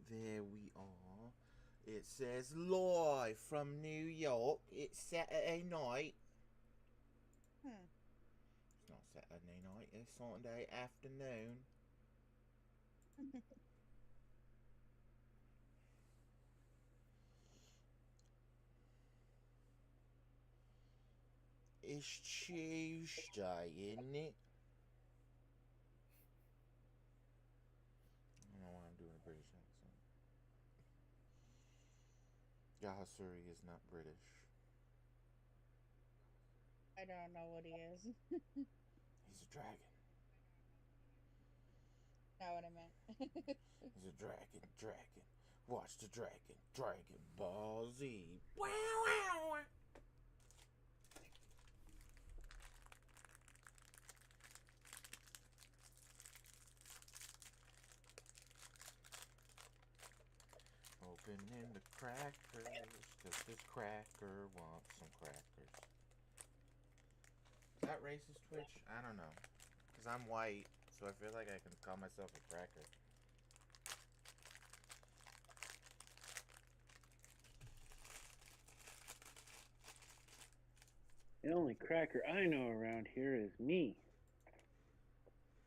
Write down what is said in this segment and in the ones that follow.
There we are. It says live from New York. It's Saturday night. Hmm. It's not Saturday night, it's Sunday afternoon. It's Tuesday, isn't it? I don't know why I'm doing a British accent. Yahasuri is not British. I don't know what he is. He's a dragon. Not what I meant. He's a dragon. Watch the dragon. Dragon Ball Z. Wow, wow. Opening the crackers, cause this cracker wants some crackers. Is that racist, Twitch? I don't know. Cause I'm white, so I feel like I can call myself a cracker. The only cracker I know around here is me.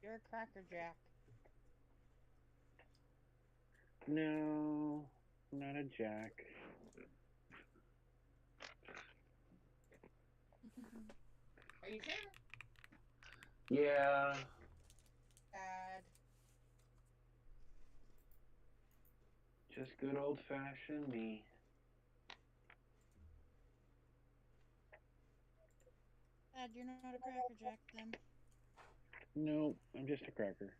You're a Cracker Jack. No, not a jack. Are you sure? Yeah, Dad. just good old fashioned me. Dad, you're not a Cracker Jack then. No, I'm just a cracker.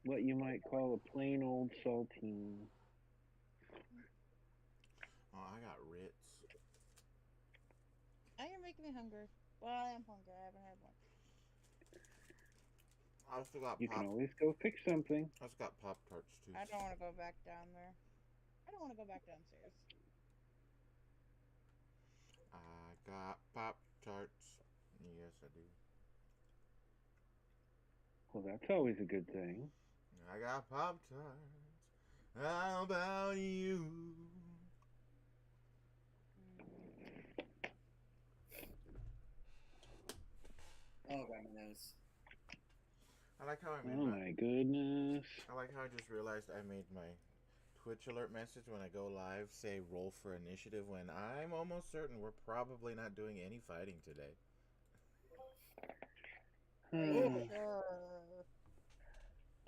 What you might call a plain old saltine. Oh, I got Ritz. Now you're making me hungry. Well, I am hungry. I haven't had lunch. I also got You can pop. always go fix something. I also got Pop Tarts too. I don't want to go back down there. I don't want to go back downstairs. I got Pop Tarts. Yes, I do. Well, that's always a good thing. I got Pop Tarts. How about you? Oh, right, my nose. I like how I made Oh my goodness. I like how I just realized I made my Twitch alert message when I go live say roll for initiative when I'm almost certain we're probably not doing any fighting today. Are you Hmm. sure?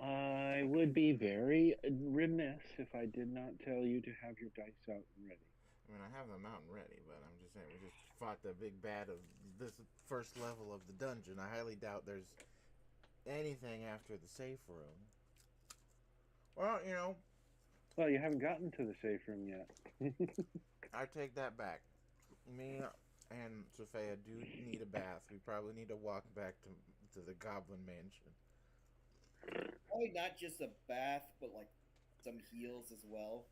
I would be very remiss if I did not tell you to have your dice out and ready. I mean, I have the mountain ready, but I'm just saying we just fought the big bad of this first level of the dungeon. I highly doubt there's anything after the safe room. Well, you know, Well, you haven't gotten to the safe room yet. I take that back. Me and Sophia do need a bath. We probably need to walk back to the Goblin Mansion. Probably not just a bath, but like some heals as well.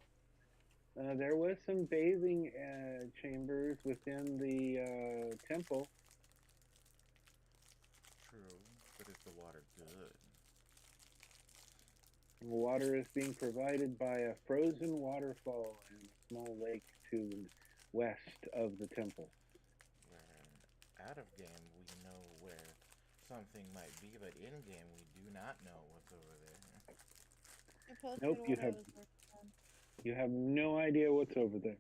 There was some bathing chambers within the temple. True, but is the water good? Water is being provided by a frozen waterfall and a small lake to the west of the temple. Where out of game we know where something might be, but in game we do not know what's over there. I posted Nope, what I was working on. you have no idea what's over there,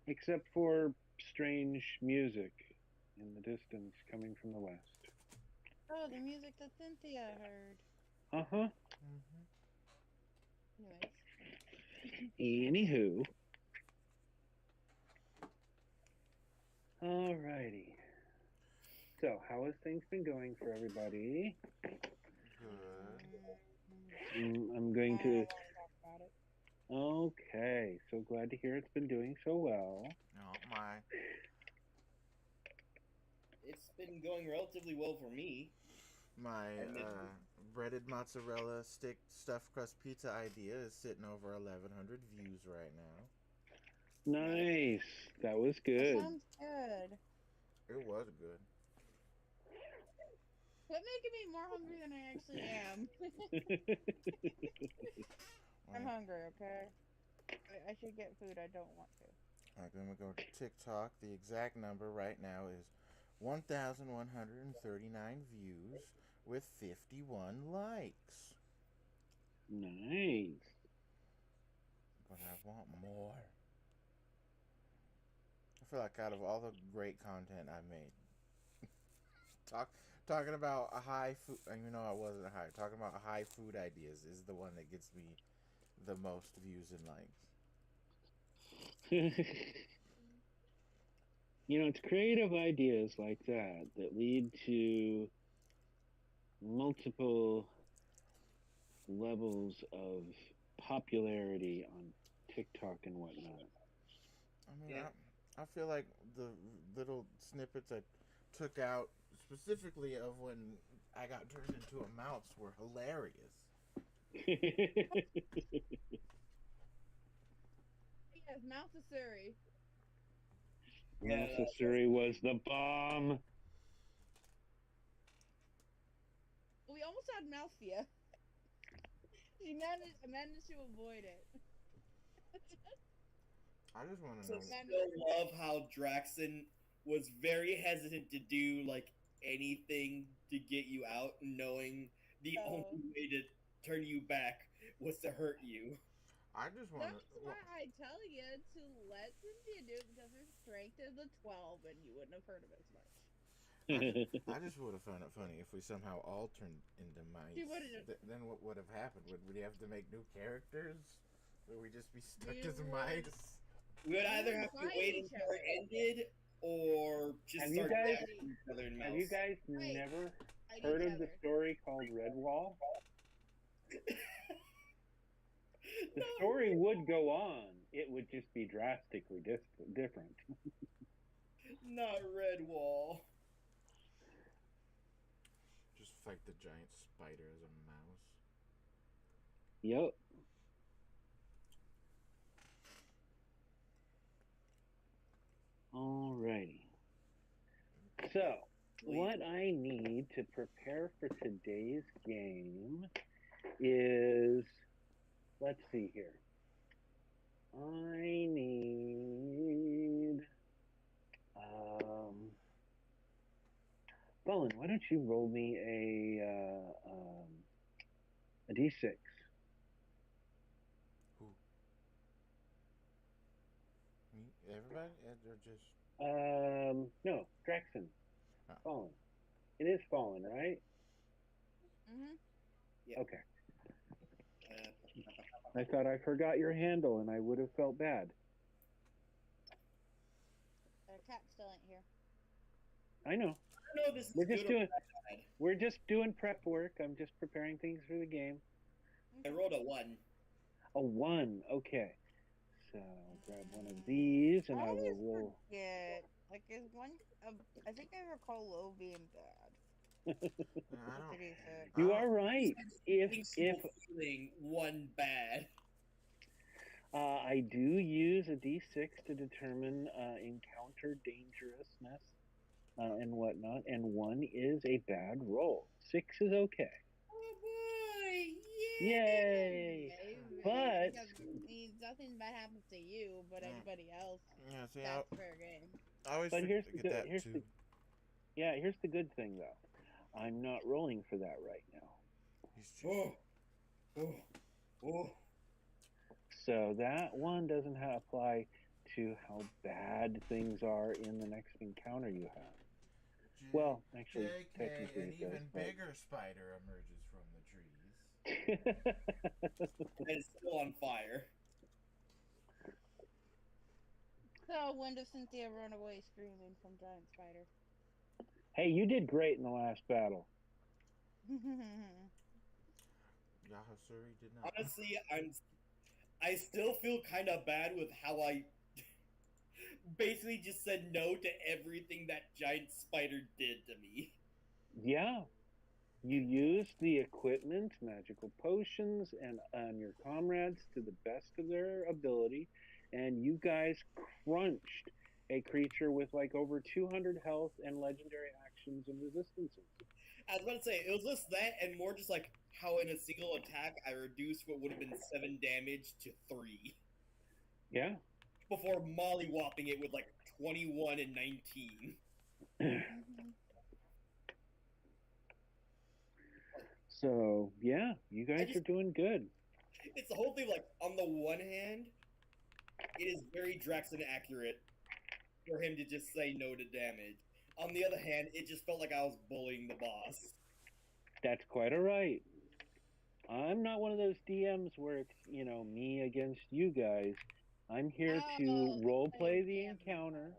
except for strange music in the distance coming from the west. Oh, the music that Cynthia heard. Uh-huh. Mm-hmm. Anyways. Anywho. Alrighty. So, how has things been going for everybody? Good. I'm going I to. don't want to talk about it. Okay, so glad to hear it's been doing so well. Oh my! It's been going relatively well for me. My Admittedly. breaded mozzarella stick stuffed crust pizza idea is sitting over 1,100 views right now. Nice. That was That good. sounds good. It was good. Quit making me more hungry than I actually am. I'm hungry, okay? I should get food. I don't want to. All right, then we go to TikTok. The exact number right now is 1,139 views with 51 likes. Nice. But I want more. I feel like out of all the great content I've made, talking about a high food, I wasn't high. Talking about high food ideas is the one that gets me the most views and likes. It's creative ideas like that that lead to multiple levels of popularity on TikTok and whatnot. I feel like the little snippets I took out specifically of when I got turned into a mouse were hilarious. Yes, Mousesuri. Mousesuri was the bomb. We almost had Malphia. She managed to avoid it. I just want to I know. still love how Draxon was very hesitant to do like anything to get you out, knowing the only way to turn you back was to hurt you. I just want That's why I tell you to let Cynthia do it, because her strength is a 12 and you wouldn't have heard of it as much. I just would have found it funny if we somehow all turned into mice. Then what would have happened? Would we have to make new characters? Would we just be stuck as mice? We would either have to wait until it ended, or just start attacking each other in mouse. Have you guys never heard of the story called Redwall? The story would go on. It would just be drastically different. Not Redwall. Just fight the giant spider as a mouse. Yep. Alrighty. So, what I need to prepare for today's game is, let's see here. I need, Bolin, why don't you roll me a D6? Who? Me? Everybody? Or just... No, Draxon. Oh. Fallen. It is Fallen, right? Mm-hmm. Yeah. Okay. I thought I forgot your handle and I would have felt bad. Our cat still ain't here. I know. I know this is We're just doing prep work. I'm just preparing things for the game. I rolled a 1. A 1, okay. So I'll grab one of these and I will roll. Forget. Like, is one? I think I recall Low being bad. You are right. If feeling 1 bad. I do use a D6 to determine encounter dangerousness and whatnot, and 1 is a bad roll. 6 is okay. Oh boy! Yay! But nothing bad happens to you, but anybody else. Yeah, see, that's fair game. I always here's the good thing though. I'm not rolling for that right now. So that one doesn't apply to how bad things are in the next encounter you have. Well, actually, technically, an even bigger spider emerges from the trees. It's still on fire. So when does Cynthia run away screaming from giant spider? Hey, you did great in the last battle. Yahasuri did not. Honestly, I still feel kind of bad with how I basically just said no to everything that giant spider did to me. Yeah. You used the equipment, magical potions, and your comrades to the best of their ability, and you guys crunched a creature with like over 200 health and legendary actions and resistances. I was about to say, it was less that and more just like how in a single attack I reduced what would have been 7 damage to 3 Yeah. before molly-whopping it with like 21 and 19. So, yeah, you guys are doing good. It's the whole thing, like, on the one hand, it is very Draxon accurate for him to just say no to damage. On the other hand, it just felt like I was bullying the boss. That's quite all right. I'm not one of those DMs where it's, me against you guys. I'm here to role play the encounter.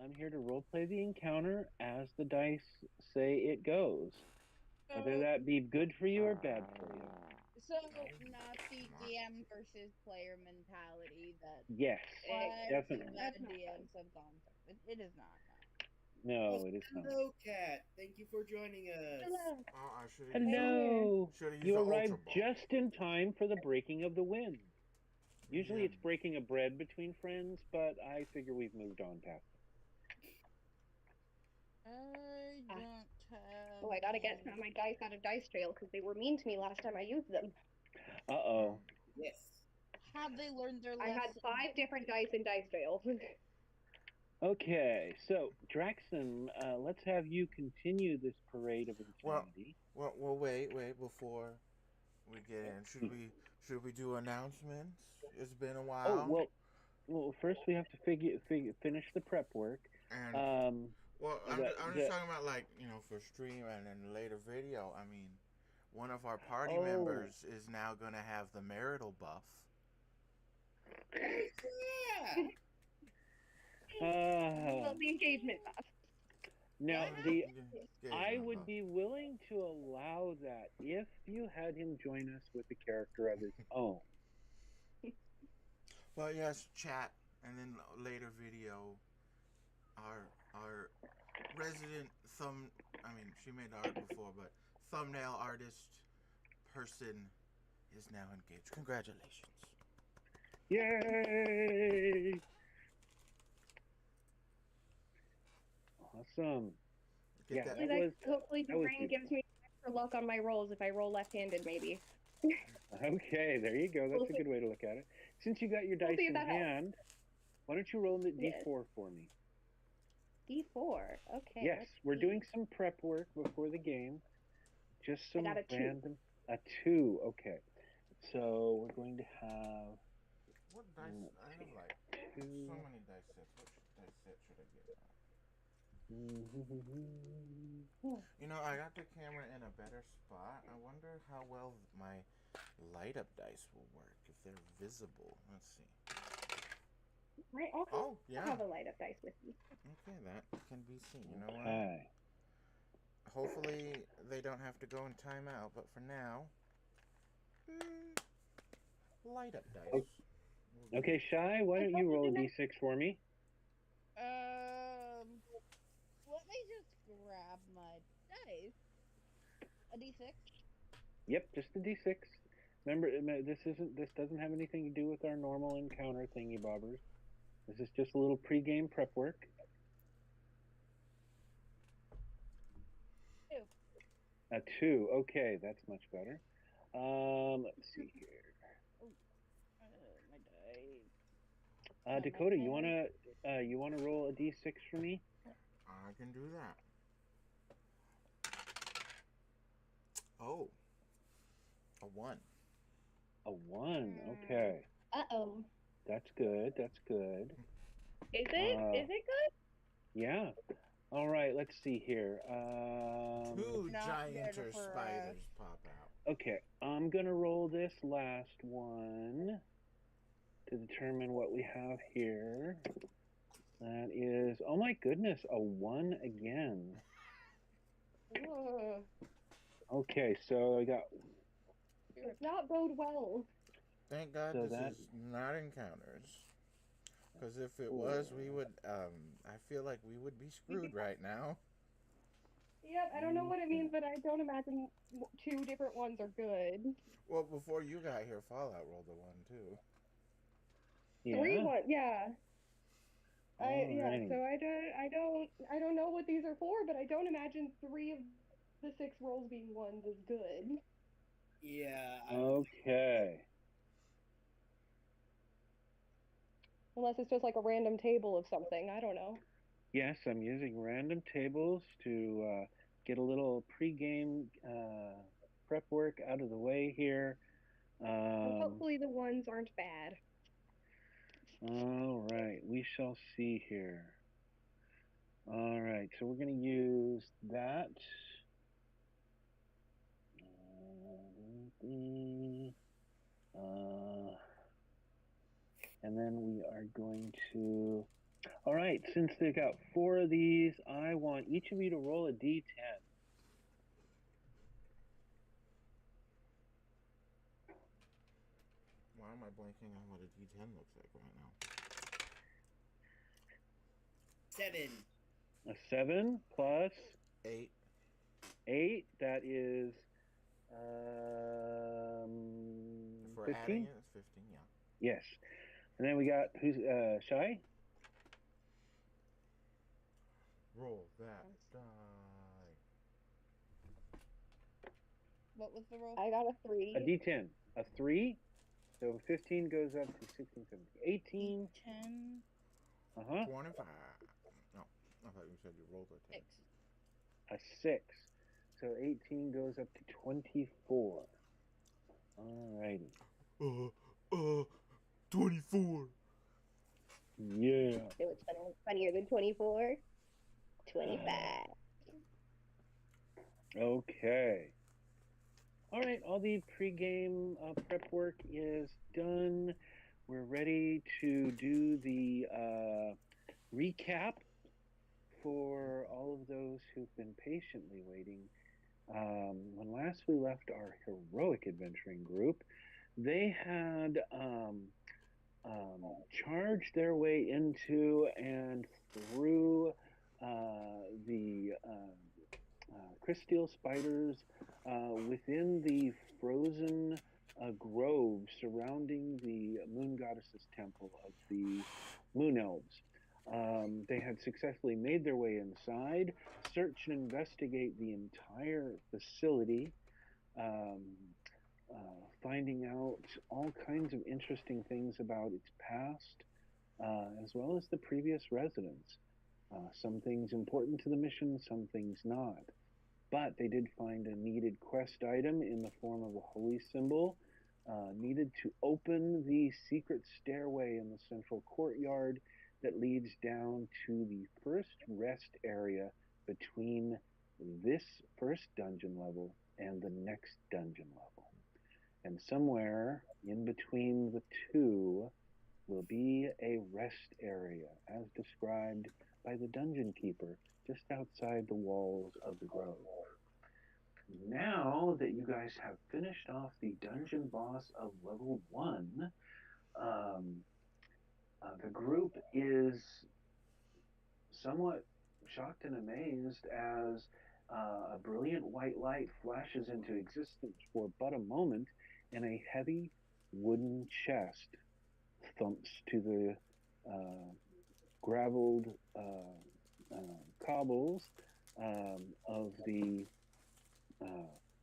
I'm here to role play the encounter as the dice say it goes. Whether that be good for you or bad for you. So, not the DM versus player mentality that Yes, definitely. that DMs have gone through. It is not. No, it is not. Hello, Cat. Thank you for joining us. Hello. Oh, I should Hello. Should've used You the arrived Ultra Ball. just in time for the breaking of the wind. Usually it's breaking a bread between friends, but I figure we've moved on past it. I don't have. Oh, I gotta get some of my dice out of Dice Trail because they were mean to me last time I used them. Uh-oh. Yes. Have they learned their I lesson? had 5 different dice in Dice Trail. Okay, so Draxon, let's have you continue this parade of insanity. Well, wait before we get in. Should we do announcements? It's been a while. Oh well, first we have to finish the prep work. And Um, I'm just talking about, like, for stream and then later video. I mean, one of our party members is now gonna have the marital buff. Yeah. Well, the engagement buff. Now Yeah, I would be willing to allow that if you had him join us with a character of his own. Well, yes, chat, and then later video. Our resident she made art before, but thumbnail artist person is now engaged. Congratulations. Yay! Awesome. Get that. Hopefully, hopefully the that was brain good. gives me extra luck on my rolls if I roll left-handed, maybe. Okay, there you go. That's a good way to look at it. Since you got your dice see if in that helps. hand, why don't you roll the Yes. D4 for me? D4. Okay. Yes, let's we're see. doing some prep work before the game. Just some got a 2. random. A 2. Okay. So we're going to have. What dice? I have like so many dice sets. Which dice set should I get? I got the camera in a better spot. I wonder how well my light up dice will work if they're visible. Let's see. Right, okay. Oh, yeah. I'll have a light up dice with me. Okay, that can be seen. You know what? Okay. Hopefully they don't have to go in timeout, but for now, light up dice. Okay, Shy, why don't you roll a D6 for me? Let me just grab my dice. A D6. Yep, just a D6. Remember, this doesn't have anything to do with our normal encounter thingy bobbers. This is just a little pre-game prep work. 2. A 2. Okay, that's much better. Let's see here. My dice. Dakota, you wanna roll a D6 for me? I can do that. Oh, a 1. A 1. Okay, Uh-oh. that's good. That's good. Is it? Is it good? Yeah. All right. Let's see here. 2 Not gianter good for, spiders pop out. Okay, I'm gonna roll this last one to determine what we have here. That is, oh my goodness, a 1 again. Ugh. Okay, so I got. Does not bode well. Thank God So this that- is not encounters. Because if it was, we would. I feel like we would be screwed right now. Yep, I don't know what it means, but I don't imagine 2 different ones are good. Well, before you got here, Fallout rolled a 1 too. Yeah. 3 1, yeah. Alrighty. So I don't know what these are for, but I don't imagine 3 of the 6 rolls being ones is good. Yeah. Okay. Unless it's just like a random table of something. I don't know. Yes, I'm using random tables to get a little pre-game prep work out of the way here. Well, hopefully the ones aren't bad. All right, we shall see here. All right, so we're going to use that. And then we are going to... All right, since they got 4 of these, I want each of you to roll a d10. Why am I blanking on what a D10 looks like right now? 7. A 7 plus 8. 8, that is For 15? adding it, it's 15, yeah. Yes. And then we got, who's, Shy? Roll that die. What was the roll? I got a 3. A d10. A 3. So 15 goes up to 16, 17, 18. 10. Uh-huh. 25. No, I thought you said you rolled a 10. 6. A 6. So 18 goes up to 24. Alrighty. 24. Yeah. So it's funnier than 24. 25. Okay. All right, all the pre-game prep work is done. We're ready to do the recap for all of those who've been patiently waiting. When last we left our heroic adventuring group, they had charged their way into and through the crysteel spiders within the frozen grove surrounding the moon goddess's temple of the moon elves. They had successfully made their way inside, search and investigate the entire facility, finding out all kinds of interesting things about its past, as well as the previous residents. Some things important to the mission, some things not. But they did find a needed quest item in the form of a holy symbol, needed to open the secret stairway in the central courtyard that leads down to the first rest area between this first dungeon level and the next dungeon level. And somewhere in between the two will be a rest area, as described by the dungeon keeper just outside the walls of the grove. Now that you guys have finished off the dungeon boss of level 1, the group is somewhat shocked and amazed as a brilliant white light flashes into existence for but a moment, and a heavy wooden chest thumps to the graveled cobbles of the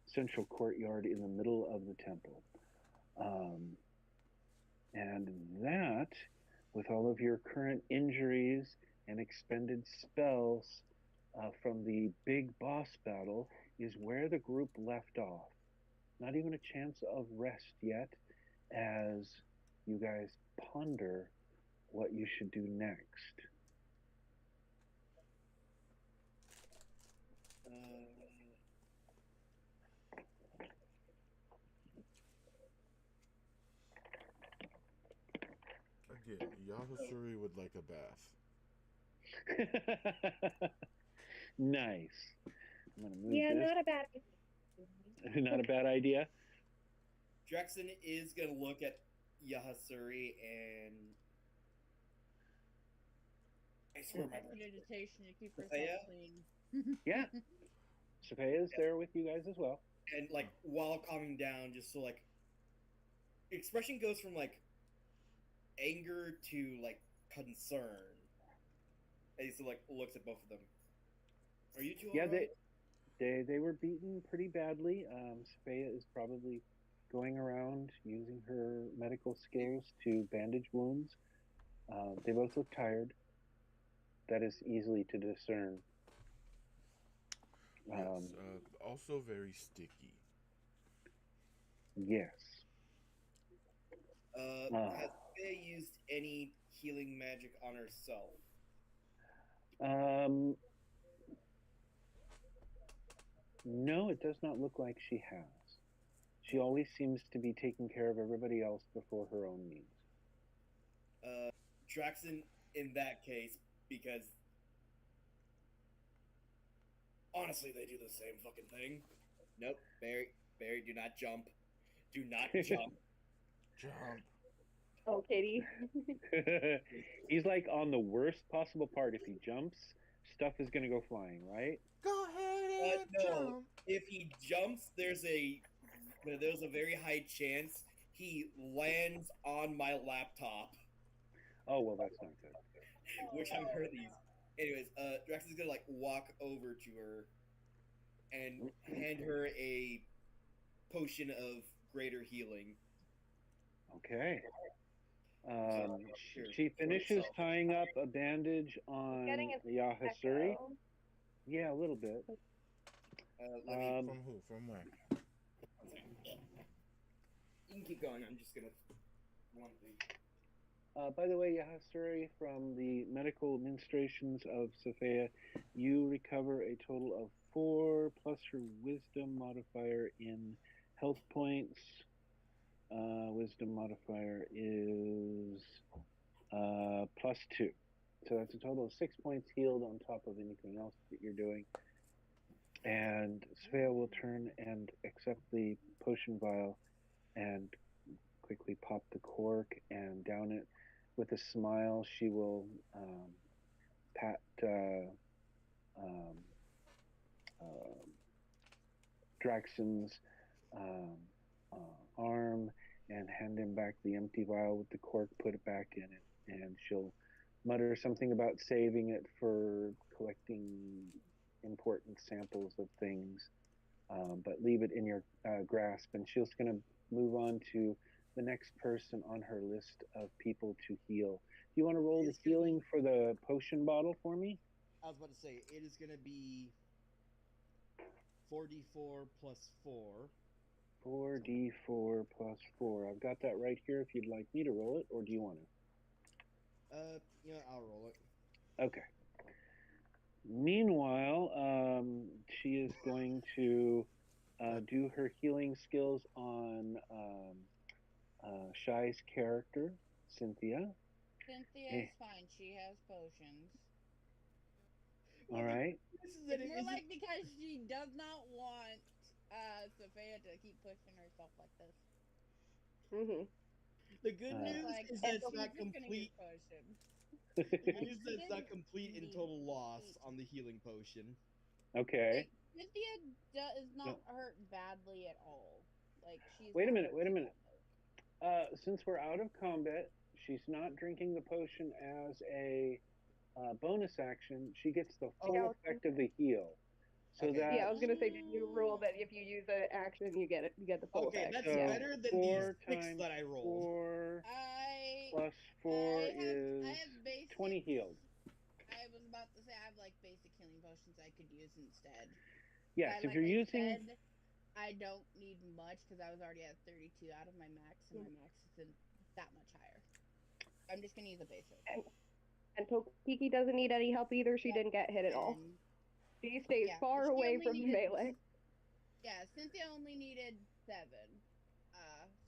central courtyard in the middle of the temple. And that, with all of your current injuries and expended spells from the big boss battle, is where the group left off. Not even a chance of rest yet, as you guys ponder what you should do next. Again, Yahusuri would like a bath. Nice. I'm gonna move Yeah, this. not a bad idea. Not a bad idea. Drexen is gonna look at Yahusuri and I swear my Meditation to keep Yeah. herself clean. Yeah. Sophia is there with you guys as well. and like while calming down, just so like expression goes from like anger to like concern. And he so like looks at both of them. Are you two Yeah, alright? They were beaten pretty badly. Sophia is probably going around using her medical skills to bandage wounds. They both look tired. That is easily to discern. Yes. Also very sticky. Yes. Has Faye used any healing magic on herself? No, it does not look like she has. She always seems to be taking care of everybody else before her own needs. Draxon, in that case, because honestly, they do the same fucking thing. Nope, Barry, do not jump. Do not jump. Jump. Oh, Kitty. He's like on the worst possible part. If he jumps, stuff is gonna go flying, right? Go ahead and No, jump. if he jumps, there's a very high chance he lands on my laptop, Oh well, that's not good. which I'm heard these. Anyways, Draxon's gonna like walk over to her and hand her a potion of greater healing. Okay. Sure. She finishes tying up a bandage on Getting his Yahasuri. Echo. Yeah, a little bit. Let me. From who? From where? You can keep going. I'm just gonna. One thing. By the way, Yahasuri, from the medical administrations of Sophia, you recover a total of 4 plus her wisdom modifier in health points. Wisdom modifier is +2. So that's a total of 6 points healed on top of anything else that you're doing. And Sophia will turn and accept the potion vial and quickly pop the cork and down it. With a smile, she will pat Draxon's arm and hand him back the empty vial with the cork, put it back in it, and she'll mutter something about saving it for collecting important samples of things, but leave it in your grasp. And she's going to move on to the next person on her list of people to heal. Do you want to roll the healing for the potion bottle for me? I was about to say, it is going to be 4d4 plus 4. 4d4 plus 4. I've got that right here if you'd like me to roll it, or do you want to? I'll roll it. Okay. Meanwhile, she is going to do her healing skills on Shy's character, Cynthia. Cynthia is fine. She has potions. All right. It's more like because she does not want Sophia to keep pushing herself like this. Mm-hmm. The good news Like, is that she's it's not just gonna complete. get potions. The good news is that it's She not didn't complete in need total loss heat. on the healing potion. Okay. Like, Cynthia is not hurt badly at all. Like she's. Wait a not minute, hurt wait a minute. badly. Since we're out of combat, she's not drinking the potion as a bonus action. She gets the full Yeah. effect of the heal. So Okay. Yeah, I was gonna say, did you rule that if you use an action, you get it? You get the full Okay, effect. that's So, better than 4 these 6 times that I rolled. 4 I plus 4 I is have basic, 20 healed. I was about to say I have like basic healing potions I could use instead. Yes, But if you're I using said, I don't need much because I was already at 32 out of my max, and my max isn't that much higher. I'm just gonna use a basic. And Tokiki doesn't need any help either. She didn't get hit at all. And, She stays yeah, far she away only from needed- melee. yeah, Cynthia only needed 7,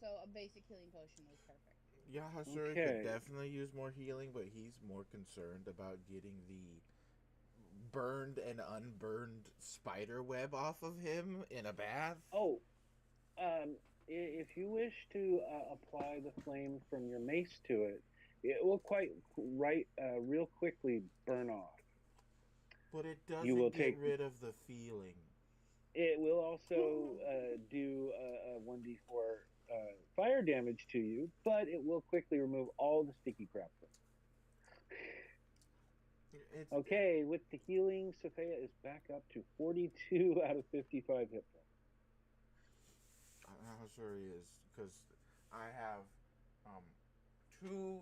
so a basic healing potion was perfect. Yahasuri Okay. could definitely use more healing, but he's more concerned about getting the burned and unburned spider web off of him in a bath. Oh, if you wish to apply the flame from your mace to it, it will real quickly burn off. But it doesn't You will get take- rid of the feeling. It will also do a 1d4 fire damage to you, but it will quickly remove all the sticky crap. It's Okay, with the healing, Sophia is back up to 42 out of 55 hit points. I'm sure he is because I have um, two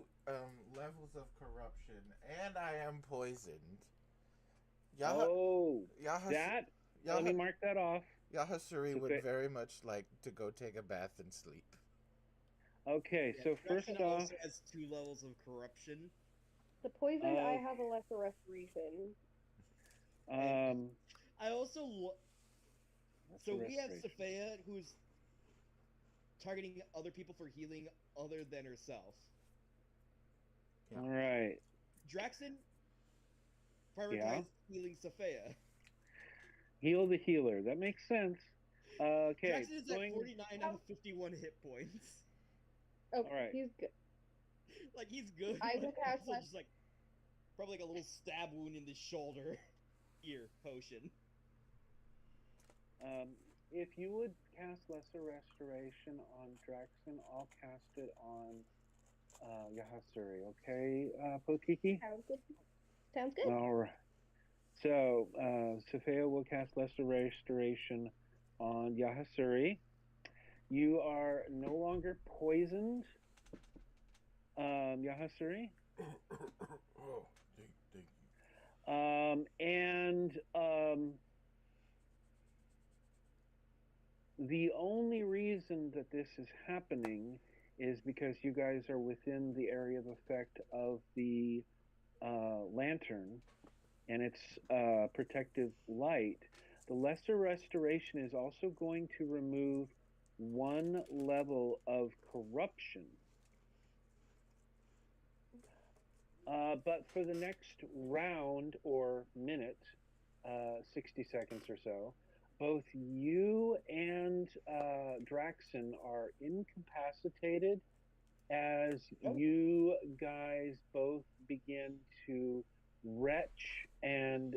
levels of corruption and I am poisoned. Oh, Yahas- that. Let me mark that off. Yahasuri would Sophia- very much like to go take a bath and sleep. Okay, so first Draxon off, also has 2 levels of corruption. The poisoned, I Oh. have a lesser restoration. I also that's so a we have restoration. Sophia who's targeting other people for healing other than herself. Yeah. All right. Draxon prioritized healing Sophia. Heal the healer. That makes sense. Okay. Draxon is at 49 out of 51 hit points. Oh, Alright. he's good. Like he's good. I but will cast also less- just like probably like a little stab wound in the shoulder. Ear potion. If you would cast Lesser Restoration on Draxon, I'll cast it on Yahasuri. Okay, Pokiki? Sounds good. Sounds good. All right. So, Sophia will cast Lesser Restoration on Yahasuri. You are no longer poisoned, Yahasuri. Oh, thank you. The only reason that this is happening is because you guys are within the area of effect of the lantern and its protective light. The Lesser Restoration is also going to remove 1 level of corruption. But for the next round or minute, 60 seconds or so, both you and Draxon are incapacitated as you guys both begin to retch and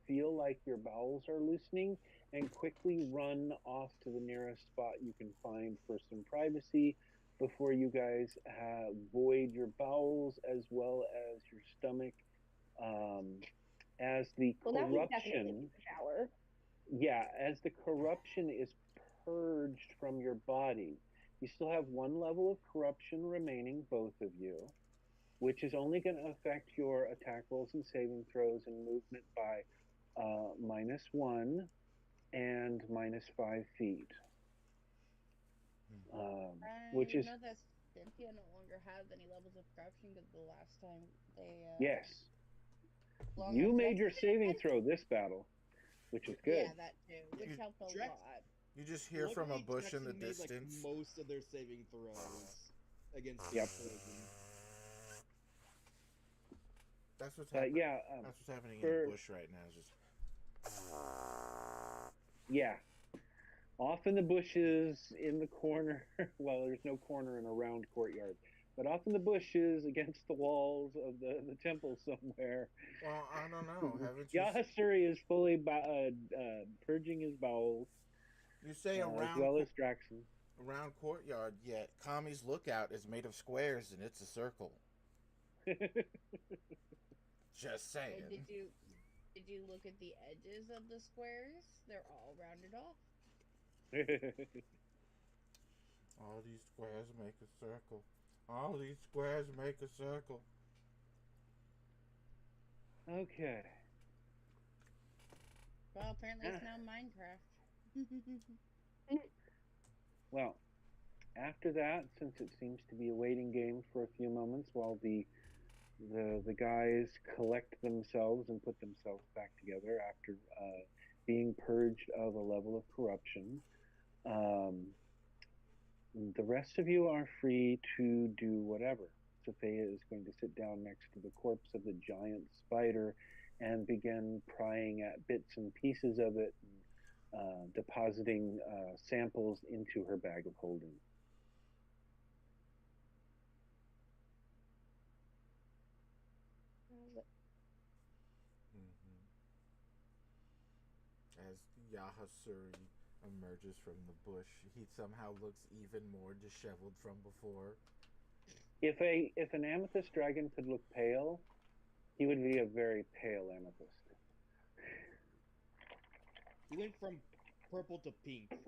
feel like your bowels are loosening and quickly run off to the nearest spot you can find for some privacy before you guys void your bowels as well as your stomach as the Well, now he's definitely corruption in the shower. yeah, as the corruption is purged from your body. You still have 1 level of corruption remaining, both of you, which is only going to affect your attack rolls and saving throws and movement by -1 and -5 feet. Which is I know that Cynthia no longer has any levels of corruption because the last time they yes. long You as made your Draxon- saving throw this battle, which is good. Yeah, that too, which helped a Drax- lot. You just hear from a Luckily, bush in the Draxon made, distance. Like, most of their saving throws against Yep. poison. That's what's happening. Yeah, That's what's happening in for- the bush right now. Is just yeah. Off in the bushes, in the corner. Well, there's no corner in a round courtyard, but off in the bushes against the walls of the temple somewhere. well, I don't know. Haven't you? Yahasuri is fully purging his bowels, You say as around well as Draxon. around courtyard. Yet Kami's lookout is made of squares and it's a circle. Just saying. Hey, did you look at the edges of the squares? They're all rounded off. All these squares make a circle. All these squares make a circle. Okay. Well, apparently it's now Minecraft. Well, after that, since it seems to be a waiting game for a few moments while the guys collect themselves and put themselves back together after being purged of a level of corruption, the rest of you are free to do whatever. Sophia is going to sit down next to the corpse of the giant spider and begin prying at bits and pieces of it, and depositing samples into her bag of holding. As Yahasuri emerges from the bush, he somehow looks even more disheveled from before. If an amethyst dragon could look pale, He would be a very pale amethyst. He went from purple to pink.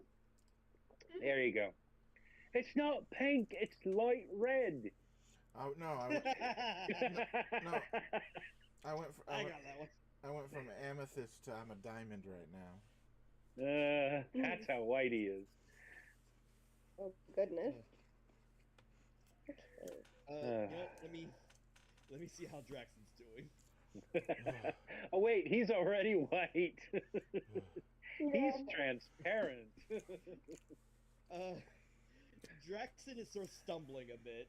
There you go. It's not pink, it's light red. Oh no, no. I went got that one. I went from amethyst to I'm a diamond right now. That's how white he is. Oh goodness. You know what? Let me see how Draxon's doing. Oh wait, he's already white. He's transparent. Draxon is sort of stumbling a bit.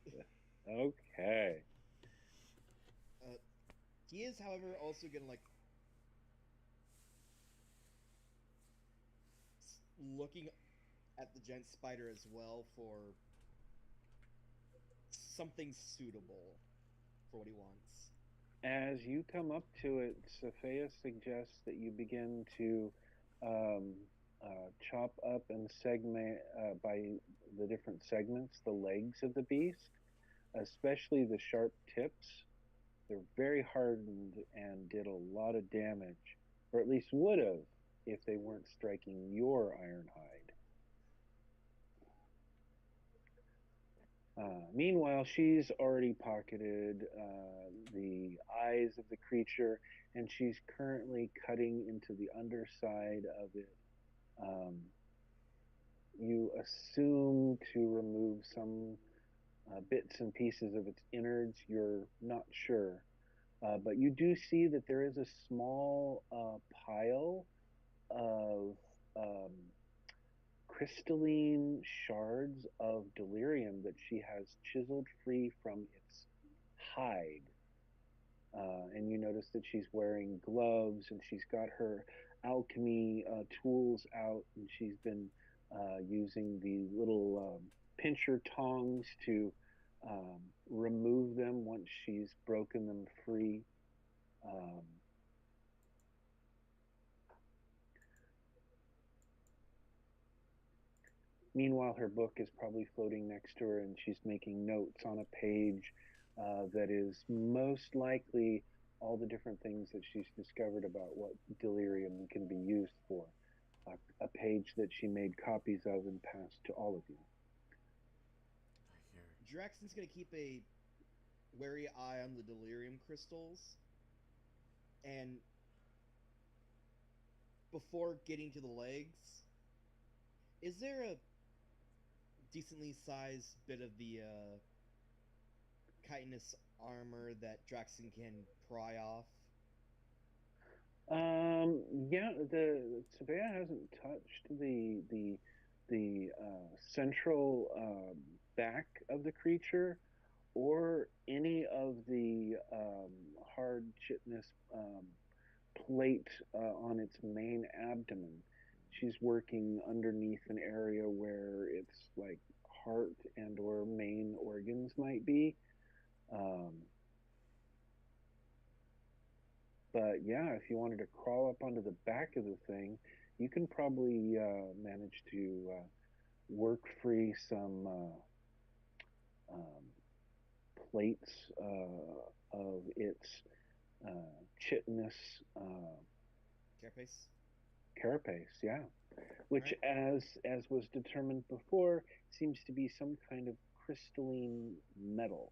Okay. He is, however, also gonna looking at the giant spider as well for something suitable for what he wants. As you come up to it, Sophia suggests that you begin to chop up and segment by the different segments the legs of the beast, especially the sharp tips. They're very hardened and did a lot of damage, or at least would have if they weren't striking your iron hide. Meanwhile, she's already pocketed the eyes of the creature, and she's currently cutting into the underside of it. You assume to remove some bits and pieces of its innards. You're not sure. But you do see that there is a small pile of crystalline shards of delirium that she has chiseled free from its hide. And you notice that she's wearing gloves and she's got her alchemy tools out, and she's been using the little pincher tongs to remove them once she's broken them free. Meanwhile, her book is probably floating next to her, and she's making notes on a page that is most likely all the different things that she's discovered about what delirium can be used for. A page that she made copies of and passed to all of you. Draxon's gonna keep a wary eye on the delirium crystals, and before getting to the legs, is there a decently sized bit of the chitinous armor that Draxon can pry off? Yeah, the Savannah hasn't touched the central back of the creature or any of the hard chitinous plate on its main abdomen. She's working underneath an area where its like heart and or main organs might be. But yeah, if you wanted to crawl up onto the back of the thing, you can probably manage to work free some plates of its chitinous carapace, yeah, which, right, as was determined before, seems to be some kind of crystalline metal.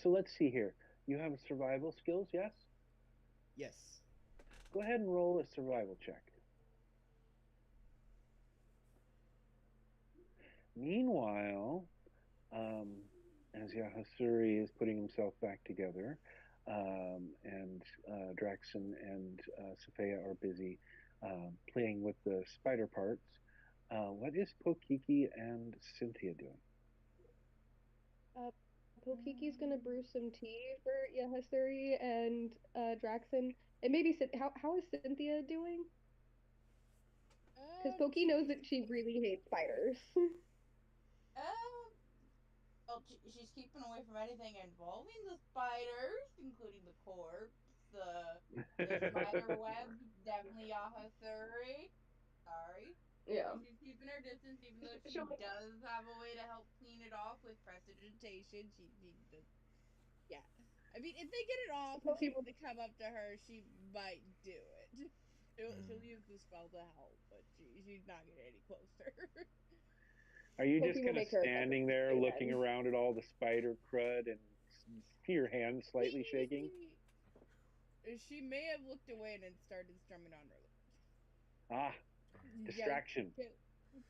So let's see here. You have survival skills, yes? Yes. Go ahead and roll a survival check. Meanwhile, as Yahasuri is putting himself back together, and Draxon and Sophia are busy playing with the spider parts, what is Pokiki and Cynthia doing? Pokiki's gonna brew some tea for Yahasuri and Draxon. And maybe how is Cynthia doing? Because Poki knows that she really hates spiders. Well, she's keeping away from anything involving the spiders, including the corpse, the spider web. Definitely Yahasuri. Sorry. Yeah. She's keeping her distance, even though she She'll make- does have a way to help clean it off with prestidigitation. She does, yeah. I mean, if they get it off and she Pokemon- wants to come up to her, she might do it. She'll use the spell to help, but she's not getting any closer. Are you just Pokemon kind of make her a cup of standing there tea looking then. around at all the spider crud and your hands slightly shaking? She may have looked away and then started strumming on her lips. Ah, distraction. Yeah,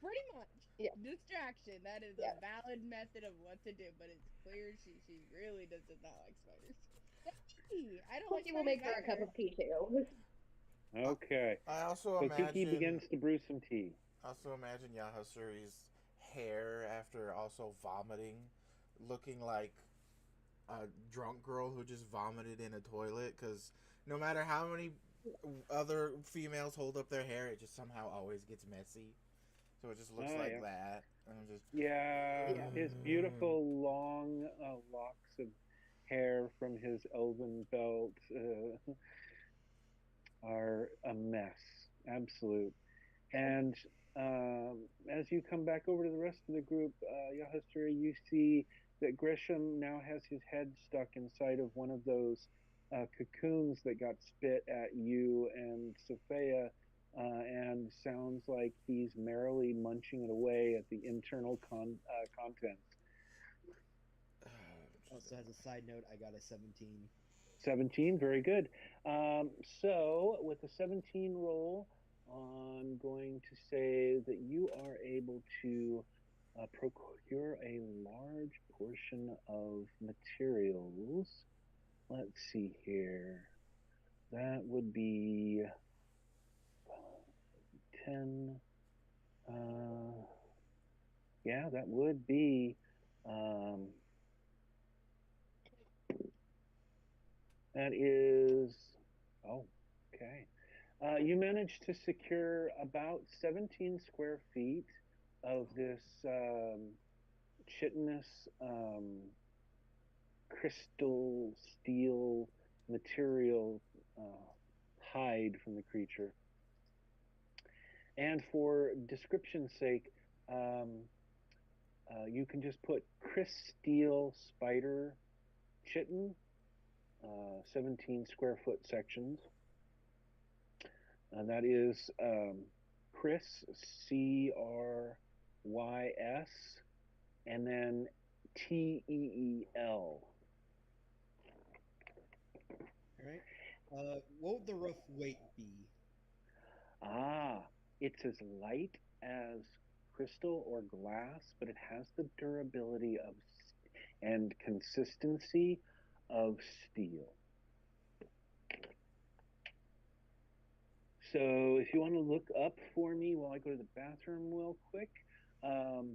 pretty much. Yeah. Distraction. That is Yeah. a valid method of what to do, but it's clear she really does not like spiders. That's me. I don't like Pokey will spiders make her a cup either. of tea too. Okay. I also So imagine. Kiki begins to brew some tea. Also imagine Yahasuri's hair after also vomiting, looking like a drunk girl who just vomited in a toilet. Because no matter how many other females hold up their hair, it just somehow always gets messy. So it just looks Oh, like yeah. that. And I'm just Yeah, his beautiful long locks of hair from his elven belt are a mess, absolute. And as you come back over to the rest of the group, Yahasuri, you see that Grisham now has his head stuck inside of one of those cocoons that got spit at you and Sophia, and sounds like he's merrily munching it away at the internal contents. Also, as a side note, I got a 17. 17, very good. So with the 17 roll, I'm going to say that you are able to procure a large portion of materials. Let's see here. That would be 10. Yeah, that would be. That is. Oh, okay. You managed to secure about 17 square feet of this chitinous crystal steel material hide from the creature. And for description's sake, you can just put Chris Steel Spider Chitin, 17 square foot sections. And that is Chris, Crys, and then TEEL. All right. What would the rough weight be? It's as light as crystal or glass, but it has the durability of and consistency of steel. So if you want to look up for me while I go to the bathroom real quick,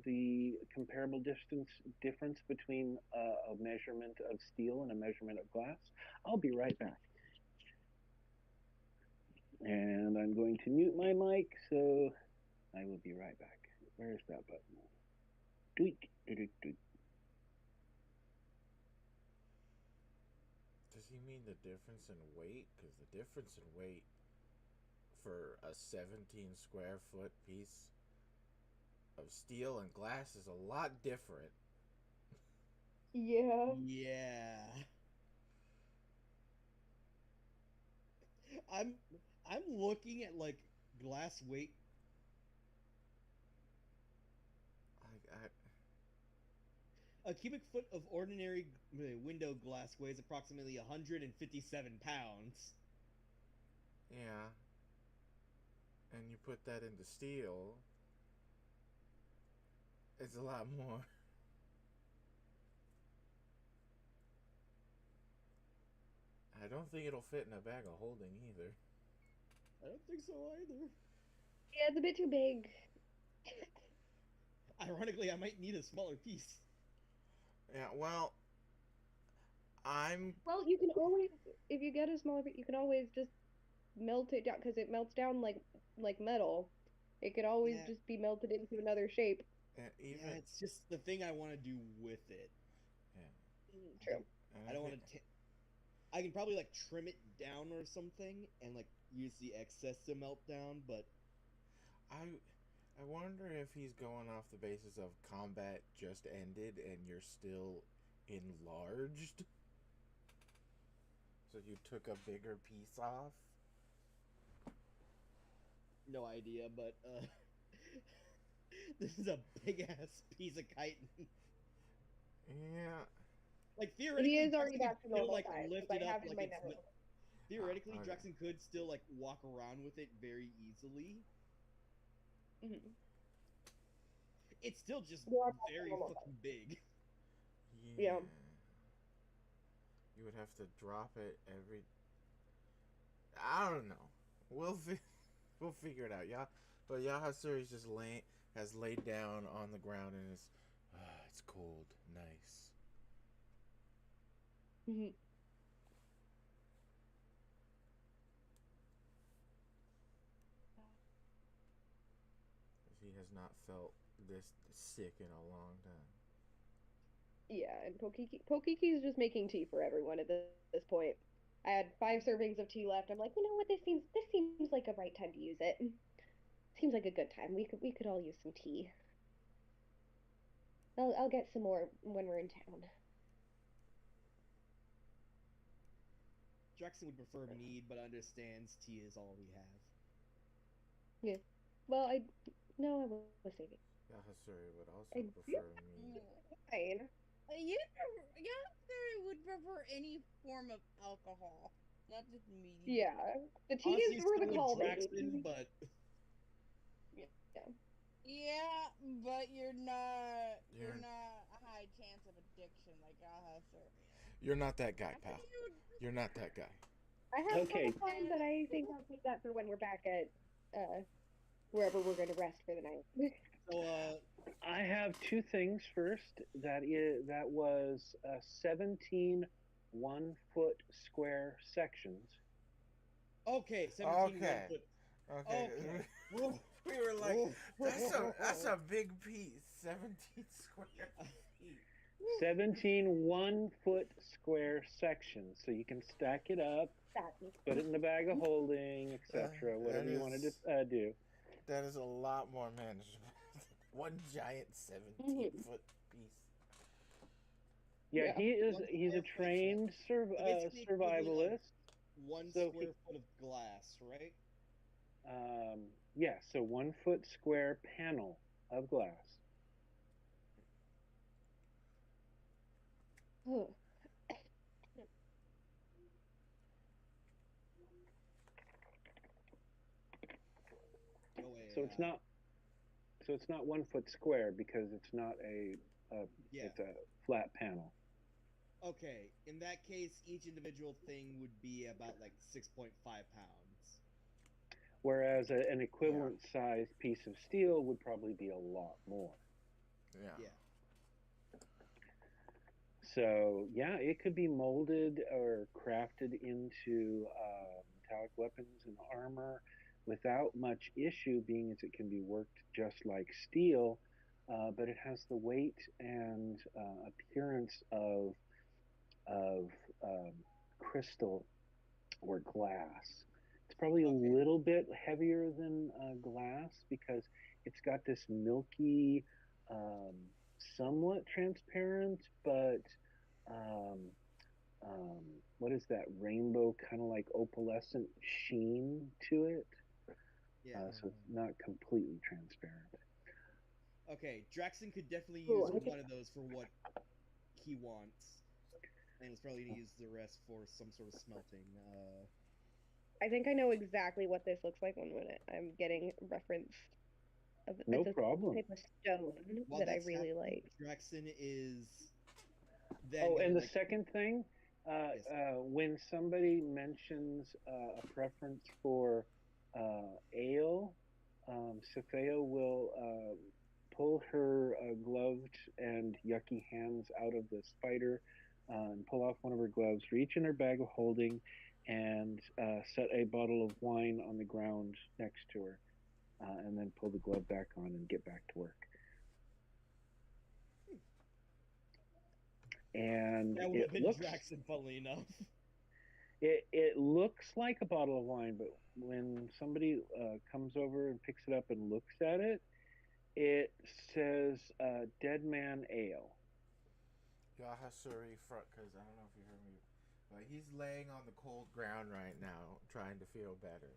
the comparable difference between a measurement of steel and a measurement of glass, I'll be right back. And I'm going to mute my mic, so I will be right back. Where's that button? Tweak. Does he mean the difference in weight? Because the difference in weight for a 17 square foot piece of steel and glass is a lot different. Yeah. Yeah. I'm looking at like glass weight. A cubic foot of ordinary window glass weighs approximately 157 pounds. Yeah. And you put that into steel, it's a lot more. I don't think it'll fit in a bag of holding either. I don't think so either. Yeah, it's a bit too big. Ironically, I might need a smaller piece. Yeah, well, Well, you can always, if you get a smaller bit, you can always just melt it down because it melts down like metal. It could always Yeah. just be melted into another shape. even Yeah, it's just the thing I want to do with it. True. I don't want to. I can probably like trim it down or something, and like use the excess to melt down. But I wonder if he's going off the basis of combat just ended and you're still enlarged. So you took a bigger piece off. No idea, but this is a big ass piece of chitin. Yeah. Like He theoretically, is already Draxon back to could still normal like size. lift I it up have in like my it's. network. Theoretically, okay. Draxon could still like walk around with it very easily. Mhm. It's still just You are back to very normal fucking big. Yeah. You would have to drop it every. I don't know. We'll figure it out. Yeah, but Yahasuri's just has laid down on the ground and it's cold, nice. Mhm. He has not felt this sick in a long time. Yeah, and Pokiki's just making tea for everyone at this point. I had 5 servings of tea left. I'm like, you know what? This seems like a right time to use it. Seems like a good time. We could all use some tea. I'll get some more when we're in town. Draxon would prefer mead, but understands tea is all we have. Yeah. Well, I was saving. Yahasuri would also I prefer mead. Fine. Yahasuri would prefer any form of alcohol, not just mead. Yeah, the tea Honestly, is for so the would call. Draxon, but Yeah, but you're not You're- a high chance of addiction like Yahasuri. You're not that guy, I pal. think you would You're not that guy. I have Okay. some time, but I think I'll take that for when we're back at wherever we're going to rest for the night. so I have two things first. That was 17 1-foot square sections. okay, 17 Okay. 1 foot. Okay. Okay. We were like, Whoa. that's a big piece. 17 square feet. 17 1-foot square sections, so you can stack it up, put it in the bag of holding, etc. Whatever that you want to is- do. That is a lot more manageable. One giant 17-foot piece. Yeah, Yeah. he's a trained basically equivalent of- survivalist. 1 So square foot of glass, right? Yeah, so 1-foot square panel of glass. Oh, Go away. So it's not 1-foot square because it's not Yeah. it's a flat panel. Okay. In that case, each individual thing would be about like 6.5 pounds. Whereas an equivalent sized piece of steel would probably be a lot more. Yeah. Yeah. So yeah, it could be molded or crafted into metallic weapons and armor without much issue, being as it can be worked just like steel, but it has the weight and appearance of crystal or glass. It's probably a Okay. little bit heavier than glass because it's got this milky, somewhat transparent, but what is that rainbow kind of like opalescent sheen to it? Yeah. So it's not completely transparent. Okay, Draxon could definitely Ooh, use I think- one of those for what he wants, and he's probably gonna use the rest for some sort of smelting. I think I know exactly what this looks like. 1 minute. I'm getting reference of No it's a problem. type of stone While that I that's really happening, like. Draxon is. Then Oh, gonna, and the like, second thing, Yes. when somebody mentions a preference for ale, Safeo will pull her gloved and yucky hands out of the spider and pull off one of her gloves, reach in her bag of holding, and set a bottle of wine on the ground next to her, and then pull the glove back on and get back to work. And that would have it been looks Draxon, funnily enough. it looks like a bottle of wine, but when somebody comes over and picks it up and looks at it, It says Dead Man Ale. Yahasuri front, because I don't know if you heard me, but he's laying on the cold ground right now, trying to feel better.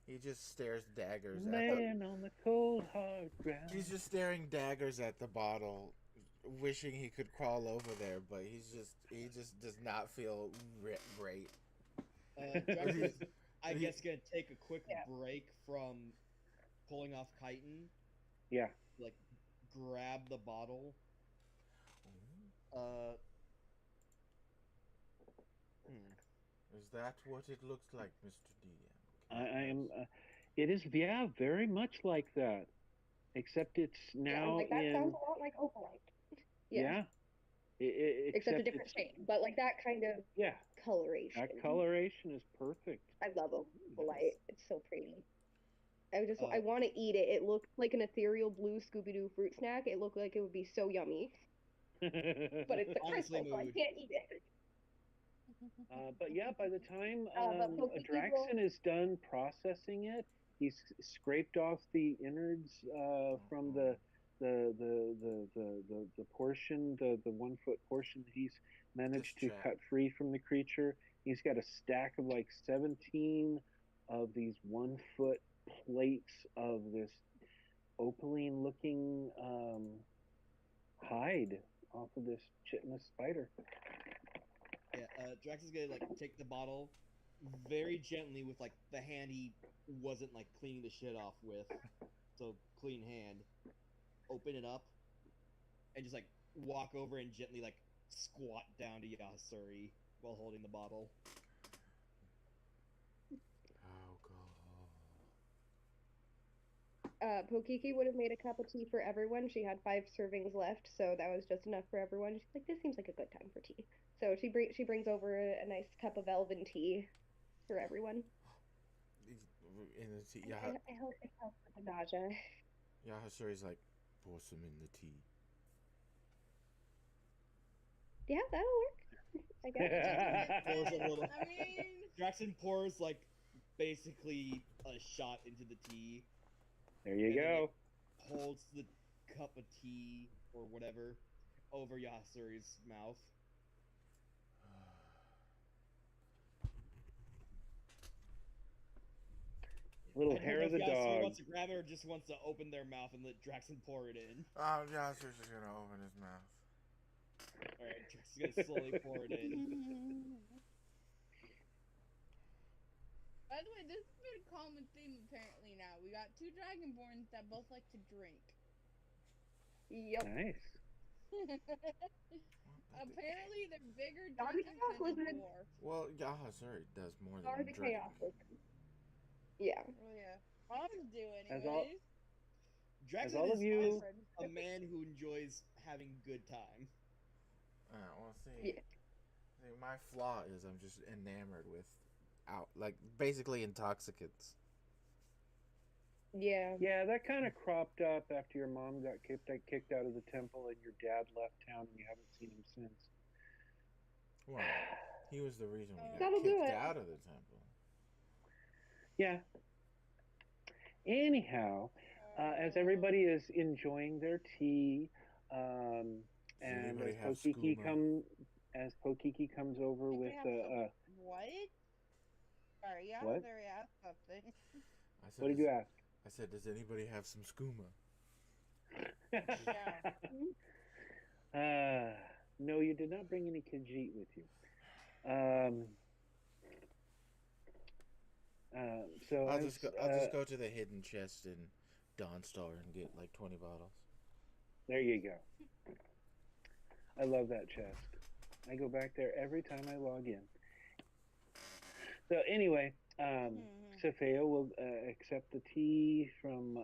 He just stares daggers at the. Laying on the cold hard ground. He's just staring daggers at the bottle, wishing he could crawl over there, but he just does not feel great. Drax is, I He- guess, gonna take a quick Yeah. break from pulling off chitin. Yeah. Like, grab the bottle. Uh. Is that what it looks like, Mr. DM? I am. It is, yeah, very much like that, except it's Yeah, now like that in. sounds a lot like Opalite. Yeah. Except a different it's- shade, but like that kind of Yeah, coloration. that coloration is perfect. I love Opalite. It's so pretty. I Uh, want to eat it. It looked like an ethereal blue Scooby Doo fruit snack. It looked like it would be so yummy, but it's a Honestly, crystal, so I mood. can't eat it. But yeah, by the time but Pokiki Draxon is done processing it, he's scraped off the innards from the portion, the 1 foot portion that he's managed This to chap. cut free from the creature. He's got a stack of like 17 of these 1 foot plates of this opaline looking hide off of this chitinous spider. Yeah, Drax is gonna like take the bottle very gently with like the hand he wasn't like cleaning the shit off with, so clean hand. Open it up, and just like walk over and gently like squat down to Yasuri while holding the bottle. Alcohol. Pokiki would have made a cup of tea for everyone. She had 5 servings left, so that was just enough for everyone. She's like, this seems like a good time for tea. So she brings over a nice cup of elven tea for everyone. In the tea, I hope it helps with the nausea. Yahasuri's like, pour some in the tea. Yeah, that'll work. I guess. Pours a little. I mean, Draxon pours like basically a shot into the tea. There you And then, go. like, holds the cup of tea or whatever over Yasuri's mouth. Little I don't hair know of if the Yasuri dog. wants to grab it or just wants to open their mouth and let Draxon pour it in. Yahasuri's just gonna open his mouth. Alright, Draxon's gonna slowly pour it in. by the way, this has been a common theme apparently now. We got 2 Dragonborns that both like to drink. Yep. Nice. Apparently, they're bigger Sorry, drinkers Chaos than the Lizard. dwarf. Well, Yahasuri does more Sorry, than the drink. chaos lizard. Yeah. Oh yeah, Mom's do As anyways. all- Draxon all of is you- also a man who enjoys having good time. Well, see, Yeah. see, my flaw is I'm just enamored with basically intoxicants. Yeah. Yeah, that kind of cropped up after your mom got kicked out of the temple and your dad left town and you haven't seen him since. Well, he was the reason we got That'll do kicked it. out of the temple. Yeah. Anyhow, as everybody is enjoying their tea, and anybody have as Pokiki comes over Think with we have a What? Sorry, yeah, What? Very asked something. I said, what did you ask? I said, does anybody have some skooma? No, you did not bring any Khajiit with you. So I'll as, just go to the hidden chest in Dawnstar and get like 20 bottles. There you go. I love that chest. I go back there every time I log in. So anyway, Safea will accept the tea from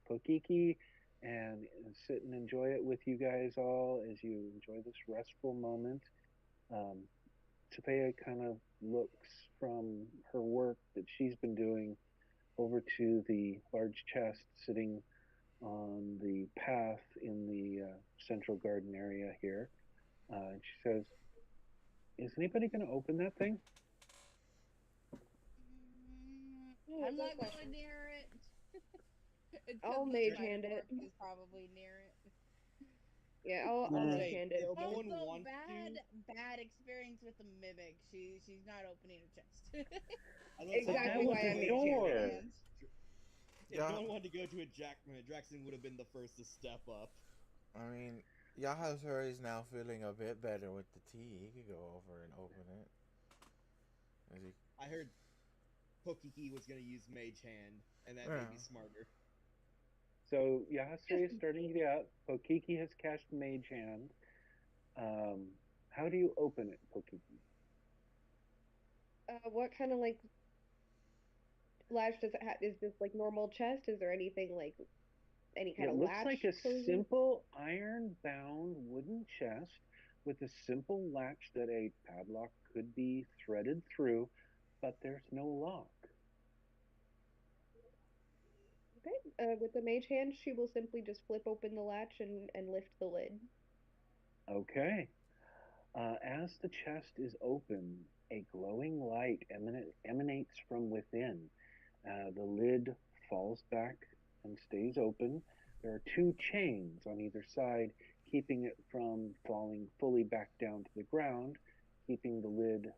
Pokiki and sit and enjoy it with you guys all as you enjoy this restful moment. Safea kind of looks from her work that she's been doing over to the large chest sitting on the path in the central garden area here. And she says, is anybody going to open that thing? I'm not going near it. It's I'll 'cause the mage spider hand it. corpse is probably near it. Yeah, I'll I'll mage say, hand it. if no one Also, wants bad experience with the mimic. She's not opening a chest. I don't Exactly That was why I the mage door. hand it. Hands. If Yeah. no one wanted to go to a Jackson would have been the first to step up. I mean, Yahazuri is now feeling a bit better with the tea. He could go over and open it. Is he? I heard Pokiki was gonna use Mage Hand, and that Yeah. made me smarter. So Yahasuri is starting to get out. Pokiki has cast Mage Hand. How do you open it, Pokiki? What kind of like latch does it have? Is this like normal chest? Is there anything like any kind It of looks latch? like a closing? simple iron-bound wooden chest with a simple latch that a padlock could be threaded through, but there's no lock. Okay. With the mage hand, she will simply just flip open the latch and lift the lid. Okay. As the chest is open, a glowing light emanates from within. The lid falls back and stays open. There are two chains on either side, keeping it from falling fully back down to the ground, keeping the lid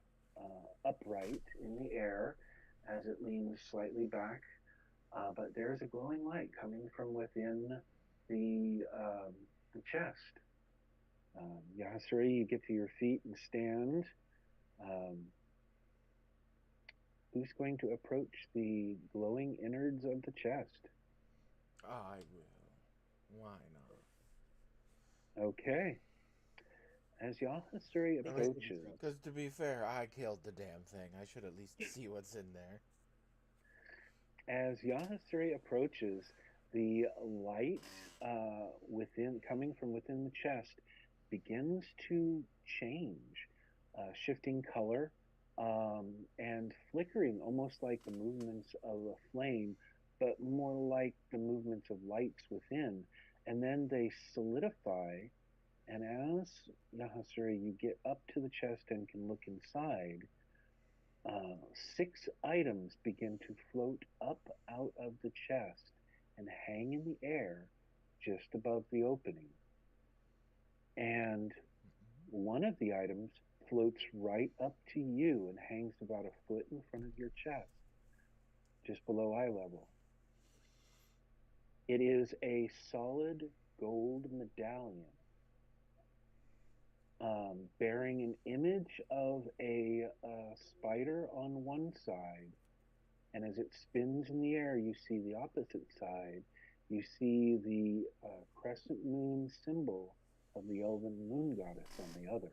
upright in the air as it leans slightly back. But there's a glowing light coming from within the chest. Yasuri, you get to your feet and stand. Who's going to approach the glowing innards of the chest? I will. Why not? Okay. As Yasuri approaches, Because to be fair, I killed the damn thing. I should at least see what's in there. as Yasuri approaches, the light coming from within the chest begins to change, shifting color and flickering, almost like the movements of a flame, but more like the movements of lights within. And then they solidify. And as Yahasuri, you get up to the chest and can look inside, 6 items begin to float up out of the chest and hang in the air just above the opening. And one of the items floats right up to you and hangs about a foot in front of your chest, just below eye level. It is a solid gold medallion bearing an image of a spider on one side, and as it spins in the air, you see the opposite side. You see the crescent moon symbol of the elven moon goddess on the other.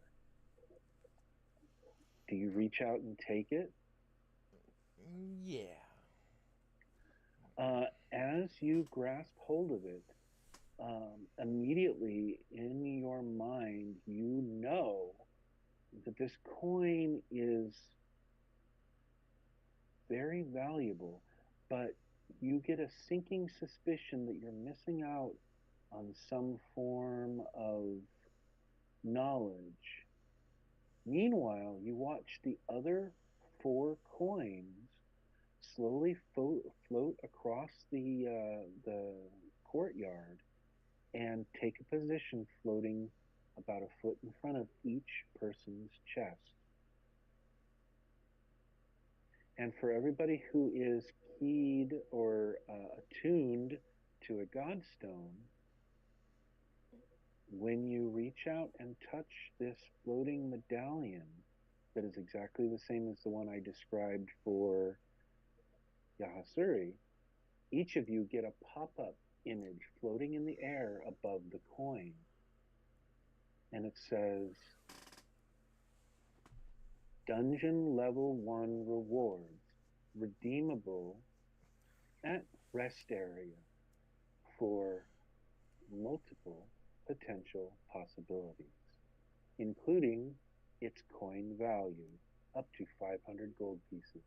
Do you reach out and take it? Yeah. As you grasp hold of it, immediately in your mind, you know that this coin is very valuable, but you get a sinking suspicion that you're missing out on some form of knowledge. Meanwhile, you watch the other 4 coins slowly float across the courtyard and take a position floating about a foot in front of each person's chest. And for everybody who is keyed or attuned to a godstone, when you reach out and touch this floating medallion that is exactly the same as the one I described for Yahasuri, each of you get a pop-up image floating in the air above the coin. And it says, Dungeon Level 1 Rewards, redeemable at Rest Area for multiple potential possibilities, including its coin value, up to 500 gold pieces.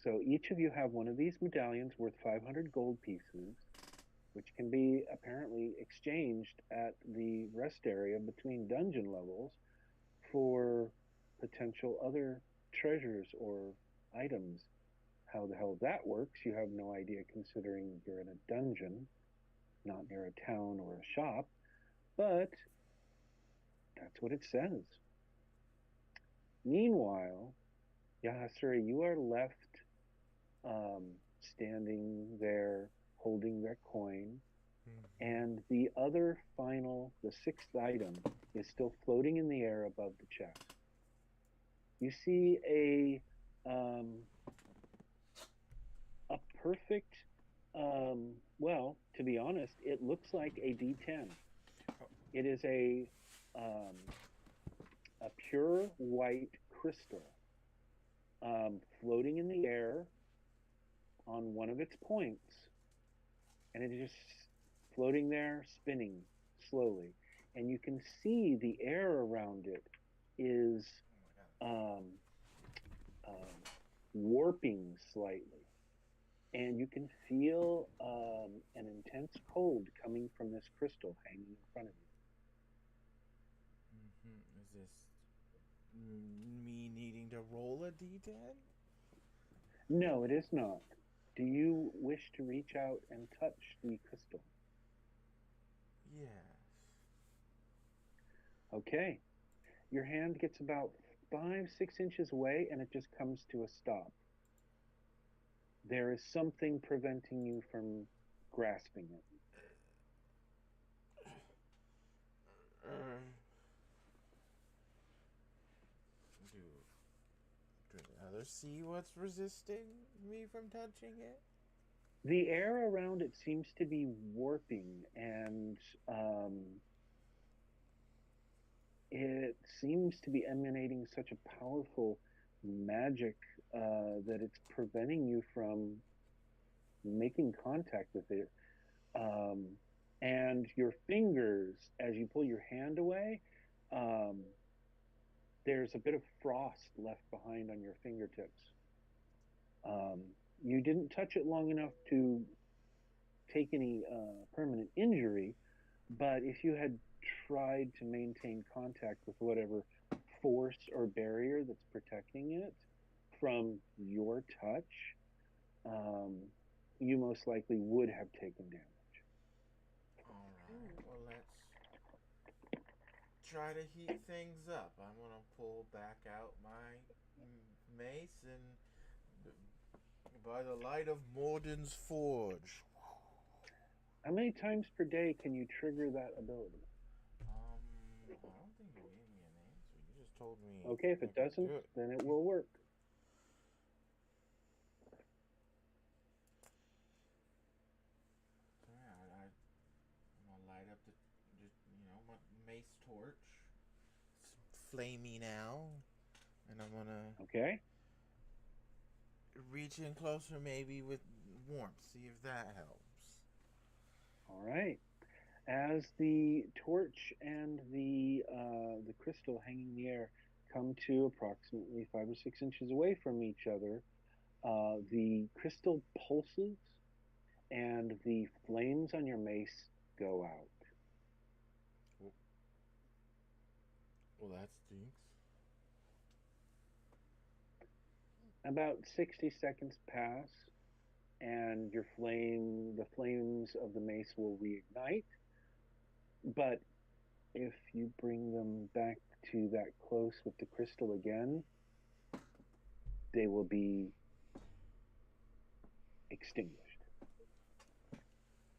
So each of you have one of these medallions worth 500 gold pieces, which can be apparently exchanged at the rest area between dungeon levels for potential other treasures or items. How the hell that works, you have no idea considering you're in a dungeon, not near a town or a shop, but that's what it says. Meanwhile, Yahasuri, you are left standing there holding that coin, and the other final, the sixth item, is still floating in the air above the chest. You see a perfect, well, to be honest, it looks like a D10. It is a pure white crystal floating in the air on one of its points, and it is just floating there, spinning slowly, and you can see the air around it is warping slightly, and you can feel an intense cold coming from this crystal hanging in front of you. Is this me needing to roll a D10? No, it is not. Do you wish to reach out and touch the crystal? Yes. Okay. Your hand gets about 5-6 inches away and it just comes to a stop. There is something preventing you from grasping it. Do the others see what's resisting me from touching it? The air around it seems to be warping, and it seems to be emanating such a powerful magic that it's preventing you from making contact with it. And your fingers, as you pull your hand away, there's a bit of frost left behind on your fingertips. You didn't touch it long enough to take any permanent injury, but if you had tried to maintain contact with whatever force or barrier that's protecting it from your touch, you most likely would have taken damage. All right. Well, let's try to heat things up. I'm gonna pull back out my mace and, by the light of Morden's Forge. How many times per day can you trigger that ability? I don't think you gave me an answer. You just told me. Okay, if it I could doesn't, do it. then it will work. So yeah, I'm gonna light up my mace torch. It's flamey now, and I'm gonna Okay. reach in closer, maybe with warmth. See if that helps. All right. As the torch and the crystal hanging in the air come to approximately 5 or 6 inches away from each other, the crystal pulses and the flames on your mace go out. Well, that stinks. About 60 seconds pass, and the flames of the mace will reignite. But if you bring them back to that close with the crystal again, they will be extinguished.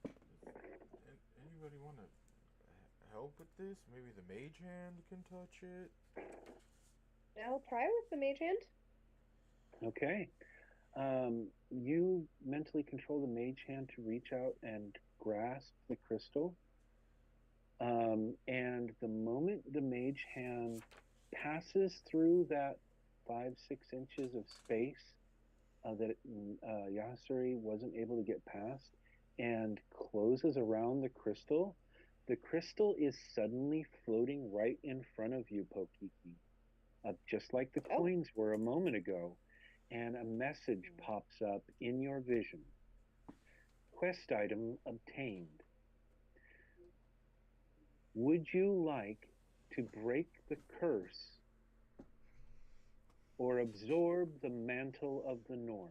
Anybody want to help with this? Maybe the mage hand can touch it. I'll try with the mage hand. Okay. You mentally control the mage hand to reach out and grasp the crystal. And the moment the mage hand passes through that 5-6 inches of space that Yahasuri wasn't able to get past and closes around the crystal is suddenly floating right in front of you, Pokiki, just like the coins were a moment ago. And a message pops up in your vision. Quest item obtained. Would you like to break the curse or absorb the mantle of the north?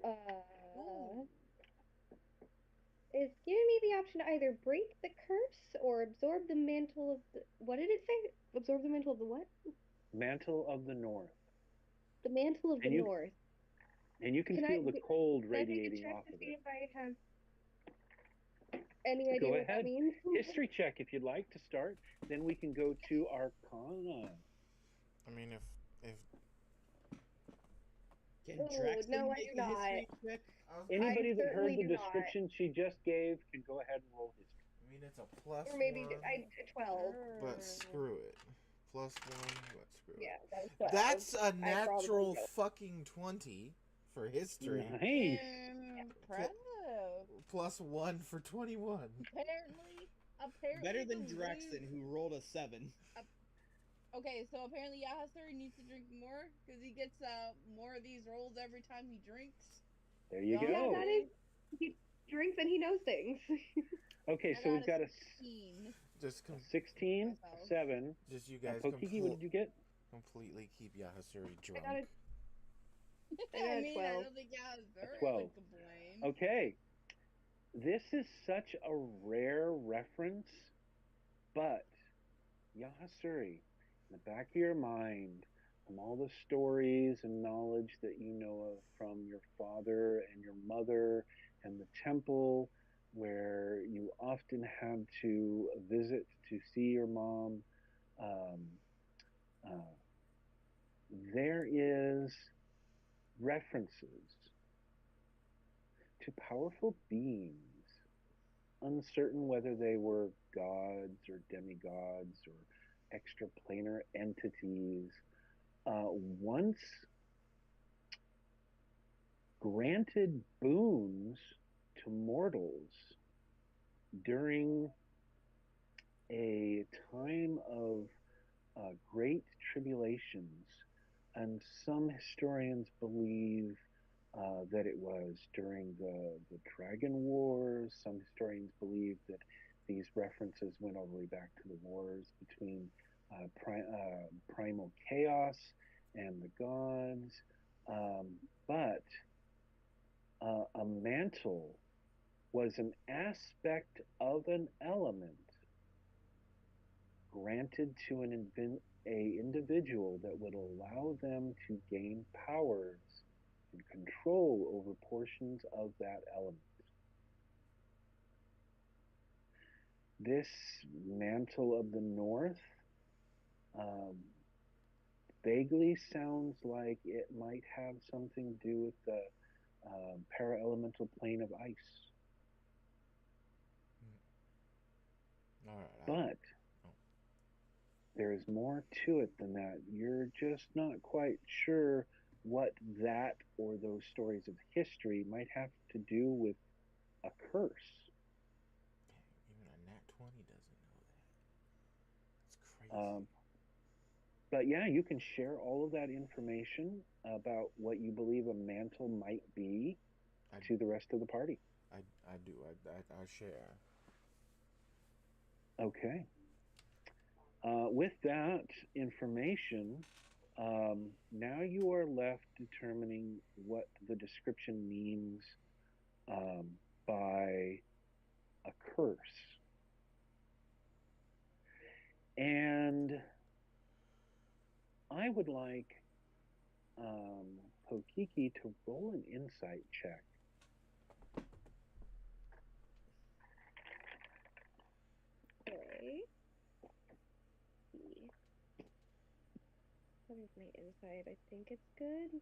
Ooh. It's giving me the option to either break the curse or absorb the mantle of the. What did it say? Absorb the mantle of the what? Mantle of the north. The mantle of the And you north. and you can Can I feel the cold can I take a radiating check off to of see it. if I have any idea Go what that ahead. means? History check if you'd like to start. Then we can go to Arcana. I mean, if Can Ooh, Draxton no, I make do a history not. check? I was, Anybody that certainly heard the do not. description she just gave can go ahead and roll history. I mean, it's a plus Or maybe one, 12. but screw it. Plus one, but screw Yeah, it. that was 12. That's a I probably natural don't. fucking 20 for history. Nice. Impressive. Plus one for 21. Apparently, Better than the Draxton, way- who rolled a 7. Okay, so apparently Yahasuri needs to drink more because he gets more of these rolls every time he drinks. There you Yeah, Yeah, go. that is. He drinks and he knows things. Okay, I so we've got a 16. Just, 16, Myself. 7. just you And guys Pokiki, what did you get? completely keep Yahasuri drunk. got a- I got I a mean, 12. I don't think Yahasuri 12. would complain. Okay. This is such a rare reference, but Yahasuri, in the back of your mind, from all the stories and knowledge that you know of from your father and your mother and the temple where you often had to visit to see your mom, um, there is references to powerful beings, uncertain whether they were gods or demigods or extraplanar entities, once granted boons to mortals during a time of great tribulations. And some historians believe that it was during the Dragon Wars. Some historians believe that these references went all the way back to the wars between primal chaos and the gods. But a mantle was an aspect of an element granted to a individual that would allow them to gain powers and control over portions of that element. This mantle of the north vaguely sounds like it might have something to do with the para-elemental plane of ice. All right. But there is more to it than that. You're just not quite sure what that or those stories of history might have to do with a curse. Even a nat 20 doesn't know that. It's crazy. But yeah, you can share all of that information about what you believe a mantle might be to the rest of the party. I do. I share. Okay. With that information, now you are left determining what the description means by a curse. And I would like Pokiki to roll an insight check. Okay. What is my insight? I think it's good.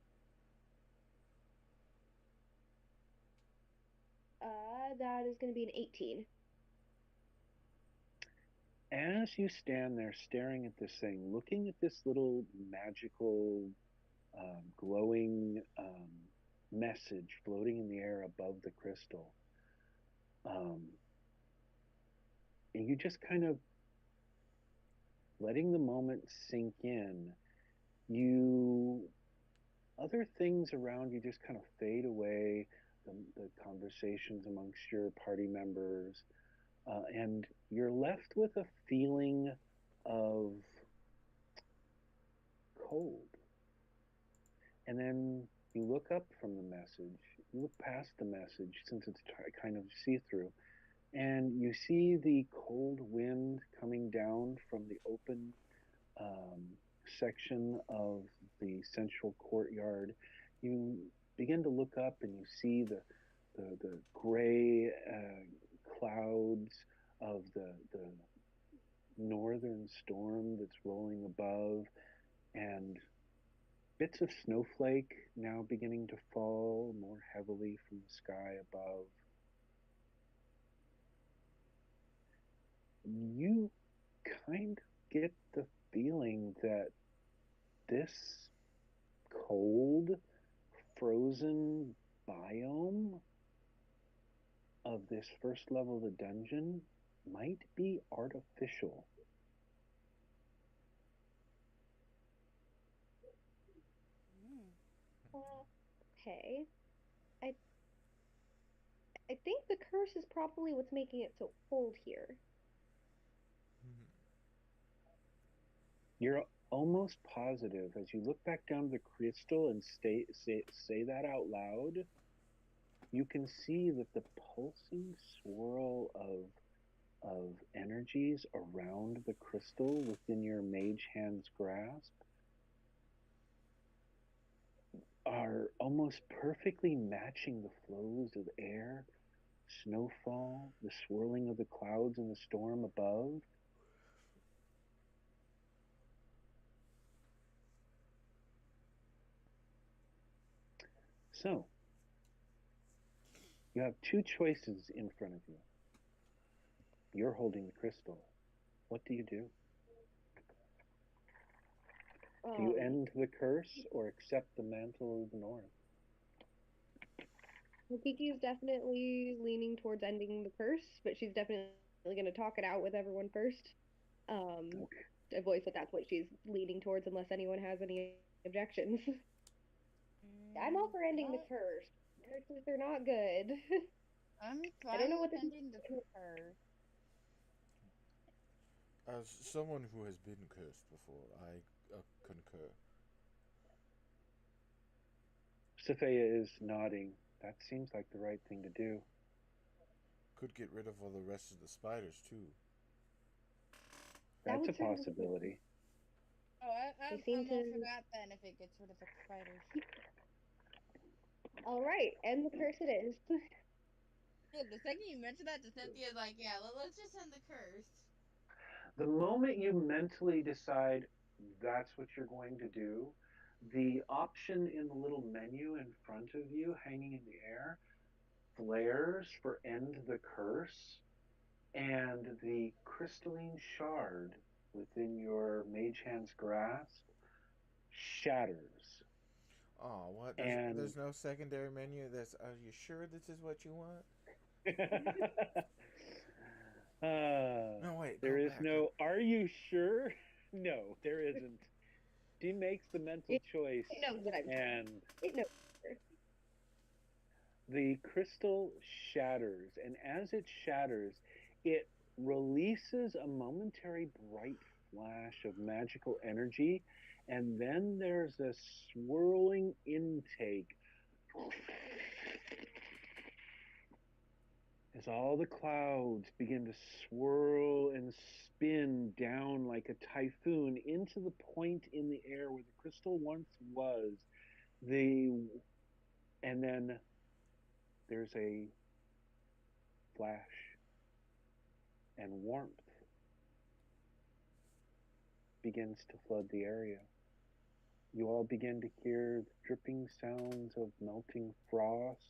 That is going to be an 18. As you stand there staring at this thing, looking at this little magical, glowing message floating in the air above the crystal, and you just kind of letting the moment sink in, other things around you just kind of fade away, the conversations amongst your party members, and you're left with a feeling of And then you look up from the message, you look past the message since it's kind of see through, and you see the cold wind coming down from the open um, section of the central courtyard. You begin to look up and you see the gray clouds of the northern storm that's rolling above, and bits of snowflake now beginning to fall more heavily from the sky above. You kind of get the feeling that this cold, frozen biome of this first level of the dungeon might be artificial. Okay. I I think the curse is probably what's making it so cold here. You're almost positive as you look back down the crystal and say that out loud. You can see that the pulsing swirl of energies around the crystal within your mage hand's grasp are almost perfectly matching the flows of air, snowfall, the swirling of the clouds in the storm above. So, you have two choices in front of you. You're holding the crystal. What do you do? Do you end the curse or accept the mantle of the north? Kiki's definitely leaning towards ending the curse, but she's definitely going to talk it out with everyone first. Okay. To voice that that's what she's leaning towards, unless anyone has any objections. I'm all for ending the curse. Curses are not good. I'm I don't know what fine this ending the curse. As someone who has been cursed before, I concur. Sophia is nodding. That seems like the right thing to do. Could get rid of all the rest of the spiders too. That's a would certainly- possibility. Oh, I'm seem all to- for that then if it gets rid of the spiders. All right, end the curse it is. Yeah, the second you mentioned that to Cynthia's like, yeah, let's just end the curse. The moment you mentally decide that's what you're going to do, the option in the little menu in front of you, hanging in the air, flares for end the curse, and the crystalline shard within your mage hand's grasp shatters. Oh, what? And- There's no secondary menu. Are you sure this is what you want? No, wait. There go is back. no, are you sure? No, there isn't. She makes the mental choice, It knows that I'm and It knows. the crystal shatters, and as it shatters, it releases a momentary bright flash of magical energy, and then there's a swirling intake as all the clouds begin to swirl and spin down like a typhoon into the point in the air where the crystal once was. And then there's a flash and warmth begins to flood the area. You all begin to hear the dripping sounds of melting frost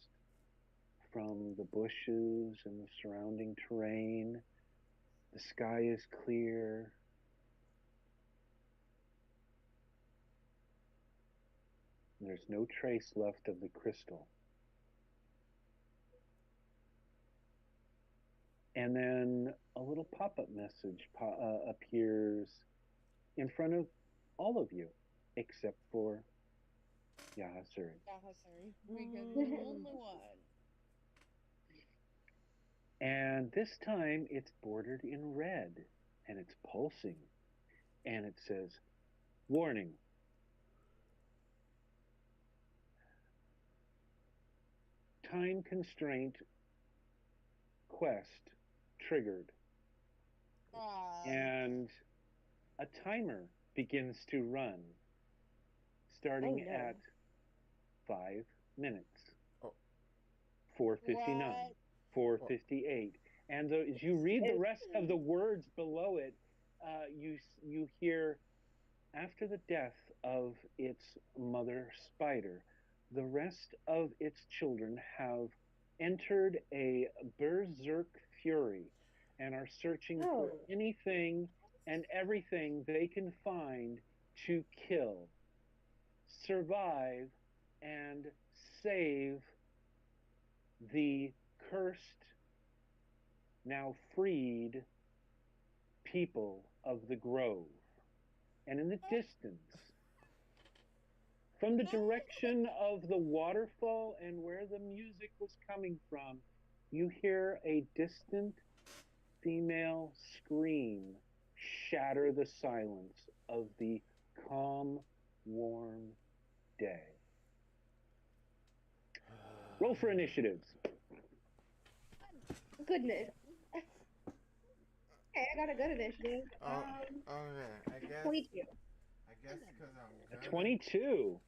from the bushes and the surrounding terrain. The sky is clear. There's no trace left of the crystal. And then a little pop-up message appears in front of all of you, except for Yahasuri. Sorry. Because there's only one. And this time it's bordered in red, and it's pulsing. And it says, warning. time constraint quest triggered, Aw. and a timer begins to run, starting Oh, no. at 5 minutes. Oh. 4:59, What? 4:58, and as you read the rest of the words below it, you hear, after the death of its mother spider, the rest of its children have entered a berserk fury and are searching for Oh. anything and everything they can find to kill, survive, and save the cursed, now freed people of the grove. And in the distance, from the direction of the waterfall and where the music was coming from, you hear a distant female scream shatter the silence of the calm, warm day. Roll for initiatives. Goodness. Hey, I got a good initiative. Oh, okay. I guess 22. because I'm good. 22.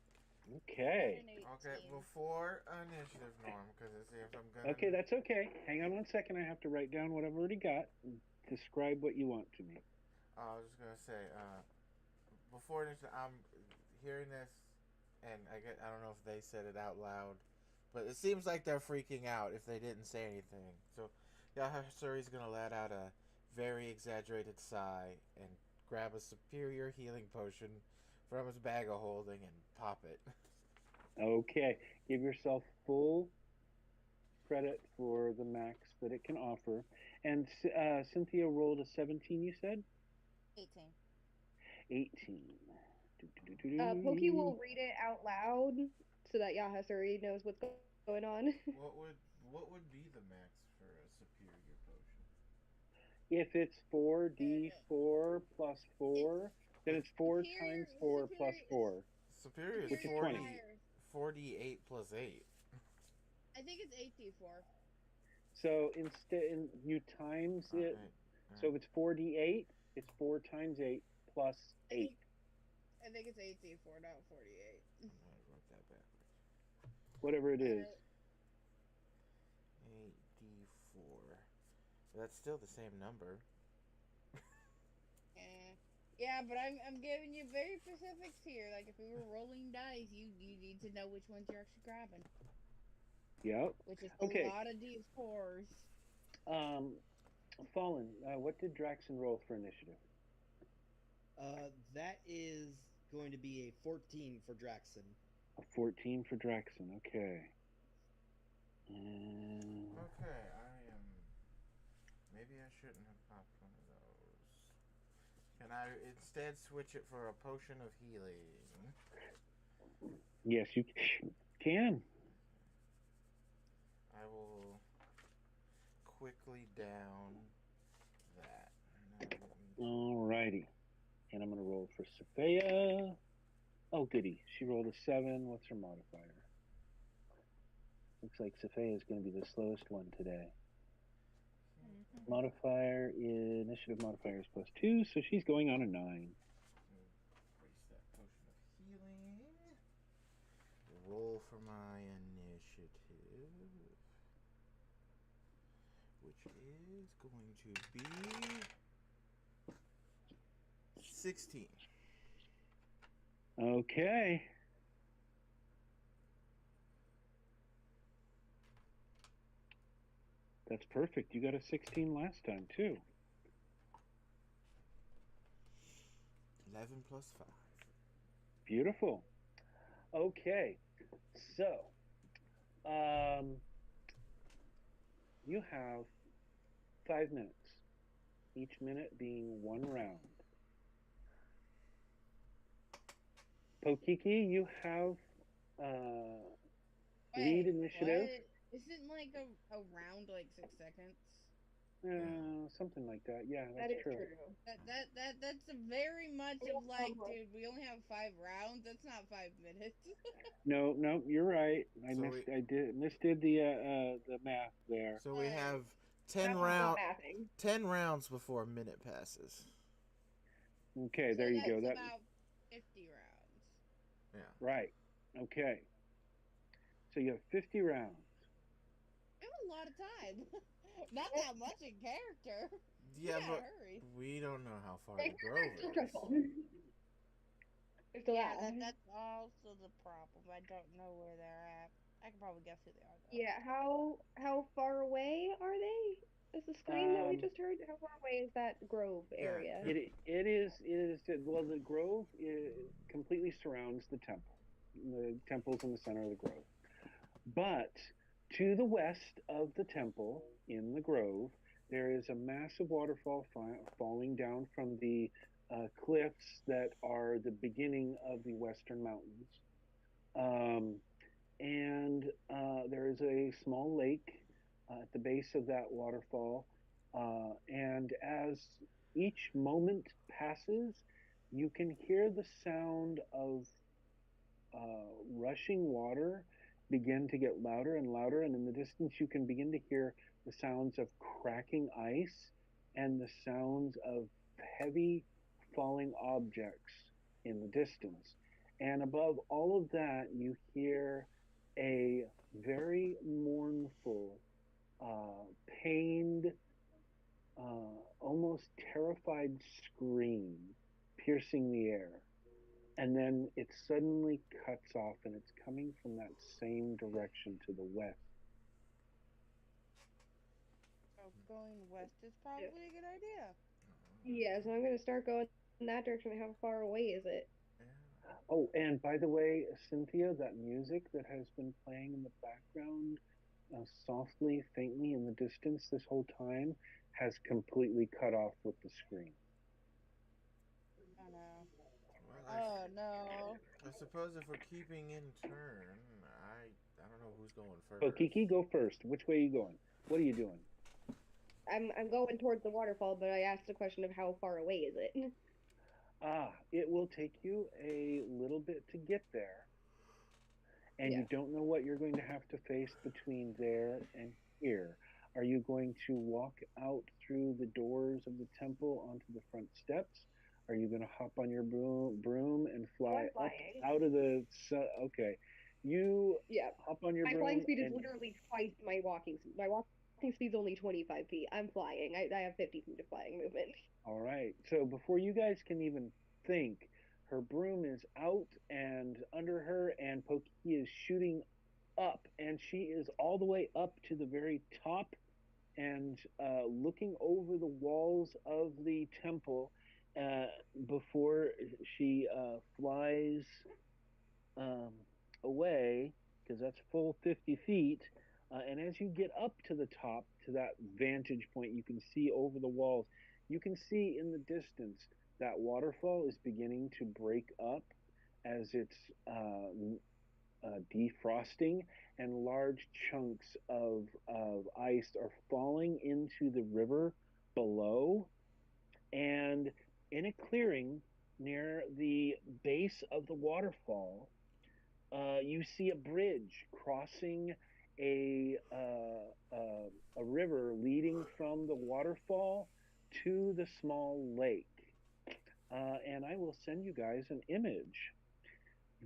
Okay. Okay, before initiative, Norm, because I see if I'm gonna. Okay, that's okay. Hang on 1 second. I have to write down what I've already got and describe what you want to me. I was just gonna say, before initiative, I'm hearing this, and I don't know if they said it out loud, but it seems like they're freaking out if they didn't say anything. So, Yahasuri's gonna let out a very exaggerated sigh and grab a superior healing potion from his bag of holding and pop it. Okay. Give yourself full credit for the max that it can offer. And Cynthia rolled a 17, you said? 18. 18. Pokey will read it out loud so that Yahasuri knows what's going on. What would be the max for a superior potion? If it's 4d4 plus 4, then it's 4 times 4 plus 4. Superior is Which is 40, 20. 48 plus 8. I think it's 8d4. So instead, you times it. So if it's 4d8, it's 4 times 8 plus 8. I think it's 8d4, not 48. I wrote that backwards. Whatever it is. 8d4. That's still the same number. Yeah, but I'm giving you very specifics here. Like if we were rolling dice, you need to know which ones you're actually grabbing. Yep. Which is Okay. a lot of d4s. Fallen, what did Draxon roll for initiative? That is going to be a 14 for Draxon. A 14 for Draxon. Okay. Okay, maybe I shouldn't have popped one of those. Can I instead switch it for a potion of healing? Yes, you can. I will quickly down that. Alrighty. And I'm going to roll for Sophia. Oh, goody. She rolled a 7. What's her modifier? Looks like Sophia is going to be the slowest one today. Modifier is, initiative modifier is +2, so she's going on a 9. Waste that potion of healing. Roll for my initiative, which is going to be 16. Okay. That's perfect. You got a 16 last time, too. 11 plus 5. Beautiful. Okay. So, you have 5 minutes. Each minute being 1 round. Pokiki, you have lead initiative. What? Isn't like a round like 6 seconds? Something like that. Yeah, That that's is true. true. That's a very much I of don't like, know. dude, we only have 5 rounds. That's not 5 minutes. No, no, you're right. I So misdid the math there. So we have Not mathing. 10 rounds before a minute passes. Okay, So there you that's go. That about 50 rounds. Yeah. right. Okay. So you have 50 rounds. We have a lot of time. Not that much in character. Yeah, Yeah, but hurry. we don't know how far Hey, the grove still is. stressful. There's still Yeah, that. that's also the problem. I don't know where they're at. I can probably guess who they are, though. Yeah, how far away are they? Is the scream that we just heard? How far away is that grove area? Yeah. It is well, the grove completely surrounds the temple. The temple's in the center of the grove. But to the west of the temple in the grove, there is a massive waterfall falling down from the cliffs that are the beginning of the Western Mountains. And there is a small lake at the base of that waterfall. And as each moment passes, you can hear the sound of rushing water begin to get louder and louder. And in the distance, you can begin to hear the sounds of cracking ice and the sounds of heavy falling objects in the distance. And above all of that, you hear a very mournful, pained, almost terrified scream piercing the air. And then it suddenly cuts off and it's coming from that same direction to the west. So going west is probably a good idea. Yeah, so I'm gonna start going in that direction. How far away is it? Oh, and by the way, Cynthia, that music that has been playing in the background, softly, faintly in the distance this whole time, has completely cut off with the screen. Oh no. Well, Oh no. I suppose if we're keeping in turn, I don't know who's going first. So Kiki, go first. Which way are you going? What are you doing? I'm going towards the waterfall, but I asked the question of how far away is it? It will take you a little bit to get there. And Yeah. you don't know what you're going to have to face between there and here. Are you going to walk out through the doors of the temple onto the front steps? Are you going to hop on your broom and fly up out of the okay. You Yeah. hop on your My broom. flying speed is and- literally twice my walking speed. My walking speed's only 25 feet. I'm flying. I have 50 feet of flying movement. All right. So before you guys can even think, her broom is out and under her, and Pokey is shooting up, and she is all the way up to the very top and looking over the walls of the temple before she flies away, because that's full 50 feet. And as you get up to the top, to that vantage point, you can see over the walls. You can see in the distance that waterfall is beginning to break up as it's defrosting, and large chunks of ice are falling into the river below. And in a clearing near the base of the waterfall, you see a bridge crossing a river leading from the waterfall to the small lake. And I will send you guys an image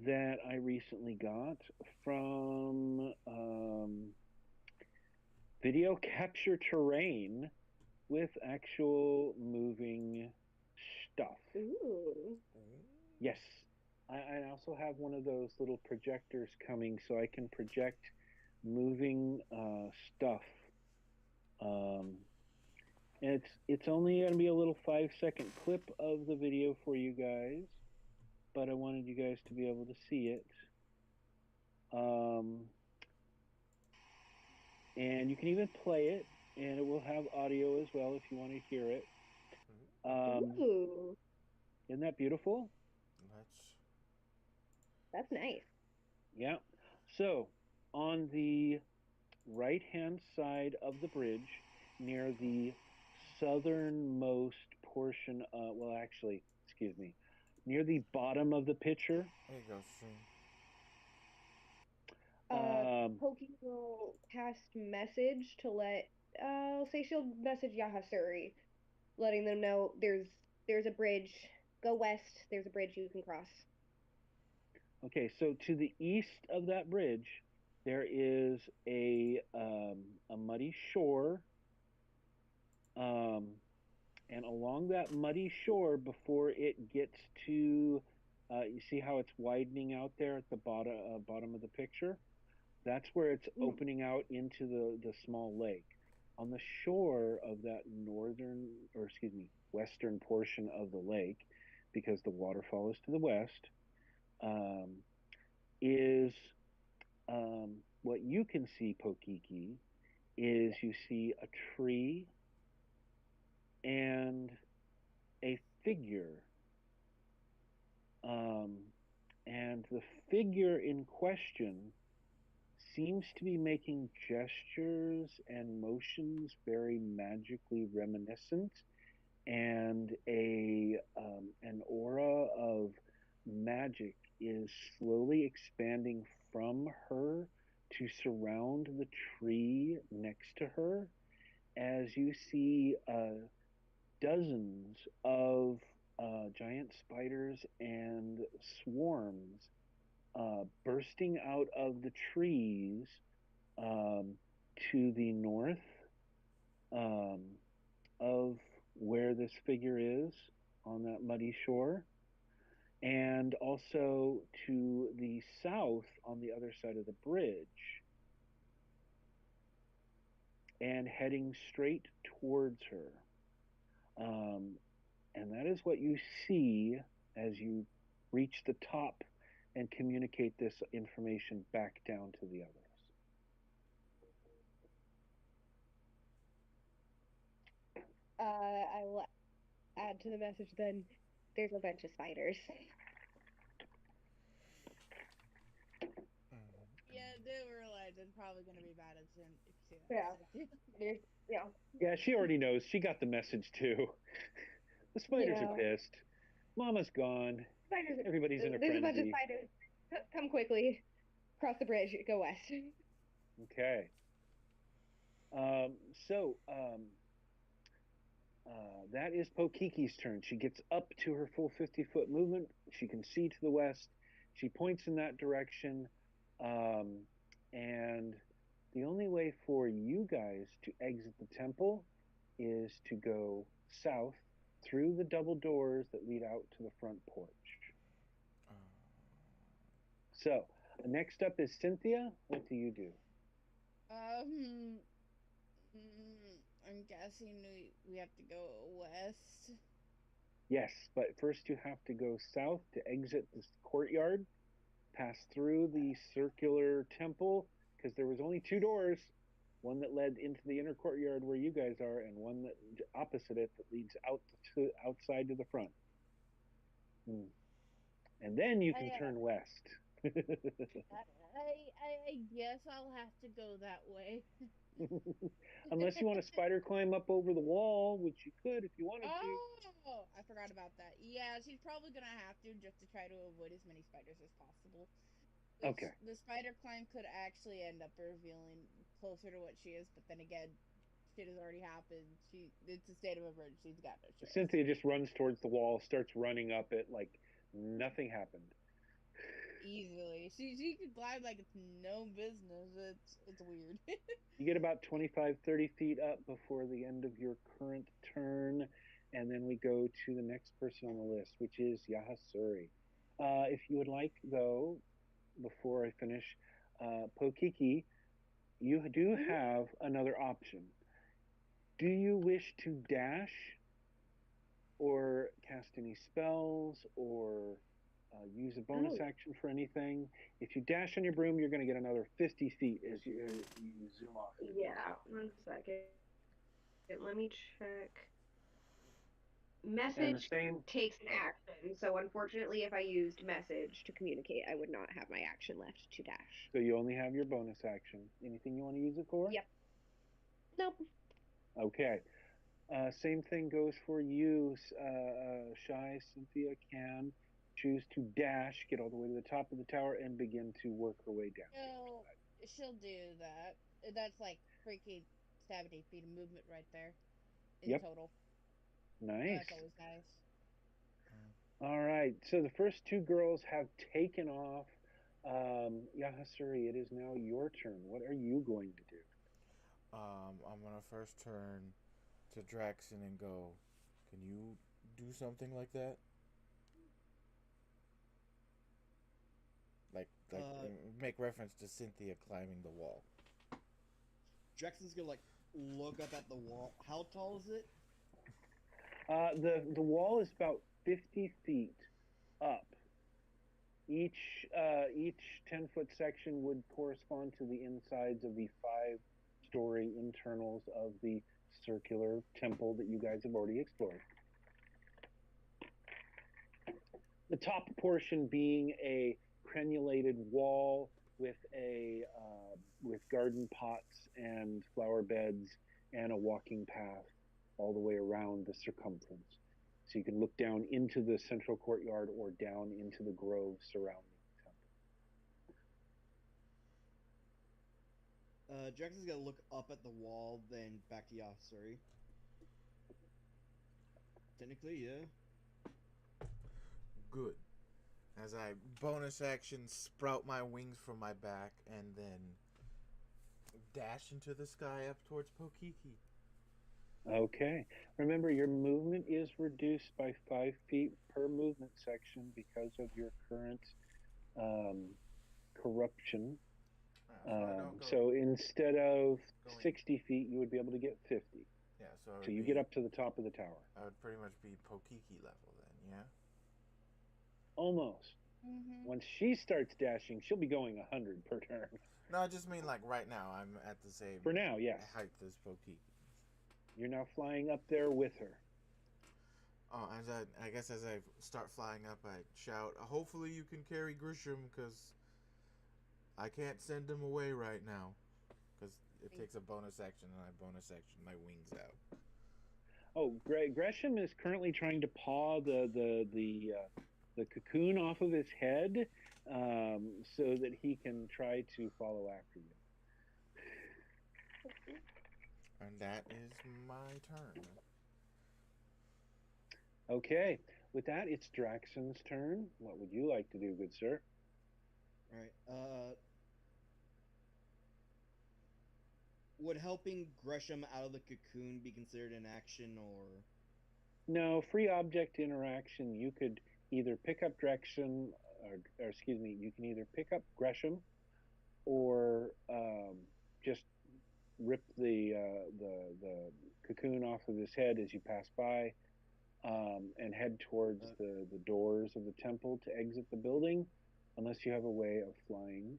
that I recently got from Video Capture Terrain with actual moving stuff. Ooh. Yes. I also have one of those little projectors coming so I can project moving stuff. And it's only going to be a little 5-second clip of the video for you guys, but I wanted you guys to be able to see it. And you can even play it, and it will have audio as well if you want to hear it. Ooh. Isn't that beautiful? That's nice. Yeah. So, on the right-hand side of the bridge, near the southernmost portion. Well, actually, excuse me, near the bottom of the picture. There you go, see. Pokey will cast message to let. I'll say she'll message Yahasuri, letting them know there's a bridge. Go west. There's a bridge you can cross. Okay, so to the east of that bridge, there is a muddy shore, and along that muddy shore, before it gets to, you see how it's widening out there at the bottom of the picture? That's where it's opening out into the small lake. On the shore of that western portion of the lake, because the waterfall is to the west, is what you can see, Pokiki, is you see a tree and a figure. And the figure in question seems to be making gestures and motions very magically reminiscent, and an aura of magic is slowly expanding from her to surround the tree next to her, as you see dozens of giant spiders and swarms bursting out of the trees to the north of where this figure is on that muddy shore, and also to the south on the other side of the bridge, and heading straight towards her. And that is what you see as you reach the top and communicate this information back down to the others. I will add to the message then. There's a bunch of spiders. Yeah, I didn't realize it's probably gonna be bad as soon if you see Yeah. that. There's, yeah. Yeah, she already knows. She got the message too. The spiders are pissed. Mama's gone. Spiders. Everybody's in a There's a bunch of frenzy. spiders. Come quickly. Cross the bridge. Go west. Okay. So that is Pokiki's turn. She gets up to her full 50-foot movement. She can see to the west. She points in that direction. And the only way for you guys to exit the temple is to go south through the double doors that lead out to the front porch. So, next up is Cynthia. What do you do? I'm guessing we have to go west. Yes, but first you have to go south to exit this courtyard, pass through the circular temple, because there was only two doors, one that led into the inner courtyard where you guys are, and one that opposite it that leads outside to the front. And then you can turn west. I guess I'll have to go that way. Unless you want to spider climb up over the wall, which you could if you wanted to. Oh, I forgot about that. Yeah, she's probably gonna have to, just to try to avoid as many spiders as possible. Okay. The spider climb could actually end up revealing closer to what she is, but then again, shit has already happened. It's a state of emergency. She's got no choice. Cynthia just runs towards the wall, starts running up it like nothing happened. Easily. She could climb like it's no business. It's weird. You get about 25, 30 feet up before the end of your current turn, and then we go to the next person on the list, which is Yahasuri. If you would like, though, before I finish, Pokiki, you do have another option. Do you wish to dash or cast any spells or use a bonus action for anything? If you dash on your broom, you're going to get another 50 feet as you zoom off. Yeah, 1 second. Let me check. Message takes an action, so unfortunately, if I used message to communicate, I would not have my action left to dash. So you only have your bonus action. Anything you want to use it for? Yep. Nope. Okay. Same thing goes for you, Shy. Cynthia can choose to dash, get all the way to the top of the tower, and begin to work her way down. She'll do that. That's like freaking 70 feet of movement right there in Yep. total. Nice. That's always nice. All right. So the first two girls have taken off. Yahasuri, it is now your turn. What are you going to do? I'm gonna first turn to Draxon and go, can you do something like that? Like make reference to Cynthia climbing the wall. Draxon's gonna like look up at the wall. How tall is it? The wall is about 50 feet up. Each 10-foot section would correspond to the insides of the 5-story internals of the circular temple that you guys have already explored. The top portion being a crenulated wall with with garden pots and flower beds and a walking path all the way around the circumference. So you can look down into the central courtyard or down into the grove surrounding the temple. Draxon's gonna look up at the wall, then back to Yasuri. Technically, yeah. Good. As I bonus action sprout my wings from my back and then dash into the sky up towards Pokiki. Okay. Remember, your movement is reduced by 5 feet per movement section because of your current corruption. So instead of 60 feet, you would be able to get 50. Yeah, so you get up to the top of the tower. I would pretty much be Pokiki level then, yeah? Almost. Mm-hmm. Once she starts dashing, she'll be going 100 per turn. No, I just mean like right now. I'm at the same For now, yes. height as Pokiki. You're now flying up there with her. Oh, I guess as I start flying up, I shout, hopefully you can carry Grisham, because I can't send him away right now. Because it takes a bonus action, and I bonus action my wings out. Oh, Gresham is currently trying to paw the cocoon off of his head so that he can try to follow after you. And that is my turn. Okay. With that, it's Draxon's turn. What would you like to do, good sir? Alright, would helping Gresham out of the cocoon be considered an action, or...? No, free object interaction. You could either pick up Draxon, or excuse me, you can either pick up Gresham, or just rip the cocoon off of his head as you pass by, and head towards the doors of the temple to exit the building, unless you have a way of flying.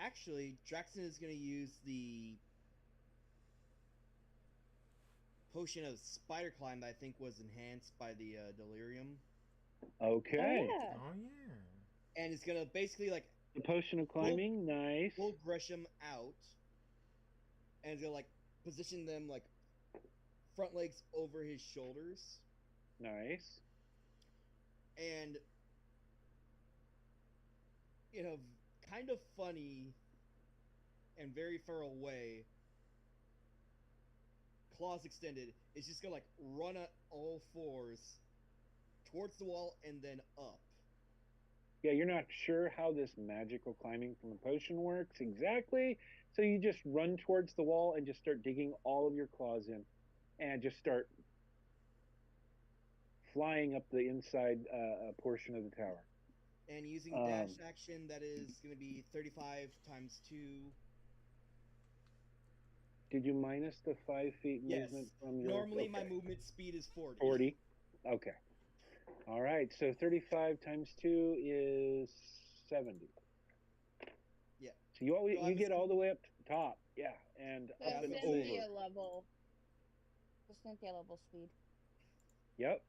Actually, Draxon is going to use the potion of spider climb that I think was enhanced by the delirium. Okay. Oh, yeah. And it's going to basically, like... The potion of climbing, nice. Pull Gresham out, and it's going to, like, position them, like, front legs over his shoulders. Nice. And, in a kind of funny and very feral way, claws extended, it's just gonna like run at all fours towards the wall and then up. Yeah, you're not sure how this magical climbing from the potion works exactly, so you just run towards the wall and just start digging all of your claws in and just start flying up the inside portion of the tower. And using dash action, that is going to be 35 times 2. Did you minus the 5 feet movement from your... Normally my movement speed is 40. 40? Okay. All right, so 35 times 2 is 70. Yeah. So you get all the way up to the top. Yeah, and up and over. Level. The Cynthia level speed. Yep.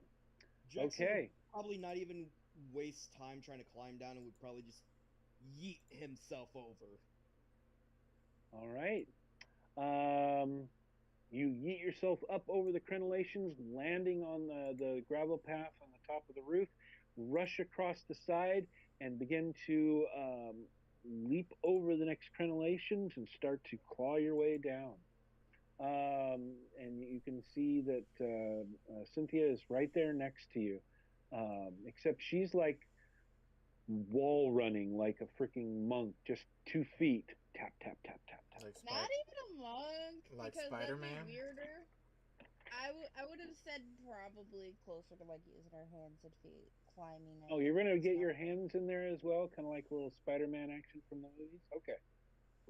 Jackson Okay. would probably not even waste time trying to climb down and would probably just yeet himself over. All right. You yeet yourself up over the crenellations, landing on the gravel path on the top of the roof, rush across the side, and begin to leap over the next crenellations and start to claw your way down. And you can see that Cynthia is right there next to you, except she's like wall running like a freaking monk, just 2 feet, tap tap tap tap tap. Like Not even a monk, like because Spider-Man? that'd be weirder. I would have said probably closer to like using her hands and feet, climbing. Oh, you're gonna get your hands in there as well, kind of like a little Spider-Man action from the movies. Okay.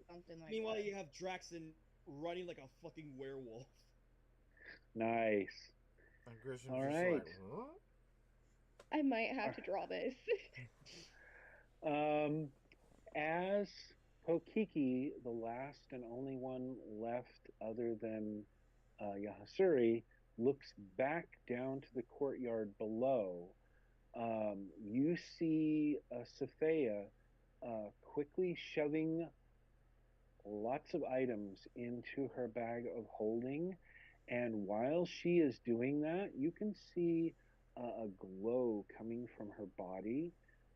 Something like Meanwhile, that. you have Draxon running like a fucking werewolf. Nice. And Grisham's All just right. like, what? I might have to draw this. As Pokiki, the last and only one left other than Yahasuri, looks back down to the courtyard below, you see Safeya quickly shoving lots of items into her bag of holding. And while she is doing that, you can see a glow coming from her body.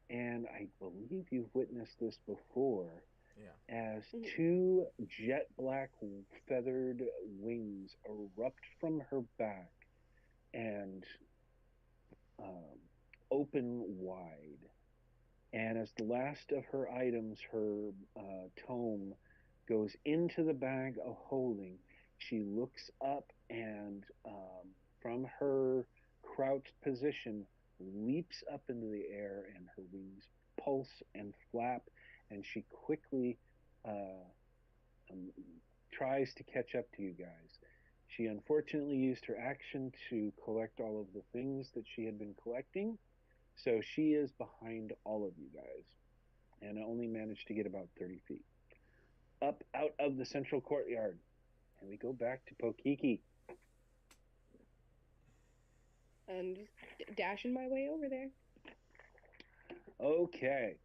And I believe you've witnessed this before, Yeah. as 2 jet black feathered wings erupt from her back and open wide. And as the last of her items, her tome, goes into the bag of holding, she looks up and from her crouched position leaps up into the air, and her wings pulse and flap, and she quickly tries to catch up to you guys. She unfortunately used her action to collect all of the things that she had been collecting, so she is behind all of you guys, and only managed to get about 30 feet up out of the central courtyard. And we go back to Pokiki. And just dashing my way over there. Okay,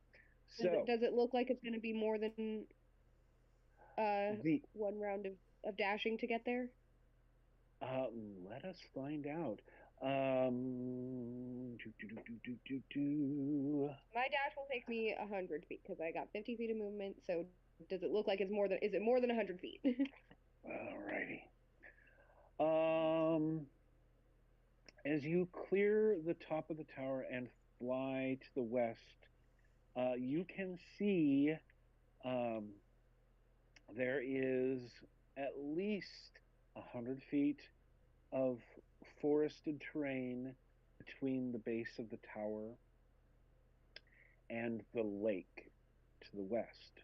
so Does it look like it's going to be more than the 1 round of dashing to get there? let us find out. My dash will take me 100 feet because I got 50 feet of movement. So does it look like it's more than? Is it more than 100 feet? Alrighty. As you clear the top of the tower and fly to the west, you can see there is at least 100 feet of forested terrain between the base of the tower and the lake to the west.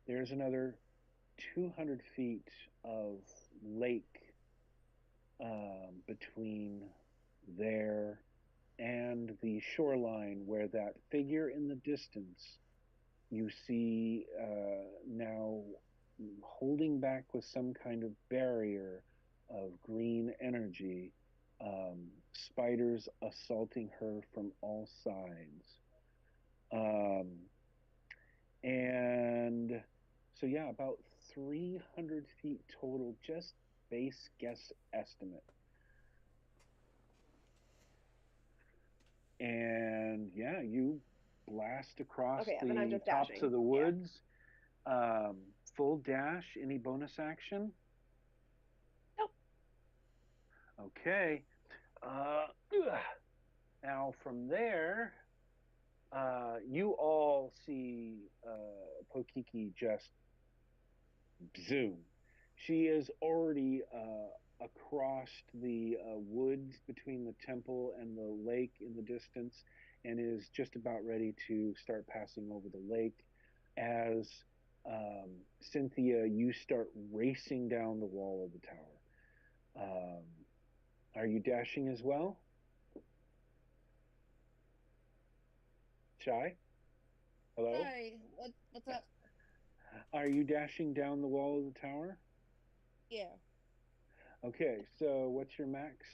There's another 200 feet of lake between there and the shoreline, where that figure in the distance you see now holding back with some kind of barrier of green energy, spiders assaulting her from all sides. And so, yeah, about 300 feet total, just base guess estimate. And yeah, you blast across Okay, and then I'm the just tops dashing. of the woods. Full dash, any bonus action? Nope. Okay. Now from there, you all see Pokiki just zoom. She is already across the woods between the temple and the lake in the distance, and is just about ready to start passing over the lake as Cynthia, you start racing down the wall of the tower. Are you dashing as well? Shy? Hello? Sorry, what's up? Are you dashing down the wall of the tower? Yeah. Okay, so what's your max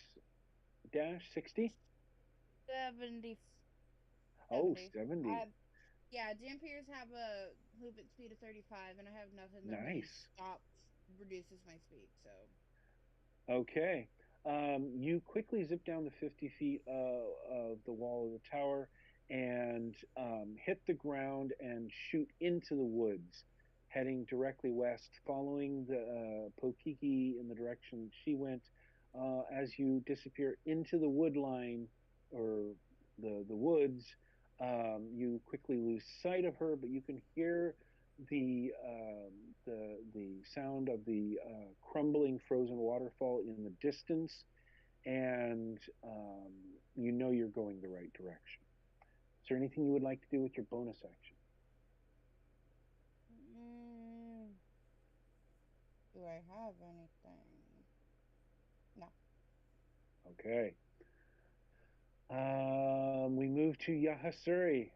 dash? 60? 70. Oh, 70. Yeah, Dampiers have a movement speed of 35, and I have nothing that really Nice. reduces my speed, so. Okay. You quickly zip down the 50 feet of the wall of the tower and hit the ground and shoot into the woods, heading directly west, following the Pokiki in the direction she went. As you disappear into the wood line or the woods, you quickly lose sight of her, but you can hear the sound of the crumbling frozen waterfall in the distance, and you know you're going the right direction. Is there anything you would like to do with your bonus action? Mm, do I have anything? No. Okay. We move to Yahasuri.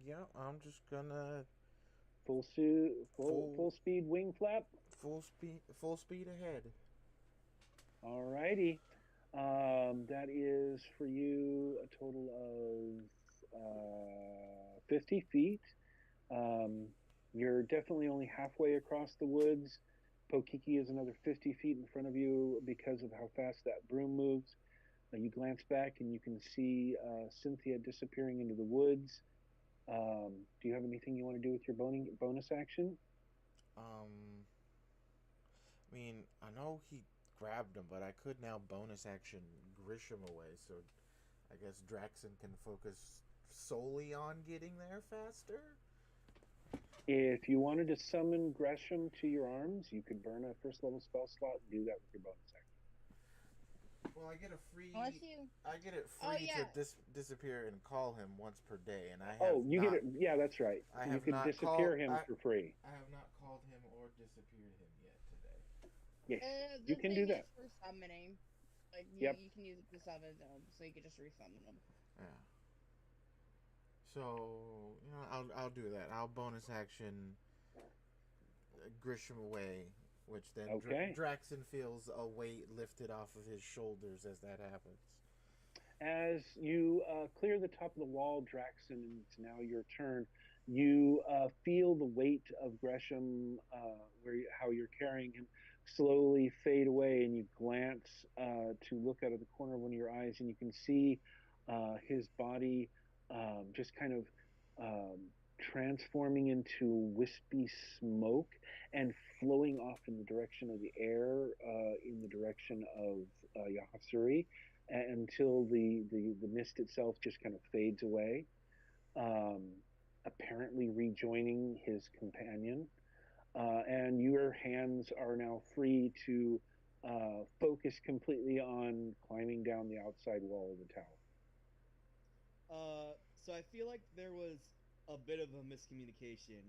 Yeah, I'm just gonna Full suit, full full speed wing flap. full speed ahead. Alrighty. That is for you a total of 50 feet. Um, you're definitely only halfway across the woods. Pokiki is another 50 feet in front of you because of how fast that broom moves. You glance back and you can see Cynthia disappearing into the woods. Do you have anything you want to do with your bonus action? Um, I mean, I know he grabbed him, but I could now bonus action Grisham away, so I guess Draxon can focus solely on getting there faster. If you wanted to summon Gresham to your arms, you could burn a first level spell slot and do that with your bonus action. Well, I get a free. Unless you. I get it Oh, free yeah. to disappear and call him once per day, and I have. Oh, you get it. Yeah, that's right. I You have could not disappear called- him for free. I have not called him or disappeared him yet today. Yes, The you can do thing that. is for summoning. Like, Yep. you can use it to summon them, so you can just resummon them. Yeah. So I'll do that. I'll bonus action Grisham away, which then Okay. Draxon feels a weight lifted off of his shoulders as that happens. As you clear the top of the wall, Draxon, and it's now your turn. You feel the weight of Gresham, how you're carrying him, slowly fade away, and you glance to look out of the corner of one of your eyes, and you can see his body just kind of transforming into wispy smoke and flowing off in the direction of the air, in the direction of Yahasuri, until the mist itself just kind of fades away, apparently rejoining his companion. And your hands are now free to focus completely on climbing down the outside wall of the tower. So I feel like there was a bit of a miscommunication.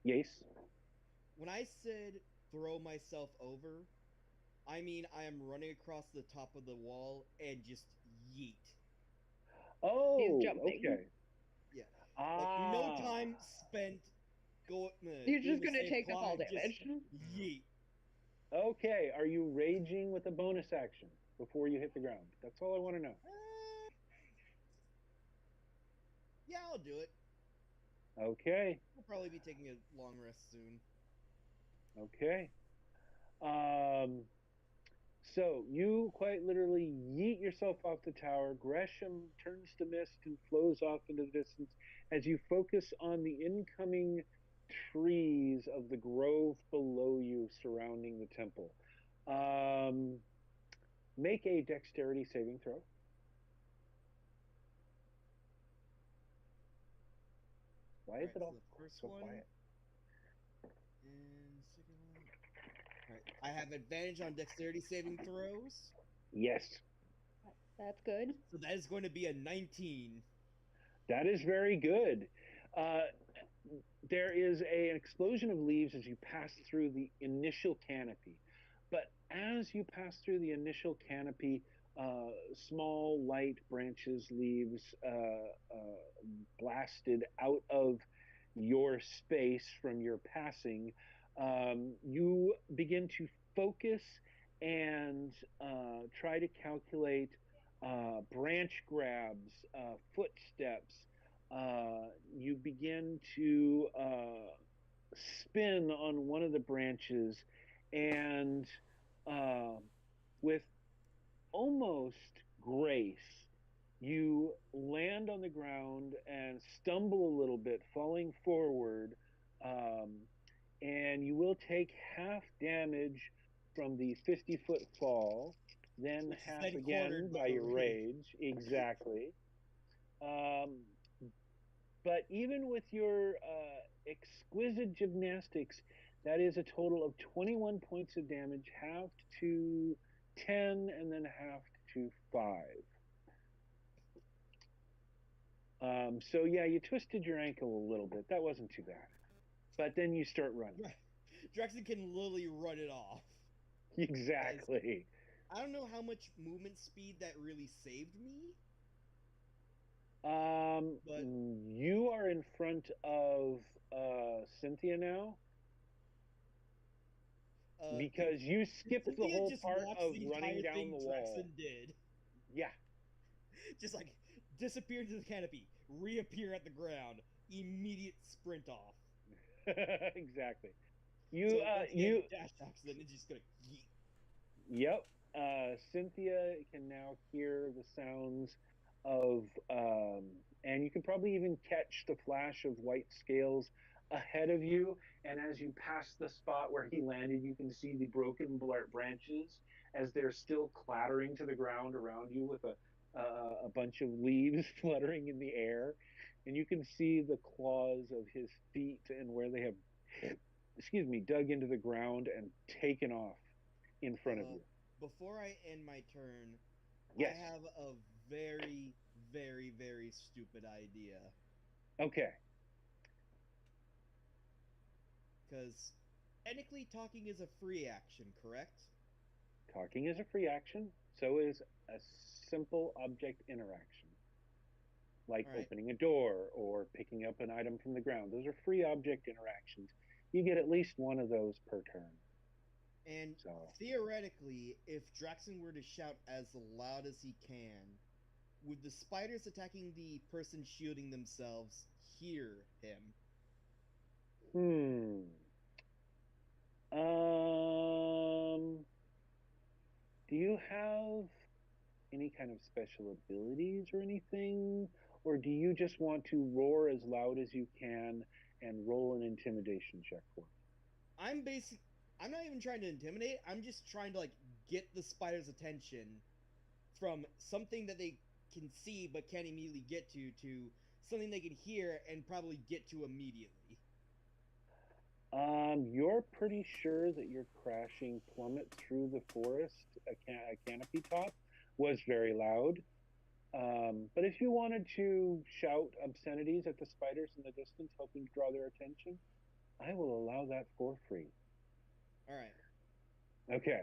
Yes? When I said throw myself over, I mean I am running across the top of the wall and just yeet. Oh, He's jumping. okay. Yeah. Ah. Like no time spent going. You're doing just the gonna same take the fall climb, just damage. Yeet. Okay, are you raging with a bonus action before you hit the ground? That's all I want to know. Yeah, I'll do it. Okay, I'll probably be taking a long rest soon. okay. So you quite literally yeet yourself off the tower. Gresham turns to mist and flows off into the distance as you focus on the incoming trees of the grove below you surrounding the temple. Make a dexterity saving throw. Why is it all the first so one quiet? and second one. Alright, I have advantage on dexterity saving throws. Yes, That's good. So that is going to be a 19. that is very good. There is an explosion of leaves as you pass through the initial canopy. But as you pass through the initial canopy, small, light branches, leaves blasted out of your space from your passing. You begin to focus and try to calculate branch grabs, footsteps. You begin to spin on one of the branches and with almost grace, you land on the ground and stumble a little bit, falling forward, um, and you will take half damage from the 50-foot fall, then Which is half then again quartered by by your rage. rage. Exactly. But even with your exquisite gymnastics, that is a total of 21 points of damage, halved to 10 and then halved to 5. So yeah, you twisted your ankle a little bit. That wasn't too bad. But then you start running. Draxon can literally run it off. Exactly. I don't know how much movement speed that really saved me. But You are in front of Cynthia now because you skipped the Cynthia whole just part watched of the running entire down thing the wall. Draxon did. Yeah. Just like disappear into the canopy, reappear at the ground, immediate sprint off. Exactly. So once again, dash accident is just gonna yeet. Yep. Cynthia can now hear the sounds of, and you can probably even catch the flash of white scales ahead of you. And as you pass the spot where he landed, you can see the broken branches as they're still clattering to the ground around you with a bunch of leaves fluttering in the air. And you can see the claws of his feet and where they have, excuse me, dug into the ground and taken off in front of you. Before I end my turn, Yes. I have a very, very, very stupid idea. Okay. Because technically talking is a free action, correct? Talking is a free action. So is a simple object interaction. Like opening a door or picking up an item from the ground. Those are free object interactions. You get at least one of those per turn. And theoretically, if Draxon were to shout as loud as he can, would the spiders attacking the person shielding themselves hear him? Do you have any kind of special abilities or anything? Or do you just want to roar as loud as you can and roll an intimidation check for me? I'm not even trying to intimidate. I'm just trying to like get the spider's attention from something that they can see but can't immediately get to something they can hear and probably get to immediately. You're pretty sure that your crashing plummet through the forest, a canopy top, was very loud. But if you wanted to shout obscenities at the spiders in the distance, hoping to draw their attention, I will allow that for free. All right. Okay.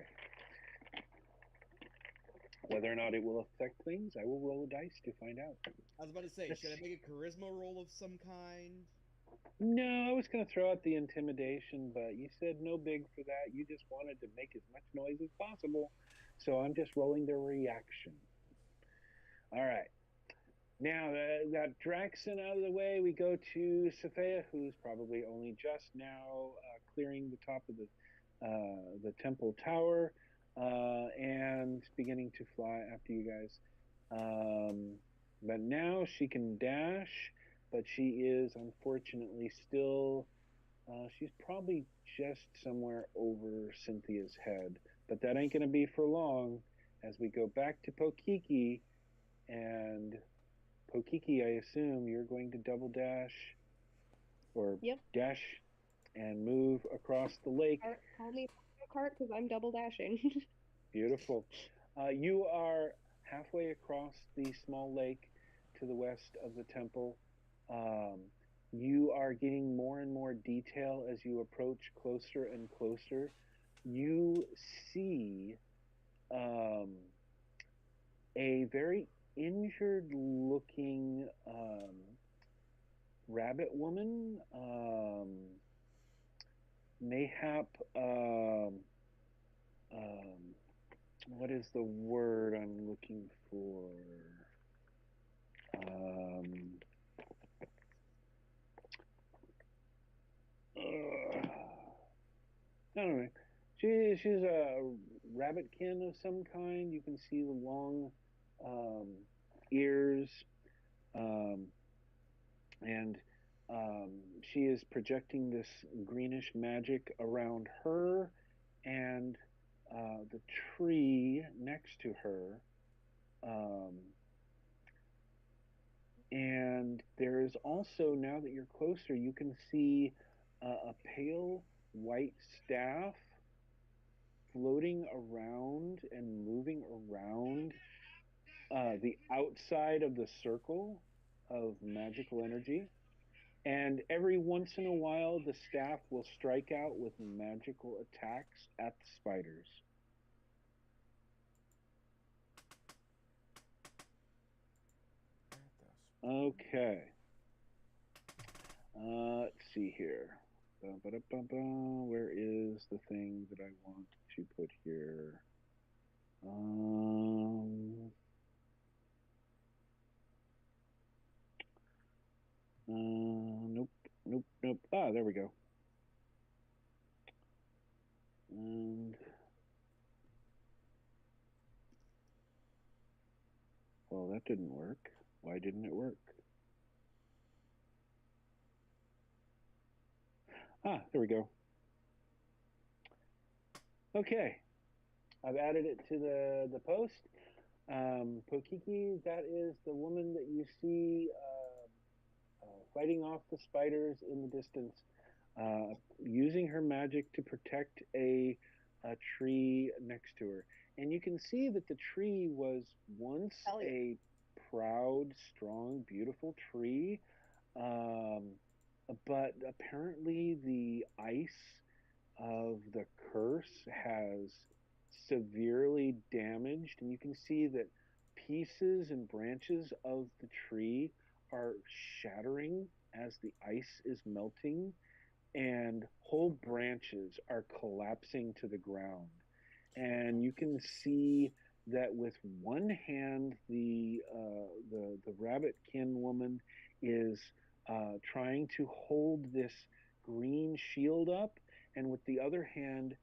Whether or not it will affect things, I will roll a dice to find out. I was about to say, should I make a charisma roll of some kind? No, I was going to throw out the intimidation, but you said no big for that. You just wanted to make as much noise as possible. So I'm just rolling the reaction. All right. Now that got Draxon out of the way, we go to Saphea, who's probably only just now clearing the top of the temple tower and beginning to fly after you guys. But now she can dash, but she is unfortunately still, she's probably just somewhere over Cynthia's head. But that ain't going to be for long as we go back to Pokiki. And Pokiki, I assume you're going to double dash or dash and move across the lake. Call me Kart because I'm double dashing. Beautiful. You are halfway across the small lake to the west of the temple. You are getting more and more detail as you approach closer and closer. You see a very injured looking rabbit woman, mayhap what is the word I'm looking for? I don't know. this is a rabbitkin of some kind. You can see the long ears, and she is projecting this greenish magic around her and the tree next to her. And there is also, now that you're closer, you can see a pale white staff floating around and moving around the outside of the circle of magical energy. And every once in a while, the staff will strike out with magical attacks at the spiders. Okay. Let's see here. Where is the thing that I want to put here? Nope. Ah, there we go. And well, that didn't work. Why didn't it work? Ah, there we go. Okay, I've added it to the post. Pokiki, that is the woman that you see fighting off the spiders in the distance, using her magic to protect a tree next to her. And you can see that the tree was once a proud, strong, beautiful tree, but apparently the ice of the curse has severely damaged, and you can see that pieces and branches of the tree are shattering as the ice is melting, and whole branches are collapsing to the ground. And you can see that with one hand, the rabbitkin woman is trying to hold this green shield up, and with the other hand,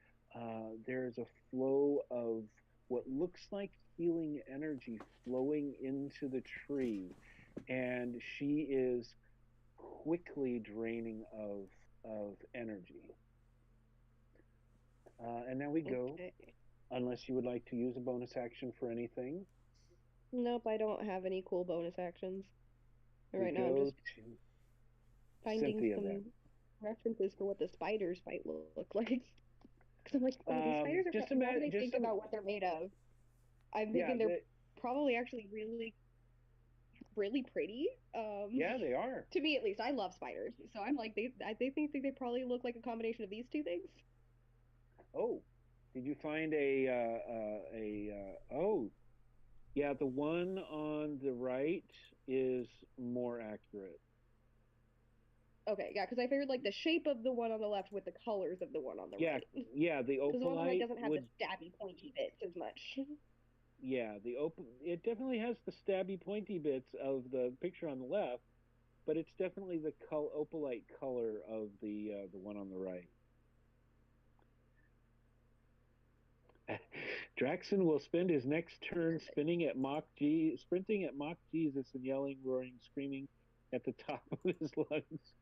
there's a flow of what looks like healing energy flowing into the tree, and she is quickly draining of energy. And now we go, unless you would like to use a bonus action for anything. Nope, I don't have any cool bonus actions. Right now I'm just finding Cynthia, some then. references for what the spiders might look like. Because I'm like, oh, these spiders are just now that I think some- about what they're made of, I'm Yeah, thinking they're probably actually really, really pretty. yeah, they are. To me, at least, I love spiders, so I'm like, they think they probably look like a combination of these two things. Oh, did you find oh, yeah, the one on the right is more accurate. Okay, yeah, because I figured like the shape of the one on the left with the colors of the one on the right. Yeah, the Because the one on the right opalite doesn't have would, the stabby pointy bits as much. yeah, it definitely has the stabby pointy bits of the picture on the left, but it's definitely the opalite color of the one on the right. Draxon will spend his next turn sprinting at Mock Jesus and yelling, roaring, screaming at the top of his lungs.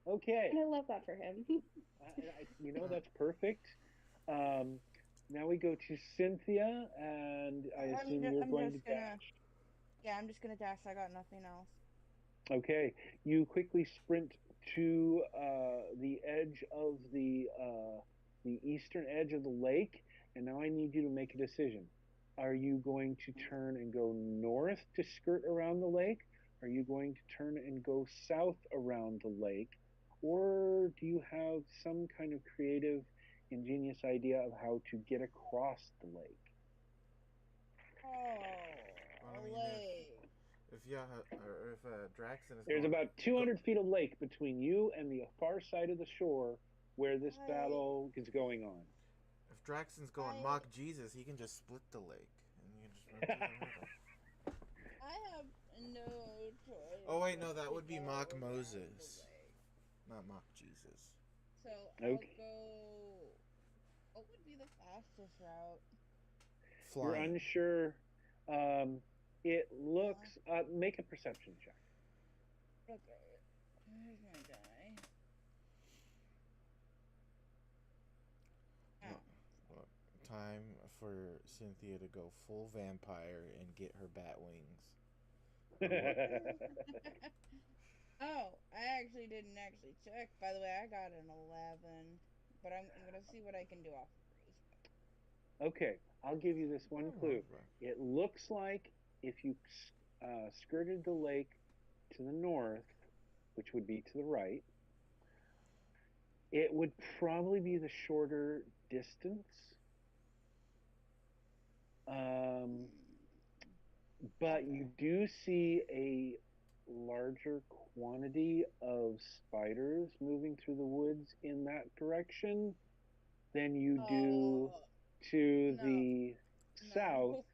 Okay. And I love that for him. That's perfect. Now we go to Cynthia, and I assume you're going to dash. Yeah, I'm just gonna dash. I got nothing else. Okay, you quickly sprint to the edge of the eastern edge of the lake, and now I need you to make a decision. Are you going to turn and go north to skirt around the lake? Are you going to turn and go south around the lake? Or do you have some kind of creative, ingenious idea of how to get across the lake? Oh, a lake. If Draxon is There's going, about 200 feet of lake between you and the far side of the shore where this battle is going on. If Draxon's going mock Jesus, he can just split the lake and you can just run through the middle. I have no choice. Oh wait, no, that would be mock Moses, not mock Jesus. So Okay. fastest route? You're Flying. unsure. It looks. Make a perception check. Okay. Where's my die? Oh. Look, time for Cynthia to go full vampire and get her bat wings. Oh, I actually didn't actually check. By the way, I got an 11, but I'm gonna see what I can do off of Rose. Okay, I'll give you this one clue. It looks like if you skirted the lake to the north, which would be to the right, it would probably be the shorter distance. But you do see a larger quantity of spiders moving through the woods in that direction than you do to the south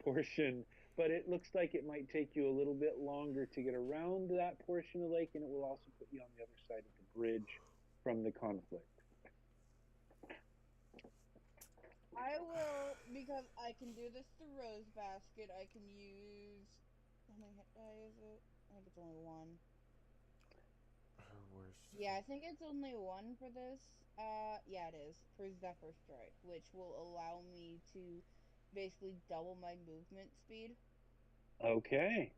portion. But it looks like it might take you a little bit longer to get around that portion of the lake, and it will also put you on the other side of the bridge from the conflict. I will, because I can do this through Rose Basket, I can use... How many hit die is it? I think it's only one. Her worst. Yeah, I think it's only one for this. Yeah, it is. For Zephyr Strike, which will allow me to basically double my movement speed. Okay.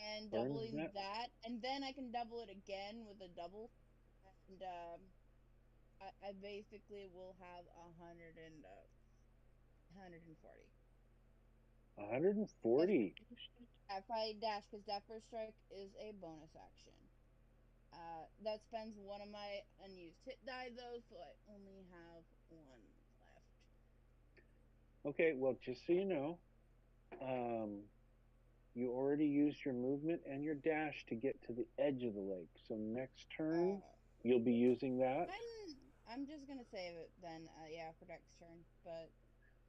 And Burns doubling that. that, and then I can double it again with a double. And, I basically will have 140. 140. If I dash, because Zephyr Strike is a bonus action. That spends one of my unused hit die, though, so I only have one left. Okay, well, just so you know, you already used your movement and your dash to get to the edge of the lake. So next turn, you'll be using that. I'm just gonna save it then. Yeah, for next turn, but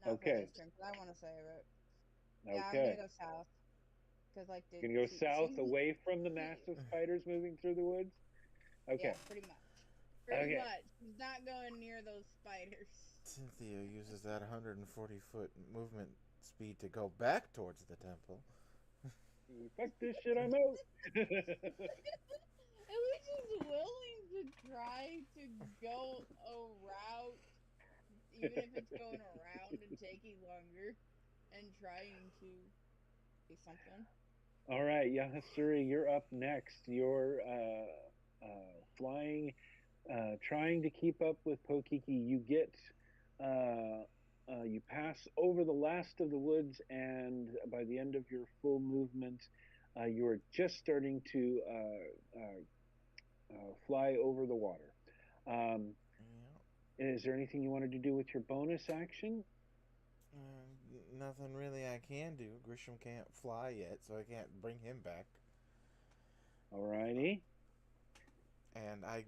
not Okay. for this turn because I want to save it. Yeah, I'm Okay. gonna go south. Cause like You're gonna go south away from the massive spiders moving through the woods? Okay. Yeah, pretty much. Pretty much. He's not going near those spiders. Cynthia uses that 140-foot movement speed to go back towards the temple. Fuck this shit, I'm out. At least he's willing to try to go a route, even if it's going around and taking longer, and trying to do something. All right, Yahasuri, you're up next. You're flying, trying to keep up with Pokiki. You get, you pass over the last of the woods, and by the end of your full movement, you are just starting to fly over the water. Is there anything you wanted to do with your bonus action? Nothing really I can do. Grisham can't fly yet, so I can't bring him back. Alrighty. And I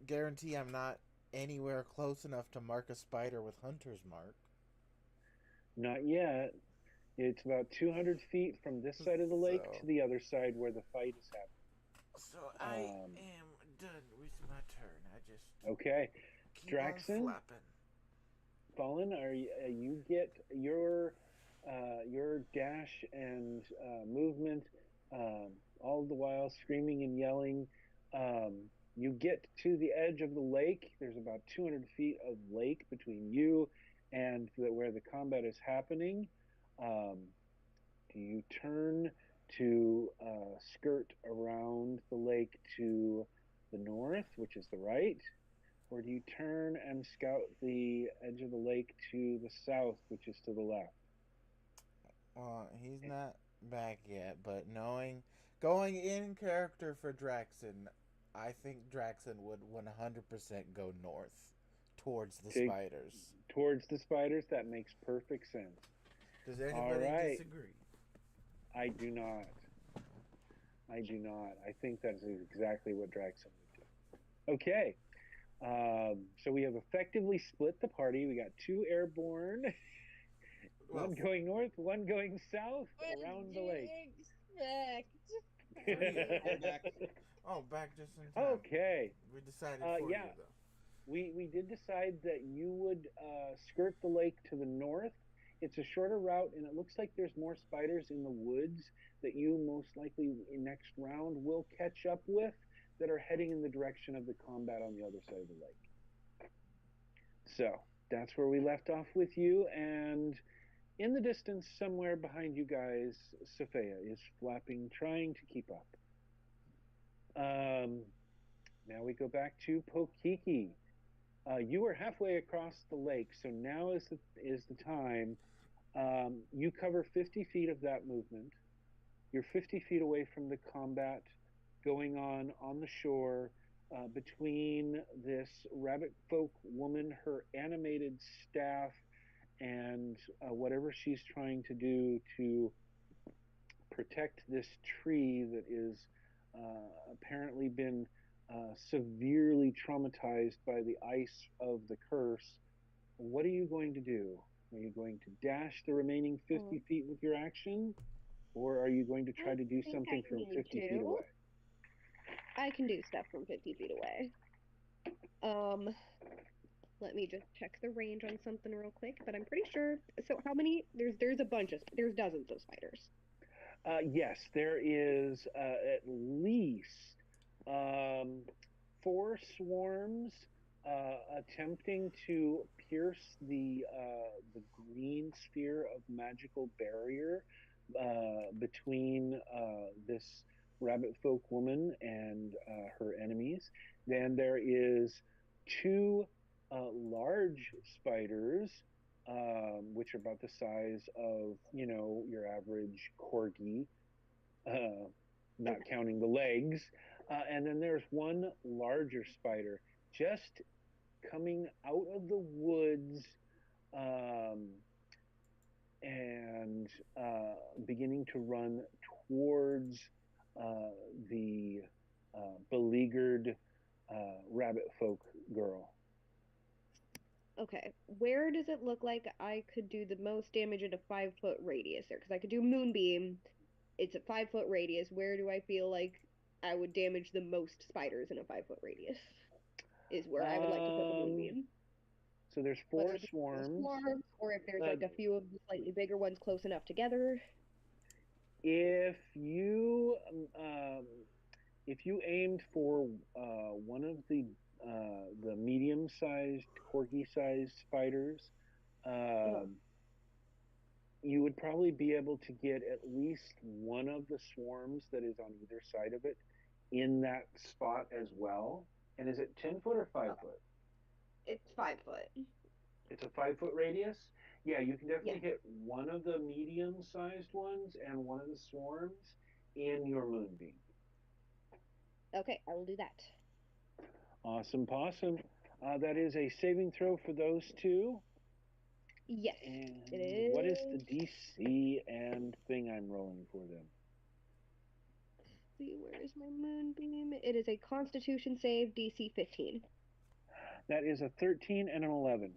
guarantee I'm not anywhere close enough to mark a spider with Hunter's Mark. Not yet. It's about 200 feet from this side of the lake to the other side where the fight is happening. So I am done with my turn. I just okay. keep Draxon, on flapping. Fallen, you get your dash and movement, all the while screaming and yelling. You get to the edge of the lake. There's about 200 feet of lake between you and where the combat is happening. Do you turn to skirt around the lake to the north, which is the right? Or do you turn and scout the edge of the lake to the south, which is to the left? Well, he's not back yet, but going in character for Draxon, I think Draxon would 100% go north towards the spiders. Towards the spiders? That makes perfect sense. Does anybody disagree? I do not. I think that's exactly what Draxon would do. Okay. So we have effectively split the party. We got two airborne, one going north, one going south around the lake. Back just in time. Okay. We decided for you, though. we did decide that you would skirt the lake to the north. It's a shorter route, and it looks like there's more spiders in the woods that you most likely in next round will catch up with that are heading in the direction of the combat on the other side of the lake. So that's where we left off with you, and in the distance, somewhere behind you guys, Sophia is flapping, trying to keep up. Now we go back to Pokiki. You are halfway across the lake, so now is the time. You cover 50 feet of that movement. You're 50 feet away from the combat going on the shore between this rabbit folk woman, her animated staff, and whatever she's trying to do to protect this tree that is apparently been severely traumatized by the ice of the curse. What are you going to do? Are you going to dash the remaining 50 feet with your action? Or are you going to try to do something from 50 feet away? I can do stuff from 50 feet away. Let me just check the range on something real quick, but I'm pretty sure. So how many? There's a bunch of, there's dozens of spiders. Yes, there is at least 4 swarms attempting to pierce the green sphere of magical barrier between this rabbit folk woman and her enemies. Then there is 2 large spiders, which are about the size of, your average corgi, not counting the legs. And then there's 1 larger spider just coming out of the woods and beginning to run towards the beleaguered rabbit folk girl. Okay, where does it look like I could do the most damage in a 5-foot radius there? Because I could do Moonbeam. It's a 5-foot radius. Where do I feel like I would damage the most spiders in a 5-foot radius? Is where I would like to put the Moonbeam. So there's 4 swarms. Or if there's like a few of the slightly bigger ones close enough together. If you aimed for one of the medium-sized, corgi-sized spiders, you would probably be able to get at least one of the swarms that is on either side of it in that spot as well. And is it 10 foot or 5 foot? It's 5 foot. It's a 5-foot radius? Yeah, you can definitely hit one of the medium-sized ones and one of the swarms in your Moonbeam. Okay, I will do that. Awesome possum. That is a saving throw for those 2. Yes, and it is. What is the DC and thing I'm rolling for them? Let's see, where is my Moonbeam? It is a Constitution save, DC 15. That is a 13 and an 11.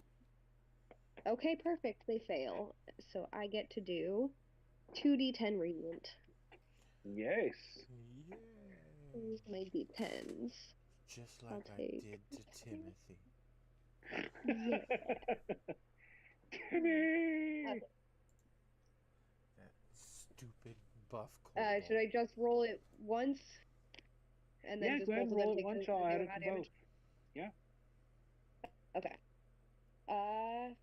Okay, perfect. They fail. So I get to do 2d10 radiant. Yes. Where's my d10s? Just like I did to Timothy. Yeah. Timmy! That stupid buff kobold. Should I just roll it once? And then just go ahead and both of them roll it take once. the I'll add zero it to damage? both. Yeah. Okay. 5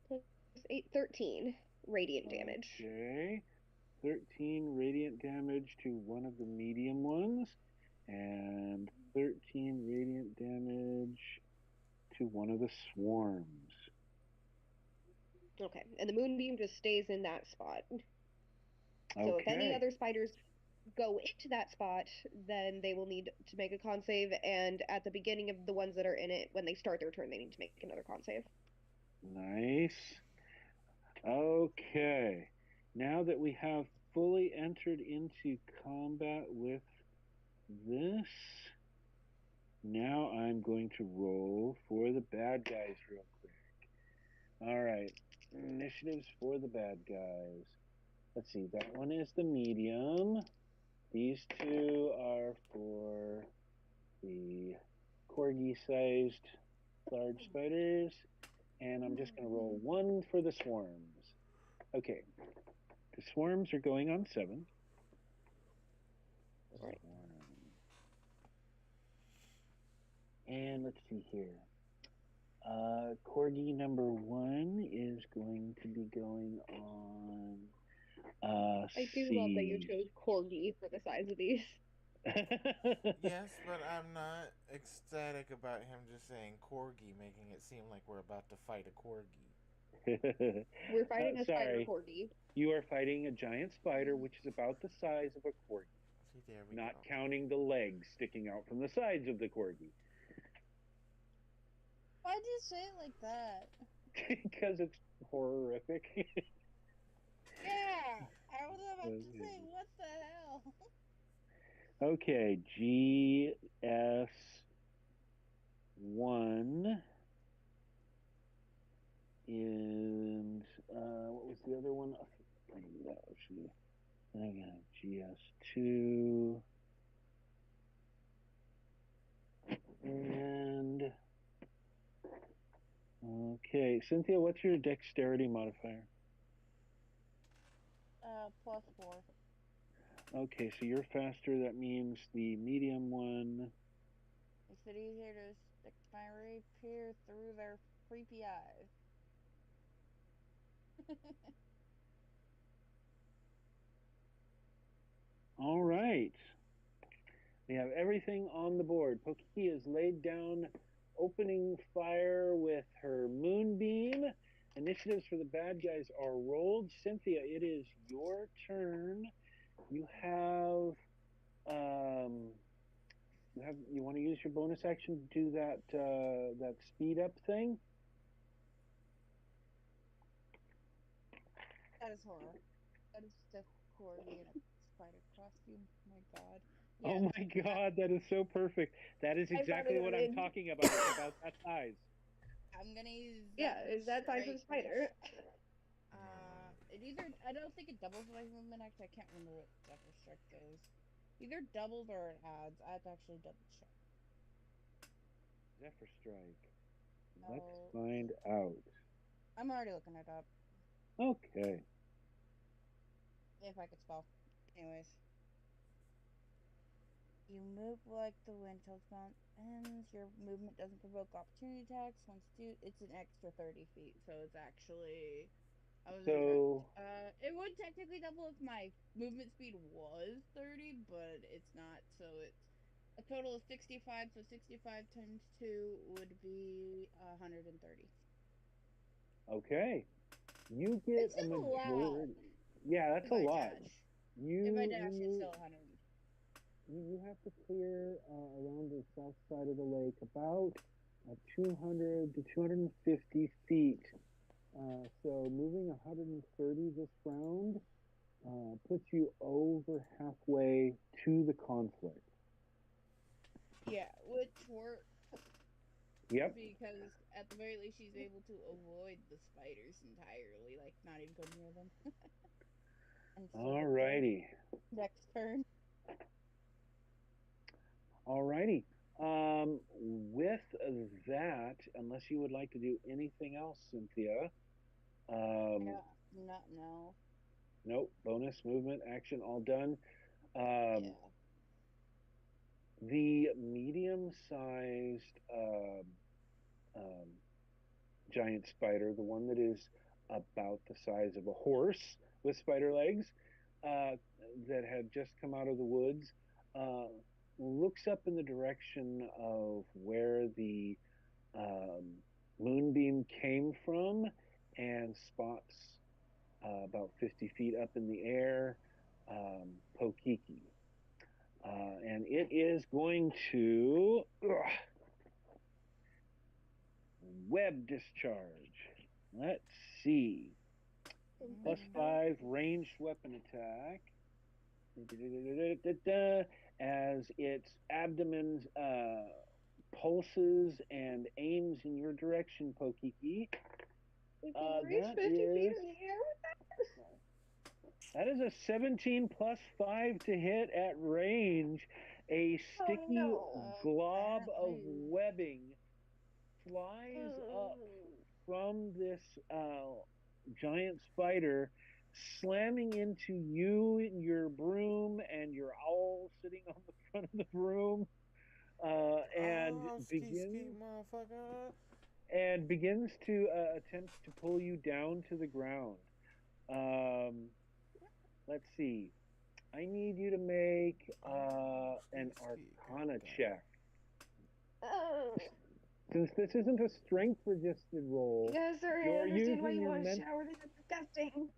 plus 8, 13 radiant damage. Okay. 13 radiant damage to one of the medium ones, and 13 radiant damage to one of the swarms. Okay, and the Moonbeam just stays in that spot. So if any other spiders go into that spot, then they will need to make a con save, and at the beginning of the ones that are in it, when they start their turn, they need to make another con save. Nice. Okay. Now that we have fully entered into combat with this, now I'm going to roll for the bad guys real quick. All right. Initiatives for the bad guys. Let's see. That one is the medium. These 2 are for the corgi-sized large spiders. And I'm just going to roll 1 for the swarms. Okay. The swarms are going on 7. Right. And let's see here. Corgi number 1 is going to be going on. I do love that you chose corgi for the size of these. Yes, but I'm not ecstatic about him just saying corgi, making it seem like we're about to fight a corgi. We're fighting a spider sorry. corgi. You are fighting a giant spider, which is about the size of a corgi. See, there we Not go. counting the legs sticking out from the sides of the corgi. Why'd you say it like that? Because it's horrific. Yeah, I was about to say, what the hell? Okay, GS1 and what was the other one? I got GS2 and okay, Cynthia, what's your dexterity modifier? +4. Okay, so you're faster. That means the medium one. Makes it easier to stick my rapier through their creepy eyes. All right. We have everything on the board. Pokiki has laid down opening fire with her moonbeam. Initiatives for the bad guys are rolled. Cynthia, it is your turn. You want to use your bonus action to do that speed up thing? That is horror. That is the corgi in a spider costume. Oh my god. Oh my god, that is so perfect. That is exactly what I'm talking about. It's about that size. I'm gonna use. Yeah, is that size of spider? It either I don't think it doubles my movement. Actually, I can't remember what Zephyr Strike is. Either doubles or it adds. I have to actually double check. Zephyr Strike. Let's find out. I'm already looking it up. Okay. If I could spell. Anyways. You move like the wind till its mount ends. Your movement doesn't provoke opportunity attacks. Once do, it's an extra 30 feet. So it's actually. It would technically double if my movement speed was 30, but it's not. So it's a total of 65. So 65 times 2 would be 130. Okay. You get a majority. Yeah, that's a lot. If I dash, it's still 100. You have to clear around the south side of the lake about 200 to 250 feet. So moving 130 this round puts you over halfway to the conflict. Yeah, which works. Yep. Because at the very least, she's able to avoid the spiders entirely, like not even go near them. Alrighty. Next turn. Alrighty. With that, unless you would like to do anything else, Cynthia. No. Nope. Bonus movement action all done. The medium-sized giant spider, the one that is about the size of a horse with spider legs, that had just come out of the woods, looks up in the direction of where the moonbeam came from and spots about 50 feet up in the air Pokiki. And it is going to web discharge. Let's see. +5 ranged weapon attack. As its abdomen pulses and aims in your direction, Pokiki. That is a 17 +5 to hit at range. A sticky glob of webbing flies up from this giant spider, slamming into you, your broom, and your owl sitting on the front of the broom, and Oh, ski, motherfucker. begins to attempt to pull you down to the ground. Let's see. I need you to make an Arcana check. Oh, Since this isn't a strength resisted roll, you guys are You're understand why using you your want to men- shower. This is disgusting.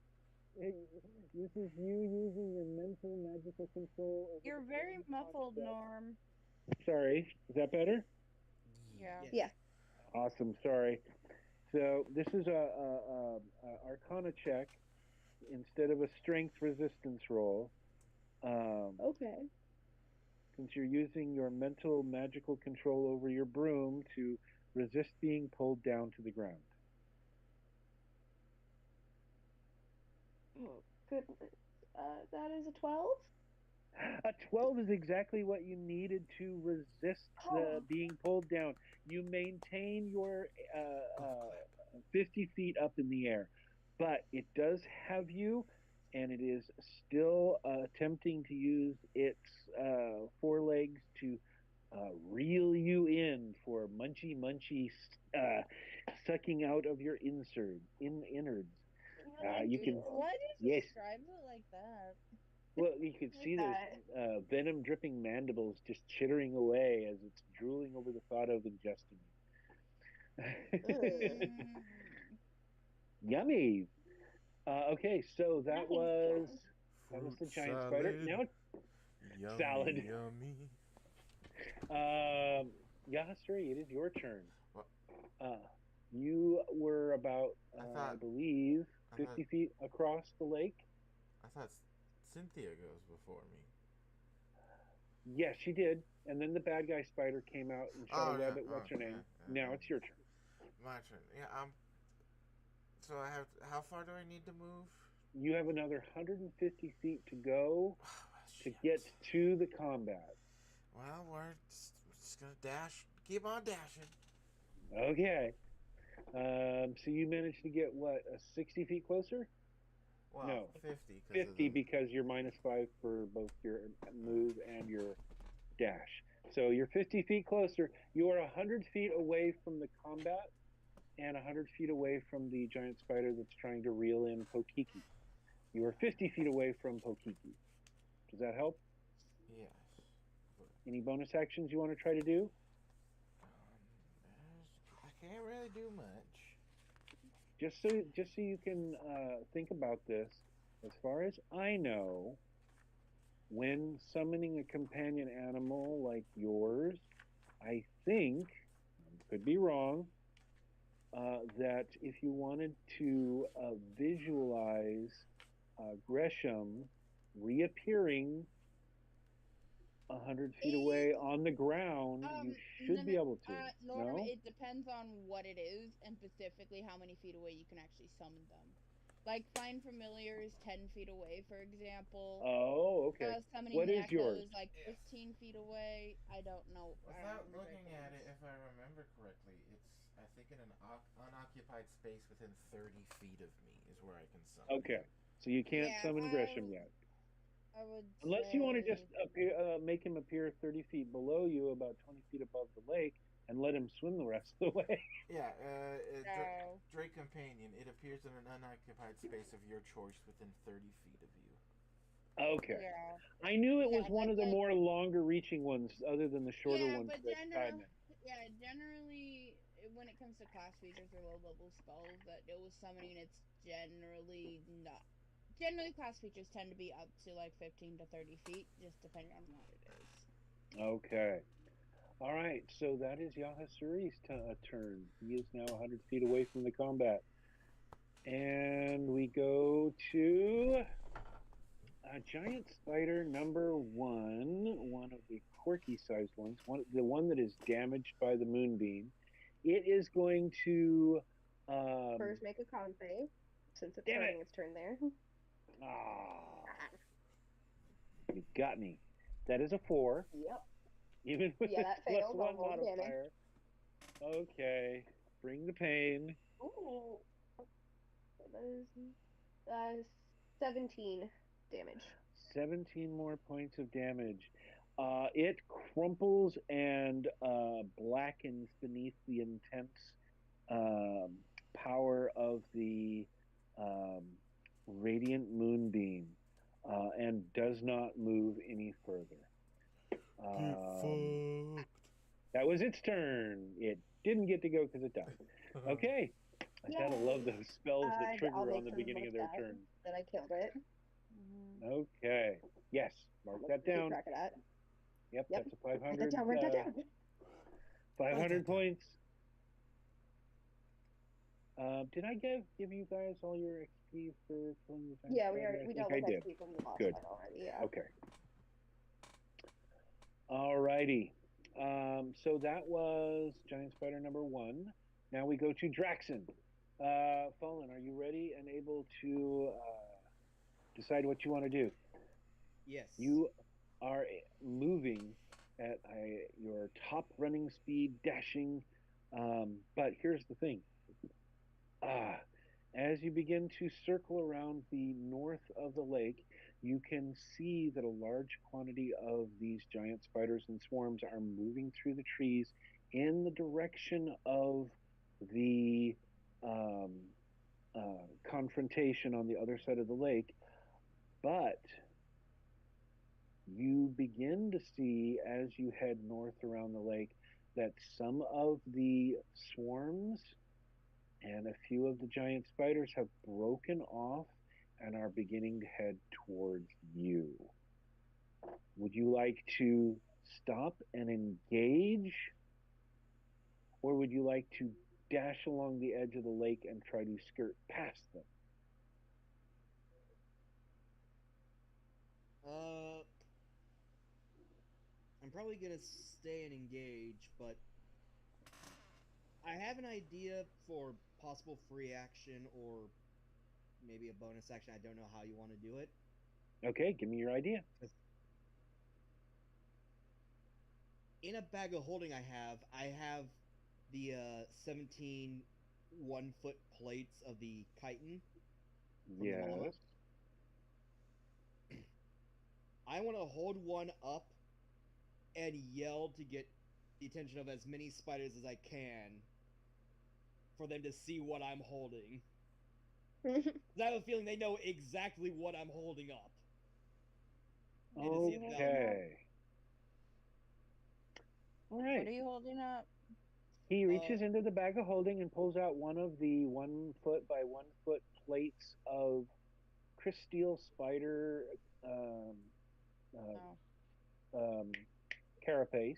this is you using your mental magical control. Over You're the very brain muffled, concept. Norm. Sorry, is that better? Yeah. Yes. Yeah. Awesome. Sorry. So this is a Arcana check instead of a strength resistance roll. Okay. Since you're using your mental magical control over your broom to resist being pulled down to the ground. Oh, goodness. That is a 12? A 12 is exactly what you needed to resist the being pulled down. You maintain your 50 feet up in the air, but it does have you, and it is still attempting to use its forelegs to reel you in for munchy sucking out of your innards. You can, Why did you yes. describe it like that? Well, you can see that. those venom-dripping mandibles just chittering away as it's drooling over the thought of ingesting you. Yummy. Okay, so that was the giant spider. Now, Yummy, salad. Yummy. Yahasuri, it is your turn. What? You were about, I I believe, thought- 50 feet across the lake. I thought Cynthia goes before me. Yes, she did. And then the bad guy spider came out and shot a rabbit. What's her name? Now it's your turn. My turn. Yeah, so I have. How far do I need to move? You have another 150 feet to go to Shit. get to the combat. Well, we're just gonna dash. Keep on dashing. Okay. So you managed to get what, 60 feet closer? Well, No. 50. 50 because you're -5 for both your move and your dash. So you're 50 feet closer. You are 100 feet away from the combat and 100 feet away from the giant spider that's trying to reel in Pokiki. You are 50 feet away from Pokiki. Does that help? Yes. But, Any bonus actions you want to try to do? I can't really do much. Just so you can think about this, as far as I know, when summoning a companion animal like yours, I think, could be wrong, that if you wanted to visualize Gresham reappearing 100 feet away on the ground, you should be able to. Norm, No? it depends on what it is and specifically how many feet away you can actually summon them. Like, Find Familiar is 10 feet away, for example. Oh, okay. Summoning What is Echo yours? is like 15 feet away. I don't know. I Without don't remember looking what at is. it, if I remember correctly, it's I think in an unoccupied space within 30 feet of me is where I can summon. Okay. So you can't Yeah, summon Gresham yet. I would Unless you want to just say- appear, make him appear 30 feet below you, about 20 feet above the lake, and let him swim the rest of the way. Yeah, No. Drake Companion. It appears in an unoccupied space of your choice within 30 feet of you. Okay. Yeah. I knew it was Yeah, one but of the like- more longer reaching ones, other than the shorter Yeah, ones but that Simon. generally, when it comes to class features or low level spells that deal with summoning, it's generally not. Generally, class features tend to be up to like 15 to 30 feet, just depending on what it is. Okay. All right. So that is Yahasuri's turn. He is now 100 feet away from the combat. And we go to a giant spider number one of the quirky sized ones, the one that is damaged by the moonbeam. It is going to First, make a con save, since it's Damn it. starting its turn there. You got me. That is a 4, Yep. even with Yeah, its that fails. +1 I'll roll damage. modifier. Okay. Bring the pain. Ooh. That is 17 damage. 17 more points of damage. It crumples and blackens beneath the intense um, power of the um, radiant moonbeam and does not move any further. Get fucked. That was its turn. It didn't get to go because it died. Okay. I gotta love those spells that I'll trigger make on the sure to beginning of mark their that, turn. that I killed it. Okay. Yes. Mark that Keep down. track of that. Yep, Yep. that's a Write 500. that down. Write that down. 500 points. Did I give you guys all your XP for killing the giant Yeah, spider? I we think dealt I with did. XP from the boss Good. fight already. Yeah. Okay. Alrighty. So that was giant spider number 1. Now we go to Draxon. Fallen, are you ready and able to decide what you want to do? Yes. You are moving at your top running speed, dashing. But here's the thing. As you begin to circle around the north of the lake, you can see that a large quantity of these giant spiders and swarms are moving through the trees in the direction of the confrontation on the other side of the lake. But you begin to see, as you head north around the lake, that some of the swarms and a few of the giant spiders have broken off and are beginning to head towards you. Would you like to stop and engage? Or would you like to dash along the edge of the lake and try to skirt past them? I'm probably gonna stay and engage, but I have an idea for possible free action or maybe a bonus action. I don't know how you want to do it. Okay, give me your idea. In a bag of holding I have the 17 1-foot plates of the chitin. From the mama. Yes. I want to hold one up and yell to get the attention of as many spiders as I can for them to see what I'm holding. 'Cause I have a feeling they know exactly what I'm holding up. And to see if they'll- Okay. All What right. are you holding up? He reaches into the bag of holding and pulls out one of the 1-foot by 1-foot plates of crysteel spider carapace.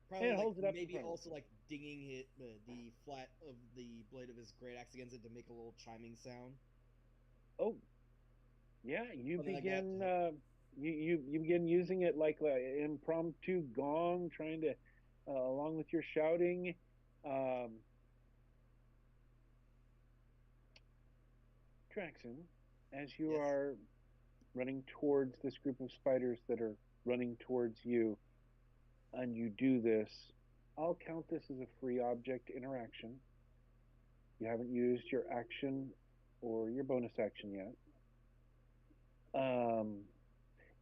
Probably and like holds it up in maybe front of also like dinging the flat of the blade of his great axe against it to make a little chiming sound. Oh, yeah. You Something like that. begin you begin using it like an impromptu gong, trying to along with your shouting. Draxon, as you Yes. are running towards this group of spiders that are running towards you, and you do this, I'll count this as a free object interaction. You haven't used your action or your bonus action yet.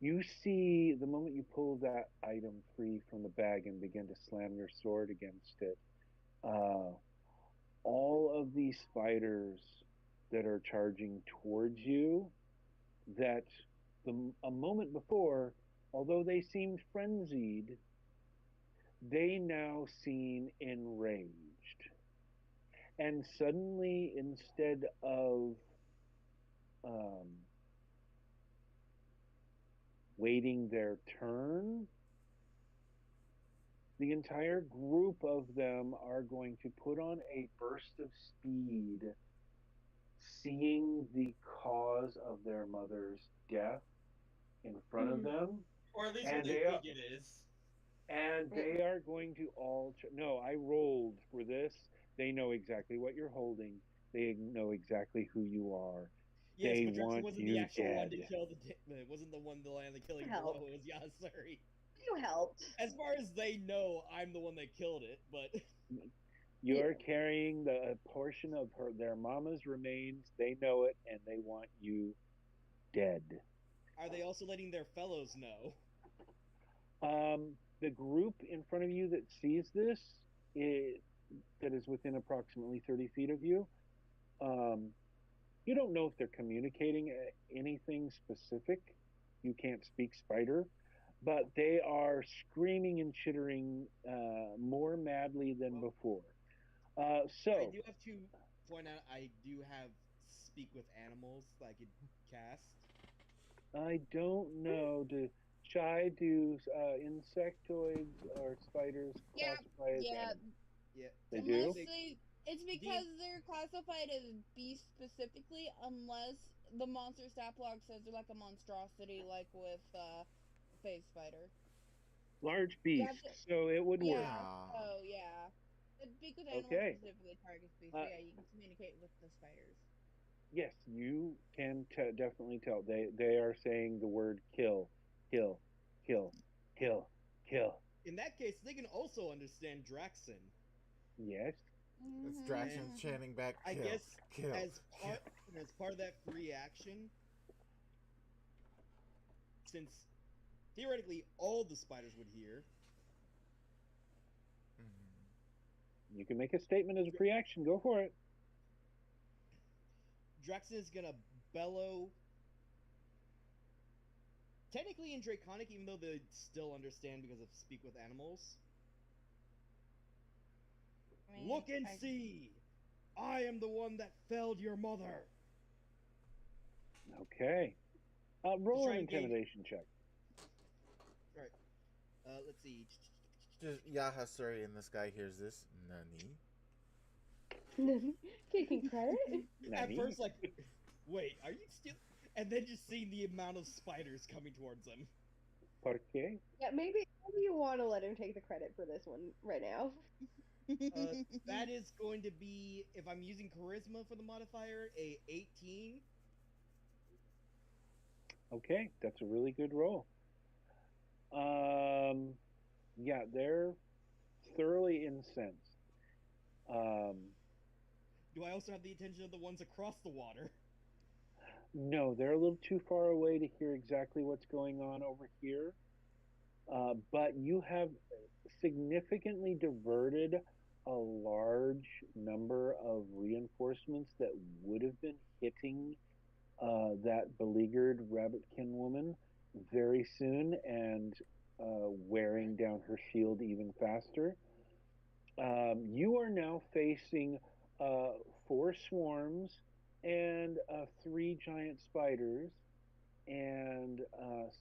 You see the moment you pull that item free from the bag and begin to slam your sword against it, all of these spiders that are charging towards you, that a moment before, although they seemed frenzied, they now seem enraged. And suddenly, instead of waiting their turn, the entire group of them are going to put on a burst of speed, seeing the cause of their mother's death in front of them. Or at least And what they they think it is. And they are going to all... No, I rolled for this. They know exactly what you're holding. They know exactly who you are. Yes, They but Draxon want wasn't you the actual one dead. to kill it wasn't the one to land the killing Hell. blow. It was Yasuri. You helped. As far as they know, I'm the one that killed it, but You're carrying the portion of their mama's remains. They know it, and they want you dead. are they also letting their fellows know? The group in front of you that sees this, that is within approximately 30 feet of you, you don't know if they're communicating anything specific. You can't speak spider, but they are screaming and chittering more madly than before. I So, do have to point out I do have speak with animals that I could cast. I don't know. Should I do insectoids or spiders Yeah, classify as yeah. animals? Yeah. They Unless do? it's because they're classified as beast specifically, unless the monster stat block says they're like a monstrosity, like with phase spider. Large You beast, have to, so it would work. yeah. Ah. Oh yeah. Speak with animals Okay. specifically target speech. Uh, Yeah, you can communicate with the spiders. Yes, you can definitely tell. They are saying the word kill, kill, kill, kill, kill. In that case, they can also understand Draxon. Yes. It's Mm-hmm. Draxon chanting back, I kill, guess kill. as part of that free action, since theoretically all the spiders would hear, Mhm. You can make a statement as a free action. Go for it. Draxon is gonna bellow. Technically in Draconic, even though they still understand because of speak with animals. I mean, Look and see! I am the one that felled your mother! Okay. Roll try an and gain- intimidation check. Alright. Let's see. Just Yahasuri and this guy hears this. Nani? Taking credit? At Nani? first, like, wait, are you still? And then just seeing the amount of spiders coming towards him. ¿Por qué? Yeah, maybe you want to let him take the credit for this one right now. That is going to be, if I'm using charisma for the modifier, a 18. Okay, that's a really good roll. Yeah, they're thoroughly incensed. Do I also have the attention of the ones across the water? No, they're a little too far away to hear exactly what's going on over here. But you have significantly diverted a large number of reinforcements that would have been hitting that beleaguered rabbitkin woman very soon and wearing down her shield even faster. You are now facing 4 swarms and 3 giant spiders. And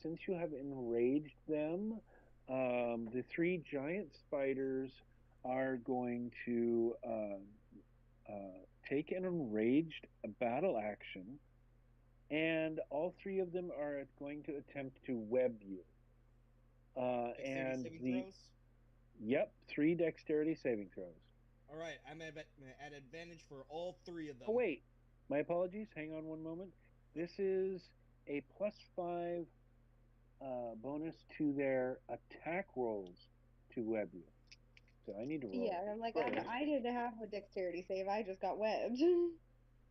since you have enraged them, the 3 giant spiders are going to take an enraged battle action, and all 3 of them are going to attempt to web you. And Saving throws? Yep, 3 dexterity saving throws. Alright, I'm at advantage for all 3 of them. Oh wait, my apologies. Hang on one moment. This is a +5 bonus to their attack rolls to web you. So I need to roll. Yeah, I'm like, first. I didn't have a dexterity save. I just got webbed.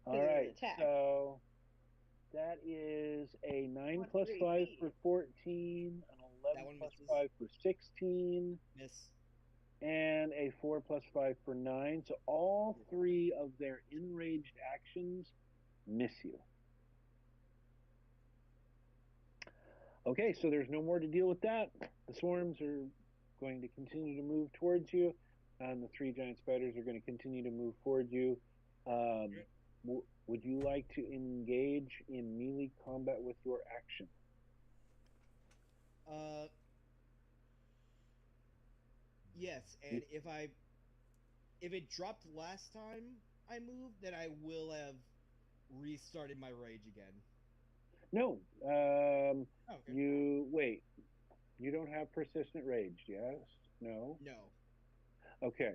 All right, so that is a 9 What, plus 3 5 feet? for 14, an 11 one plus misses. 5 for 16, Miss. and a 4 plus 5 for 9. So all 3 of their enraged actions miss you. Okay, so there's no more to deal with that. The swarms are going to continue to move towards you, and the 3 giant spiders are going to continue to move towards you. Would you like to engage in melee combat with your action? Yes, and if it dropped last time I moved, then I will have restarted my rage again. No. Oh, okay. You don't have persistent rage, yes? No? No. Okay.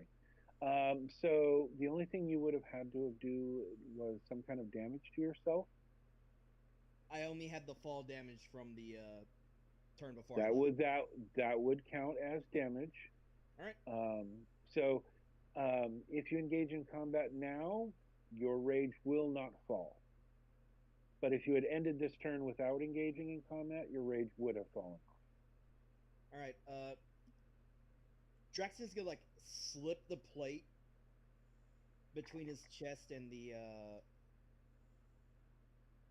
So the only thing you would have had to do was some kind of damage to yourself? I only had the fall damage from the turn before I That left. would that would count as damage. All right. So if you engage in combat now, your rage will not fall. But if you had ended this turn without engaging in combat, your rage would have fallen. All right. Draxon's gonna like slip the plate between his chest and the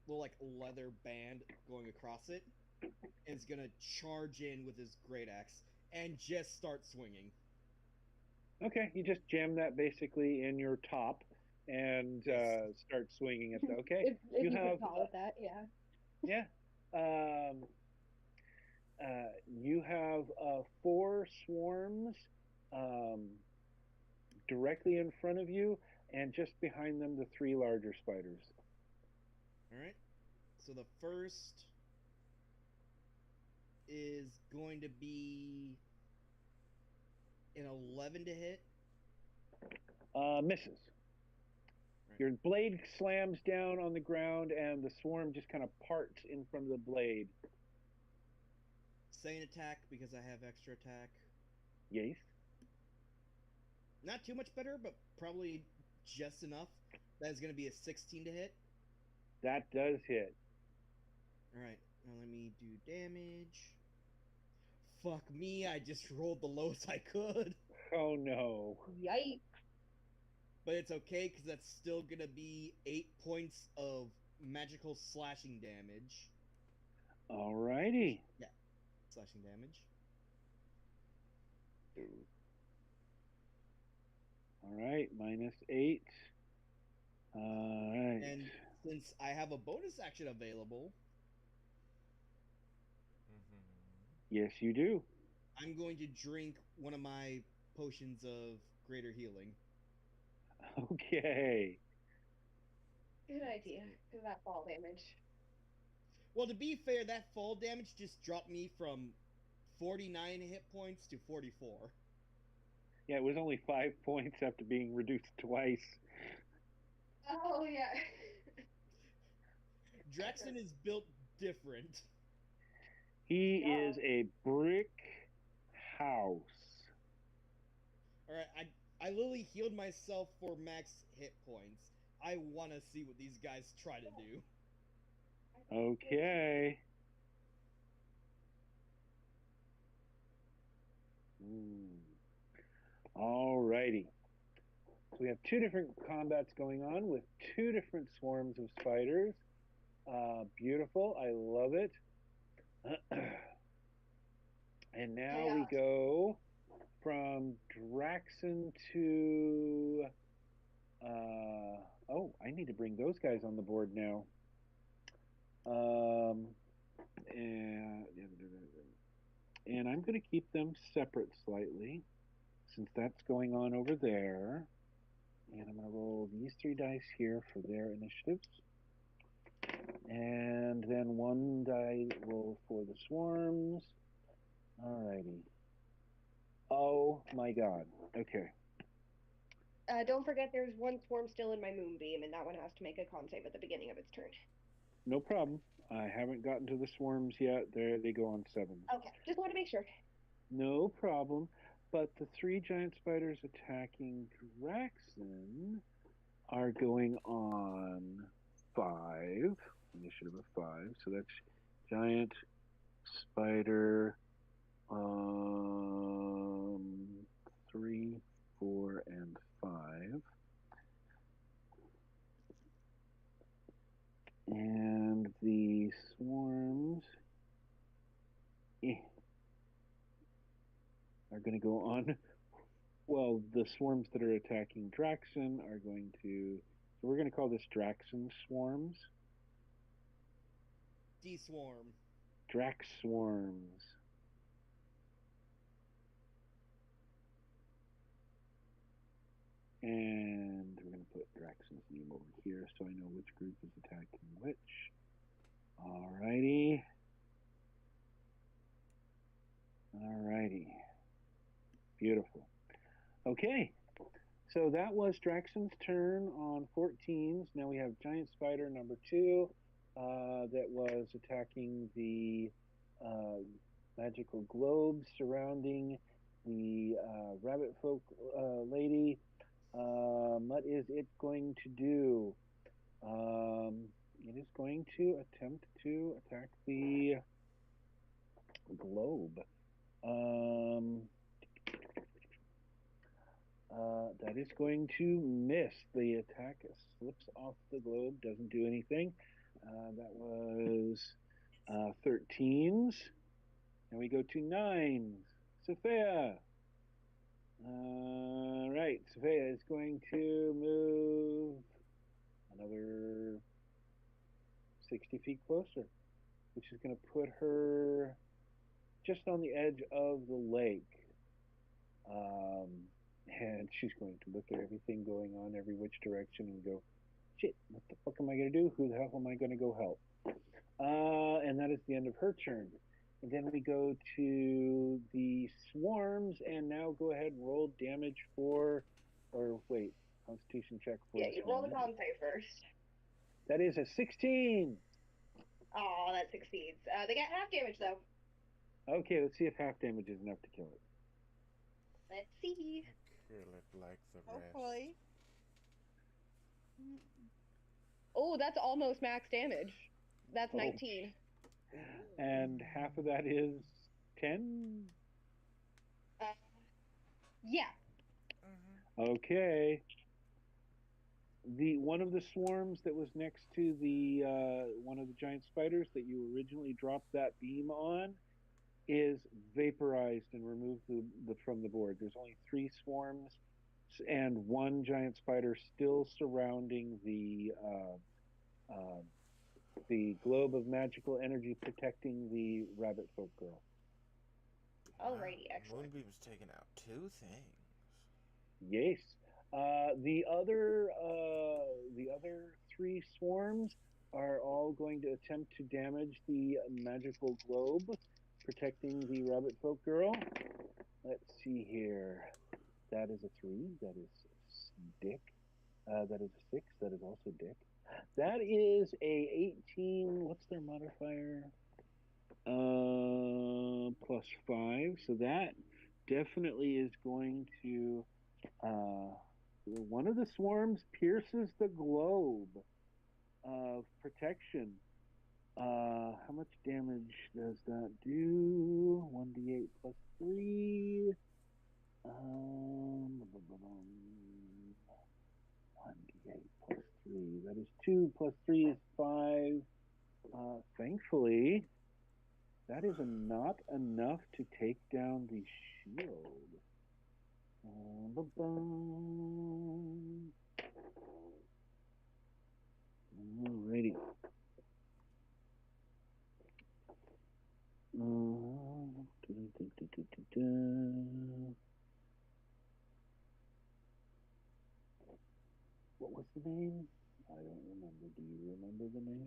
little like leather band going across it, and is gonna charge in with his great axe and just start swinging. Okay, you just jam that basically in your top and Yes. start swinging at the. Okay, If you you have could call it that, yeah. yeah. You have 4 swarms directly in front of you, and just behind them, the 3 larger spiders. All right. So the first is going to be an 11 to hit. Misses. Right. Your blade slams down on the ground, and the swarm just kind of parts in front of the blade. Second attack because I have extra attack. Yes. Not too much better, but probably just enough. That is going to be a 16 to hit. That does hit. All right. Now let me do damage. Fuck me! I just rolled the lowest I could. Oh no. Yikes. But it's okay because that's still gonna be 8 points of magical slashing damage. Alrighty. Yeah, slashing damage. Alright, -8. Alright. And since I have a bonus action available, Yes, you do. I'm going to drink one of my potions of greater healing. Okay. Good idea. Because that fall damage. Well, to be fair, that fall damage just dropped me from 49 hit points to 44. Yeah, it was only 5 points after being reduced twice. Oh, yeah. Draxon is built different. He Yeah. is a brick house. Alright, I literally healed myself for max hit points. I want to see what these guys try to do. Okay. Alrighty. So we have 2 different combats going on with 2 different swarms of spiders. Beautiful. I love it. And now we go from Draxon to... oh, I need to bring those guys on the board now. And I'm going to keep them separate slightly, since that's going on over there. And I'm going to roll these 3 dice here for their initiatives. And then 1 die roll for the swarms. Alrighty. Oh my god. Okay. Don't forget there's 1 swarm still in my moonbeam, and that one has to make a con save at the beginning of its turn. No problem. I haven't gotten to the swarms yet. There they go on 7. Okay, just want to make sure. No problem. But the 3 giant spiders attacking Draxon are going on 5. Initiative of 5. So that's giant spider 3, 4, and 5. And the swarms are going to go on. Well, the swarms that are attacking Draxon are going to... So we're going to call this Draxon swarms. D-swarm. Drax swarms. And we're going to put Draxon's name over here so I know which group is attacking which. Alrighty. Alrighty. Beautiful. Okay. So that was Draxon's turn on 14s. Now we have Giant Spider number 2 that was attacking the magical globe surrounding the rabbit folk lady. What is it going to do? It is going to attempt to attack the globe. That is going to miss. The attack slips off the globe, doesn't do anything. That was 13s. And we go to 9s. Sophia. Right, Sophia is going to move another 60 feet closer, which is going to put her just on the edge of the lake. And she's going to look at everything going on, every which direction, and go, shit, what the fuck am I going to do? Who the hell am I going to go help? And that is the end of her turn. And then we go to the swarms, and now go ahead and roll damage for, or wait, Constitution check for Yeah, the you roll the swarm. con save first. That is a 16. Oh, that succeeds. They get half damage though. Okay, let's see if half damage is enough to kill it. Let's see. Kill it like the rest. Hopefully. Oh, that's almost max damage. That's Oh. 19. And half of that is 10? Yeah. Okay. The one of the swarms that was next to the one of the giant spiders that you originally dropped that beam on is vaporized and removed from the board. There's only 3 swarms and 1 giant spider still surrounding the globe of magical energy protecting the rabbit folk girl. Alrighty, excellent. Moonbeam's taken out 2 things. Yes. The other 3 swarms are all going to attempt to damage the magical globe protecting the rabbit folk girl. Let's see here. That is a 3. That is dick. That is a 6. That is also dick. That is a 18. What's their modifier? Plus 5. So that definitely is going to. One of the swarms pierces the globe of protection. How much damage does that do? 1d8 plus 3. 1d8 plus 3. That is 2 plus 3 is 5. Thankfully, that is not enough to take down the shield. Alrighty. What was the name? I don't remember. Do you remember the name?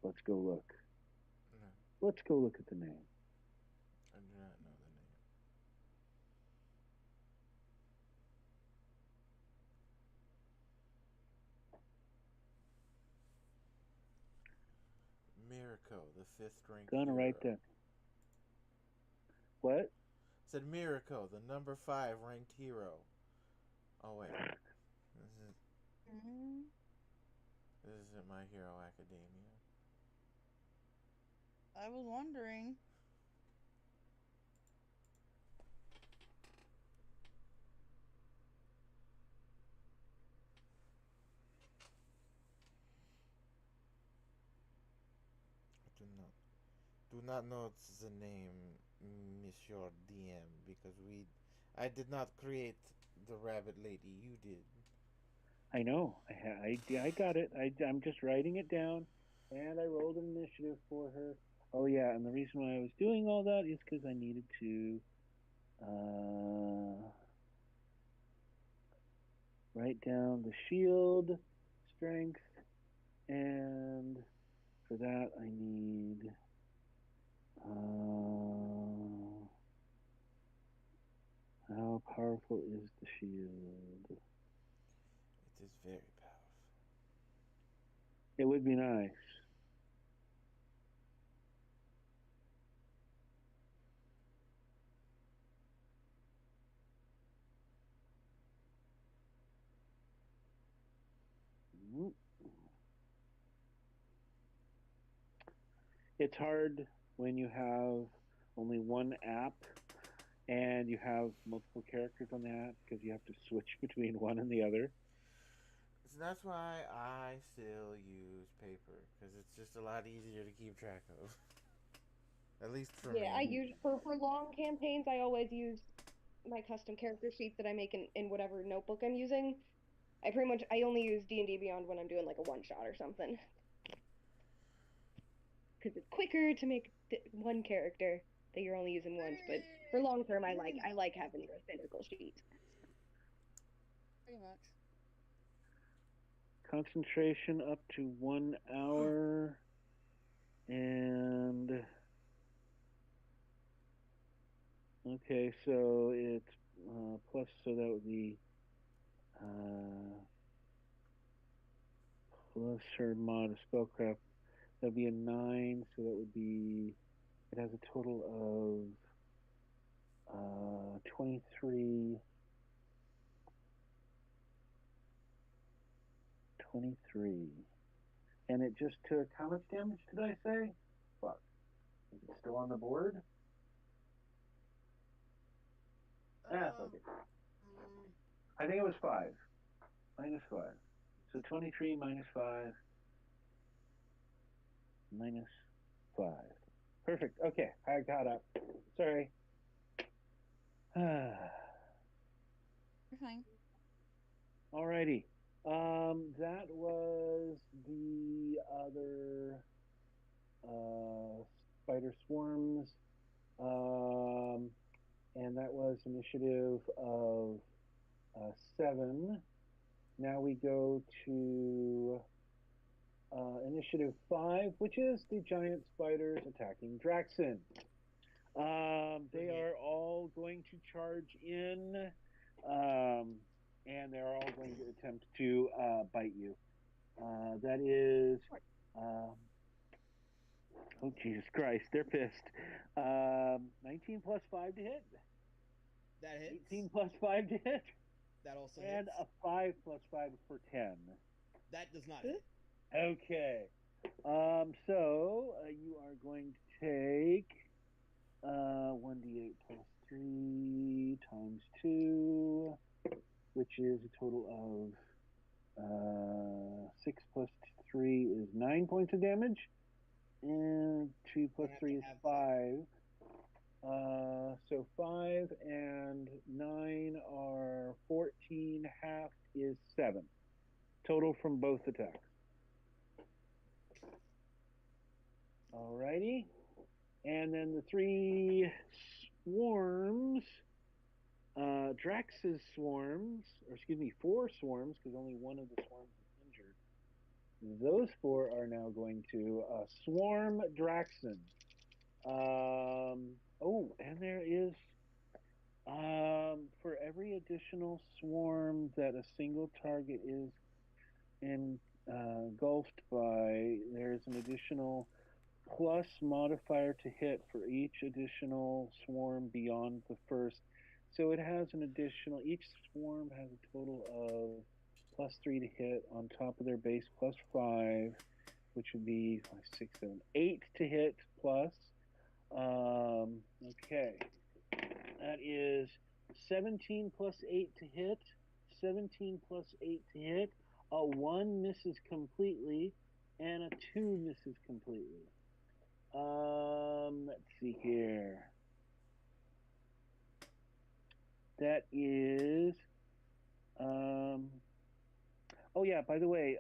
Let's go look. No, Let's go look at the name. I do not know the name. Mirko, the 5th rank. Gonna write that. What? Said Mirko, the number 5 ranked hero. Oh wait, this isn't My Hero Academia. I was wondering. I do not know the name, Monsieur DM, because I did not create the rabbit lady. You did. I know. I got it. I'm just writing it down, and I rolled an initiative for her. Oh yeah, and the reason why I was doing all that is because I needed to write down the shield strength, and for that I need how powerful is the shield? It is very powerful. It would be nice. It's hard when you have only one app and you have multiple characters on the app because you have to switch between one and the other. So that's why I still use paper because it's just a lot easier to keep track of. At least for Yeah, I me. use for long campaigns. I always use my custom character sheet that I make in whatever notebook I'm using. I only use D&D Beyond when I'm doing like a one shot or something. Because it's quicker to make one character that you're only using once. But for long term, I like having the physical sheet. Pretty much. Concentration up to 1 hour. And okay, so it's plus, so that would be plus her mod of spellcraft. That'd be a 9, so that would be. It has a total of 23. 23. And it just took, how much damage did I say? Fuck. Is it still on the board? Fuck it. I think it was 5. Minus 5. So 23 minus 5. Minus 5. Perfect. Okay, I got up. Sorry. You're fine. Alrighty. That was the other spider swarms. And that was initiative of 7. Now we go to initiative 5, which is the giant spiders attacking Draxon. They are all going to charge in, and they're all going to attempt to bite you. That is, oh Jesus Christ, they're pissed. 19 plus 5 to hit. That hits. 18 plus 5 to hit. That also And hits. a 5 plus 5 for 10. That does not hit. Okay. So you are going to take 1d8 plus 3 times 2, which is a total of 6 plus 3 is 9 points of damage, and 2 plus 3 is 5. So 5 and 9 are 14. Half is 7. Total from both attacks. Alrighty. And then the 3 swarms, Drax's swarms, or excuse me, 4 swarms, because only one of the swarms is injured. Those 4 are now going to swarm Draxon. Oh, and there is, for every additional swarm that a single target is engulfed by, there's an additional plus modifier to hit for each additional swarm beyond the first. So it has an additional, each swarm has a total of plus 3 to hit on top of their base plus 5, which would be 5, 6, 7, 8 to hit plus. Okay. That is 17 plus 8 to hit, 17 plus 8 to hit, a 1 misses completely, and a 2 misses completely. Let's see here. That is, oh yeah, by the way,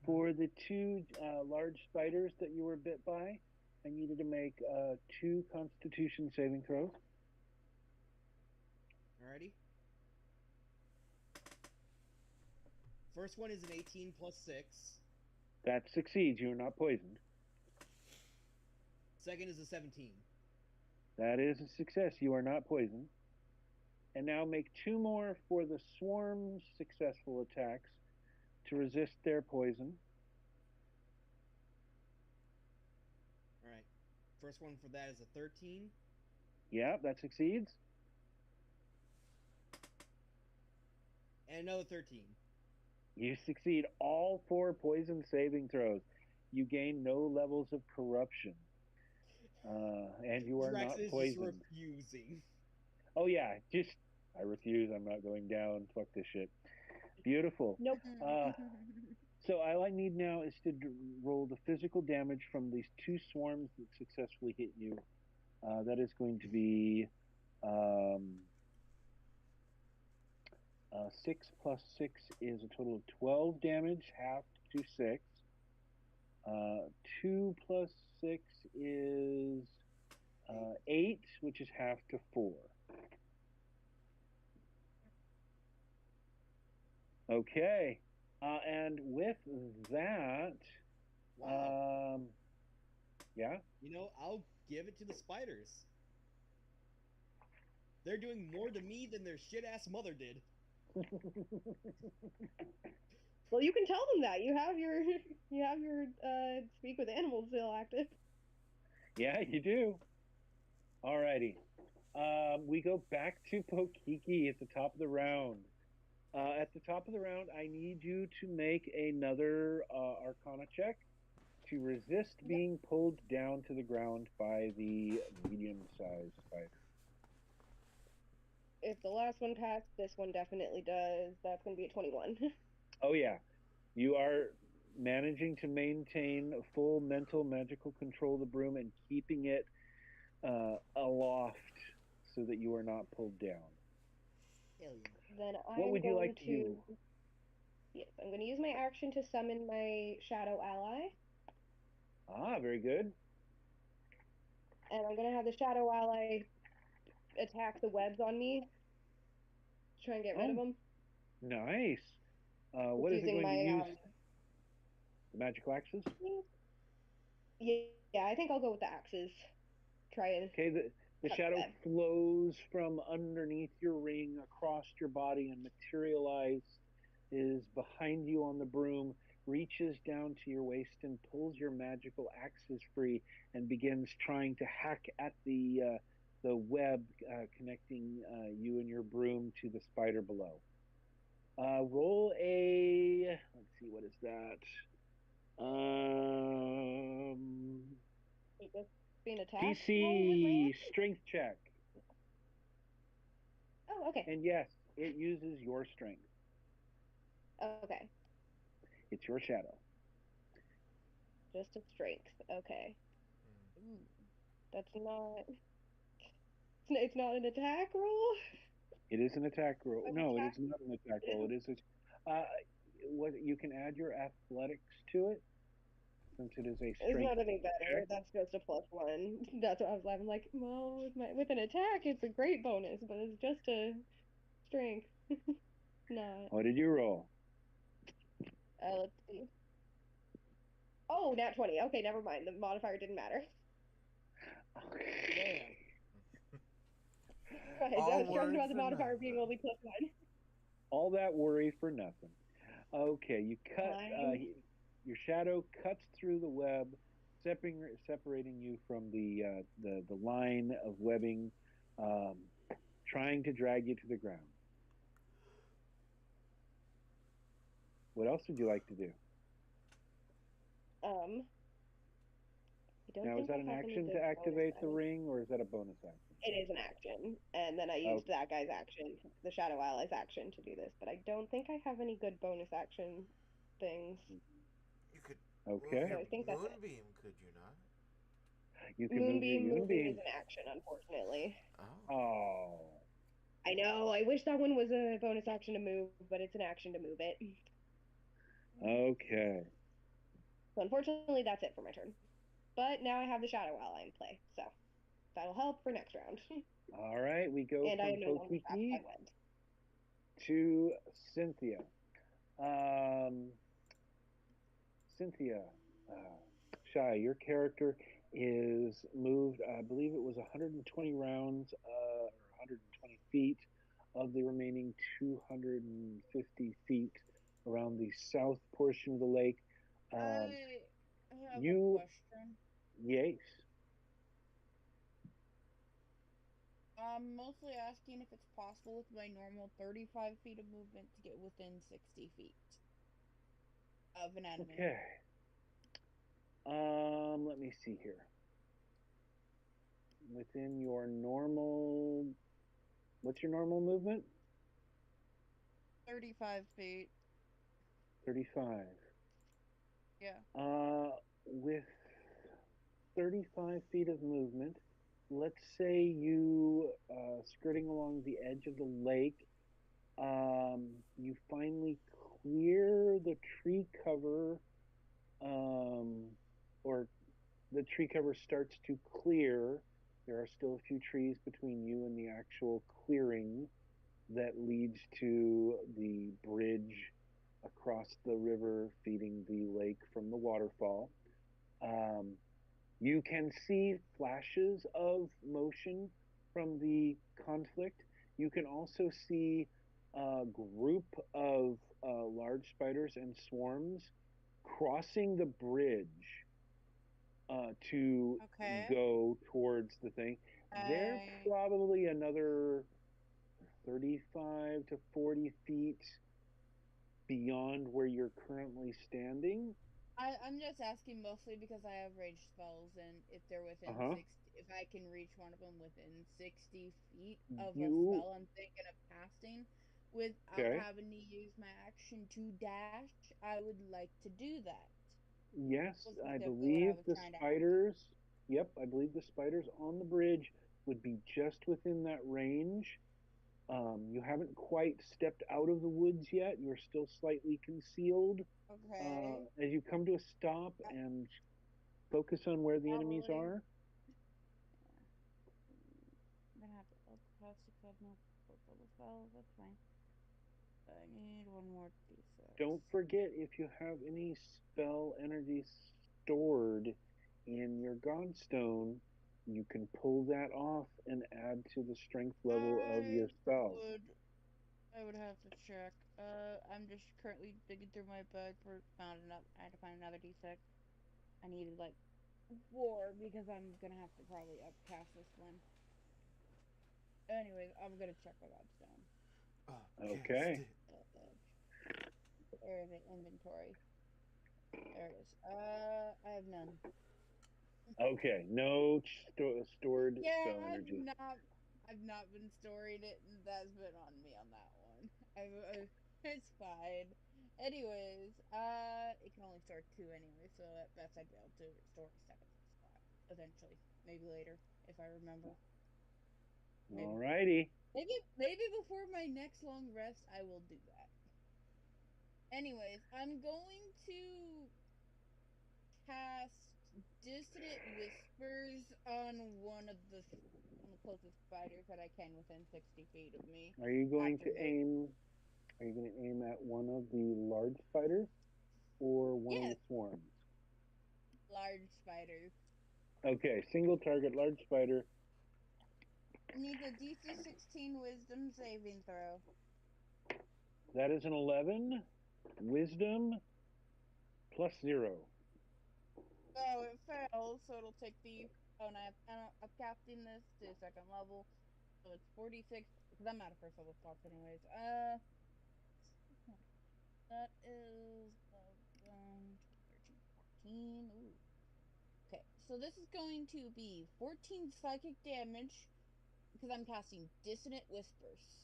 for the 2 large spiders that you were bit by, I needed to make 2 Constitution saving throws. Alrighty. First one is an 18 plus 6. That succeeds. You are not poisoned. Second is a 17. That is a success. You are not poisoned. And now make 2 more for the swarm's successful attacks to resist their poison. Alright. First one for that is a 13. Yeah, that succeeds. And another 13. You succeed all 4 poison saving throws. You gain no levels of corruption, and you are Drax not is just poisoned. refusing. Oh yeah, just I refuse. I'm not going down. Fuck this shit. Beautiful. Nope. So all I need now is to roll the physical damage from these two swarms that successfully hit you. That is going to be 6 plus 6 is a total of 12 damage, half to 6. 2 plus 6 is 8, which is half to 4. Okay. And with that, Wow. yeah. You know, I'll give it to the spiders. They're doing more to me than their shit ass mother did. Well, you can tell them that you have your speak with animals still active. Yeah, you do. Alrighty. We go back to Pokiki at the top of the round. At the top of the round, I need you to make another Arcana check to resist being pulled down to the ground by the medium-sized spider. If the last one passed, this one definitely does. That's going to be a 21. Oh yeah, you are managing to maintain full mental magical control of the broom and keeping it aloft so that you are not pulled down. Hell yeah. Then What would you like to do? Yes, I'm going to use my action to summon my shadow ally. Ah, very good. And I'm going to have the shadow ally attack the webs on me. Try and get rid of them. Nice. What is it using going to my, use? The magical axes? Yeah, I think I'll go with the axes. Try and... Okay, the shadow flows from underneath your ring across your body and materializes behind you on the broom, reaches down to your waist and pulls your magical axes free and begins trying to hack at the web connecting you and your broom to the spider below. Roll a... Let's see, what is that? Be an attack DC strength check. Oh, okay. And yes, it uses your strength. Okay. It's your shadow. Just a strength. Okay. That's not... It's not an attack roll? It is an attack roll. No, it is not an attack roll. It It is what you can add your athletics to it, since it is a strength. It's not any better. check. That's just a +1. That's what I was laughing. Like, well, with an attack, it's a great bonus, but it's just a strength. Not. What did you roll? Let's see. Oh, nat 20. Okay, never mind. The modifier didn't matter. Go ahead. I was stressed about the modifier being only +1. All that worry for nothing. Okay, you cut. Your shadow cuts through the web, separating you from the line of webbing, trying to drag you to the ground. What else would you like to do? I don't Now, is think that I an have any action good to activate bonus the actions. ring, or is that a bonus action? It is an action, and then I used that guy's action, the shadow ally's action, to do this. But I don't think I have any good bonus action things. You could Okay. move your So I think that's it. moonbeam, could you not? You can move Moonbeam your moving moonbeam. is an action, unfortunately. Oh. Oh. I know. I wish that one was a bonus action to move, but it's an action to move it. Okay. So unfortunately, that's it for my turn. But now I have the shadow ally in play, so that'll help for next round. All right, we go And I am from no longer trapped Pokiki by webs. to Cynthia. Cynthia, Shy, your character is moved, I believe it was 120 rounds, or 120 feet of the remaining 250 feet around the south portion of the lake. I have you- a question. Yes. I'm mostly asking if it's possible with my normal 35 feet of movement to get within 60 feet of an enemy. Okay. Let me see here. Within your normal, what's your normal movement? 35 feet. 35. Yeah. With 35 feet of movement, let's say you skirting along the edge of the lake, you finally clear the tree cover, or the tree cover starts to clear. There are still a few trees between you and the actual clearing that leads to the bridge across the river feeding the lake from the waterfall. You can see flashes of motion from the conflict. You can also see a group of large spiders and swarms crossing the bridge to Okay. go towards the thing. They're probably another 35 to 40 feet beyond where you're currently standing. I'm just asking mostly because I have rage spells, and if they're within 60, if I can reach one of them within 60 feet of a spell I'm thinking of casting without having to use my action to dash, I would like to do that. Yes, I believe the spiders. Yep, I believe the spiders on the bridge would be just within that range. You haven't quite stepped out of the woods yet. You're still slightly concealed. Okay. As you come to a stop and focus on where the enemies are. I'm gonna have to cast a no spells. That's fine. I need one more d6. Don't forget, if you have any spell energy stored in your Godstone, you can pull that off and add to the strength level of your spell. I would have to check. I'm just currently digging through my bag for I had to find another d6. I needed like 4 because I'm gonna have to probably upcast this one. Anyways, I'm gonna check my Godstone. Okay. Where is it? Inventory. There it is. I have none. Okay, no stored spell energy. I've not been storing it, and that's been on me on that one. It's fine. Anyways, it can only store 2 anyway, so at best I'd be able to store a second spot eventually, maybe later if I remember. Alrighty. Maybe before my next long rest, I will do that. Anyways, I'm going to cast Dissonant Whispers on one of the closest spiders that I can within 60 feet of me. Are you going to aim at one of the large spiders or one of the swarms? Large spiders. Okay, single target large spider. Needs a DC 16 Wisdom saving throw. That is an 11. Wisdom plus 0. Oh, it fails, so it'll take the. Oh, and I'm casting this to second level, so it's 46. Because I'm out of first level slots, anyways. That is 13, 14. Ooh. Okay, so this is going to be 14 psychic damage because I'm casting Dissonant Whispers.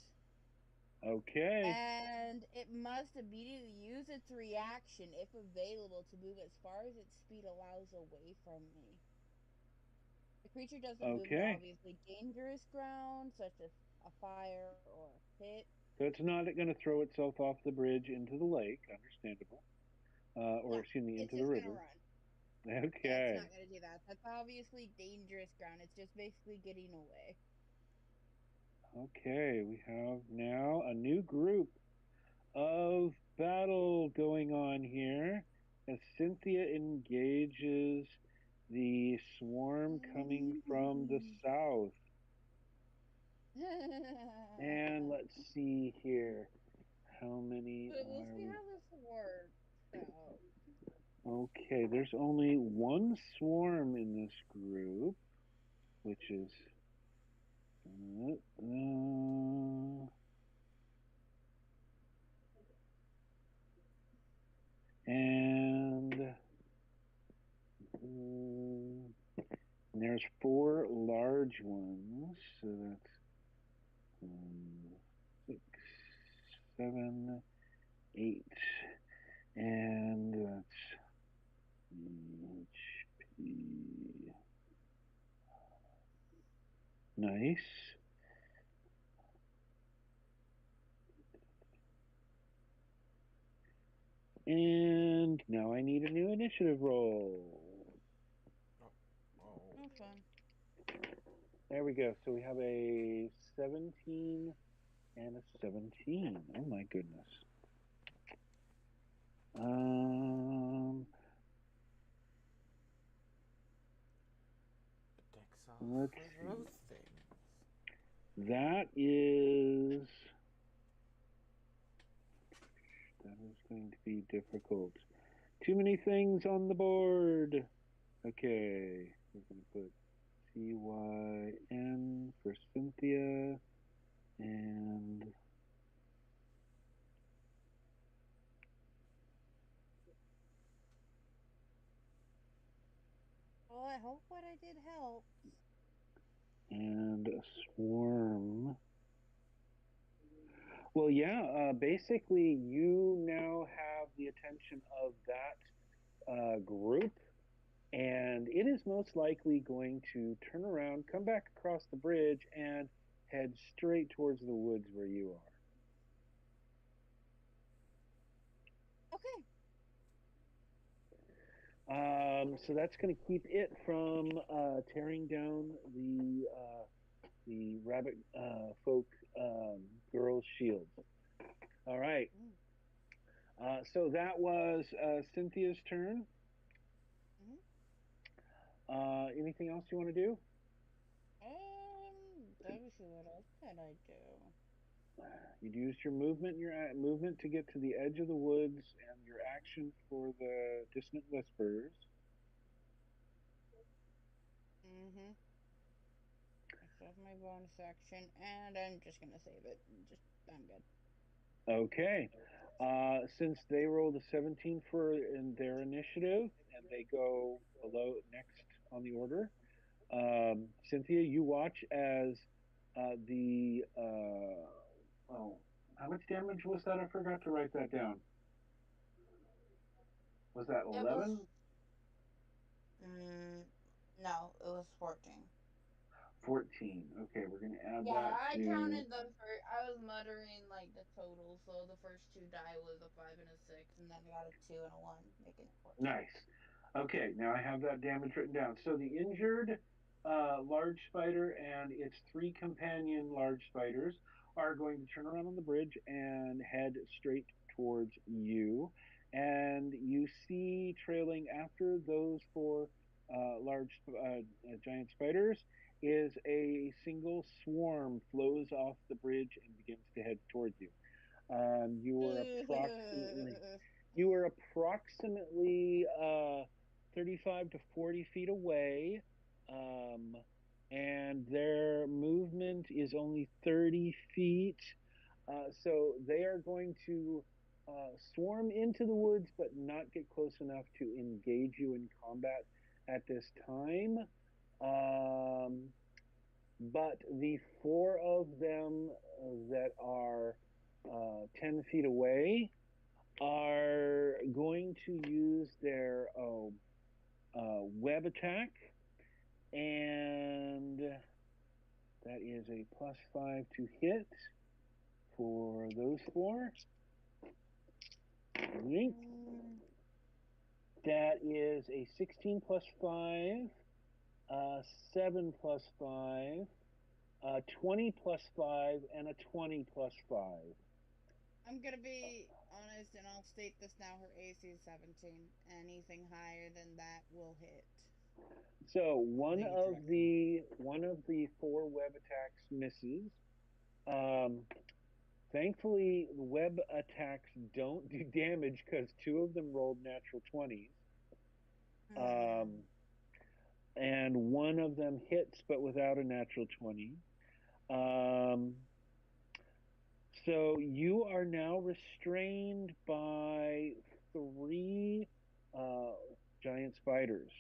Okay. And it must immediately use its reaction, if available, to move as far as its speed allows away from me. The creature doesn't move to obviously dangerous ground, such as a fire or a pit. So it's not going to throw itself off the bridge into the lake, understandable. Excuse me, into the river. Run. Okay. Yeah, it's not going to do that. That's obviously dangerous ground. It's just basically getting away. Okay, we have now a new group of battle going on here as Cynthia engages the swarm coming from the south. And let's see here. How many We'll are see we? how this works out. Okay, there's only one swarm in this group, which is and And there's 4 large ones. So that's 6, 7, 8, and that's HP. Nice. And now I need a new initiative roll. Oh. Oh, fun. There we go. So we have a 17 and a 17. Oh my goodness. Deck's off Let's for those things. that is going to be difficult. Too many things on the board. Okay, we're going to put CYN for Cynthia and Well, I hope what I did helped. a swarm. Well, yeah, basically you now have the attention of that group, and it is most likely going to turn around, come back across the bridge, and head straight towards the woods where you are. Okay. So that's going to keep it from tearing down the rabbit folk girls' shields. All right. So that was Cynthia's turn. Anything else you want to do? Let me see what else can I do. You'd use your movement, to get to the edge of the woods, and your action for the dissonant whispers. That's my bonus action, and I'm just gonna save it. I'm good. Okay. Since they rolled a 17 in their initiative, and they go below next on the order, Cynthia, you watch as how much damage was that? I forgot to write that down. Was that 11? No, it was 14. 14. Okay, we're going to add Yeah, that I to... counted the first. I was muttering like the total, so the first 2 die was a 5 and a 6, and then I got a 2 and a 1, making it 14. Nice. Okay, now I have that damage written down. So the injured large spider and its 3 companion large spiders are going to turn around on the bridge and head straight towards you. And you see, trailing after those 4 large giant spiders, is a single swarm flows off the bridge and begins to head towards you. You are approximately 35 to 40 feet away, and their movement is only 30 feet. So they are going to swarm into the woods, but not get close enough to engage you in combat at this time. But the 4 of them that are 10 feet away are going to use their web attack, and that is a +5 to hit for those 4. Link. That is a 16 +5, 7 +5, 20 +5, and a 20 +5. I'm gonna be honest, and I'll state this now. Her AC is 17. Anything higher than that will hit. So one of the 4 web attacks misses. Thankfully, the web attacks don't do damage because 2 of them rolled natural 20s. And 1 of them hits, but without a natural 20. So you are now restrained by 3 giant spiders.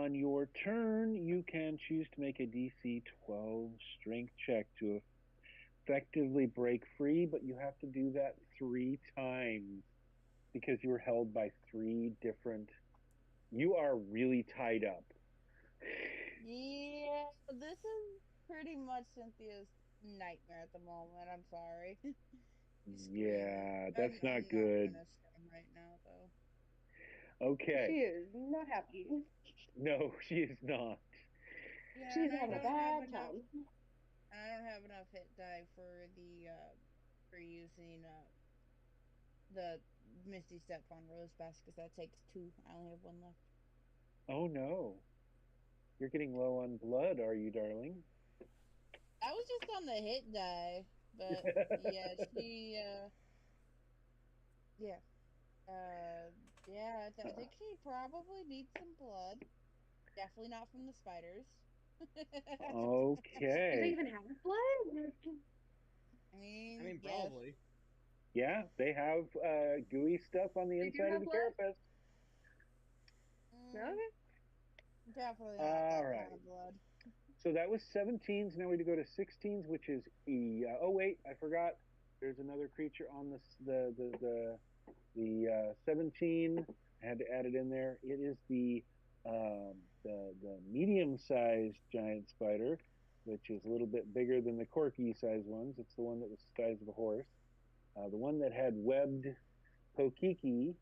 On your turn, you can choose to make a DC 12 strength check to effectively break free, but you have to do that 3 times because you were held by 3 different. You are really tied up. Yeah, this is pretty much Cynthia's nightmare at the moment. I'm sorry. Screaming. Yeah, that's I'm not not good. gonna scream right now, though. Okay. She is not happy. No, she is not. Yeah, She's and I having a don't have bad enough. time. I don't have enough hit die for the for using the Misty Step on Rose Basket because that takes 2. I only have 1 left. Oh no. You're getting low on blood, are you, darling? I was just on the hit die, but yeah, she yeah. Yeah, I think she probably needs some blood. Definitely not from the spiders. Do they Okay. even have blood? I mean, I mean, yes. probably. Yeah, they have gooey stuff on the They do inside of have the blood? carapace. Mm, Okay. definitely not All that right. kind of blood. So that was 17s. Now we go to 16s, which is oh wait, I forgot. There's another creature on the 17. I had to add it in there. It is the medium-sized giant spider, which is a little bit bigger than the corky-sized ones. It's the one that was the size of a horse. The one that had webbed Pokiki.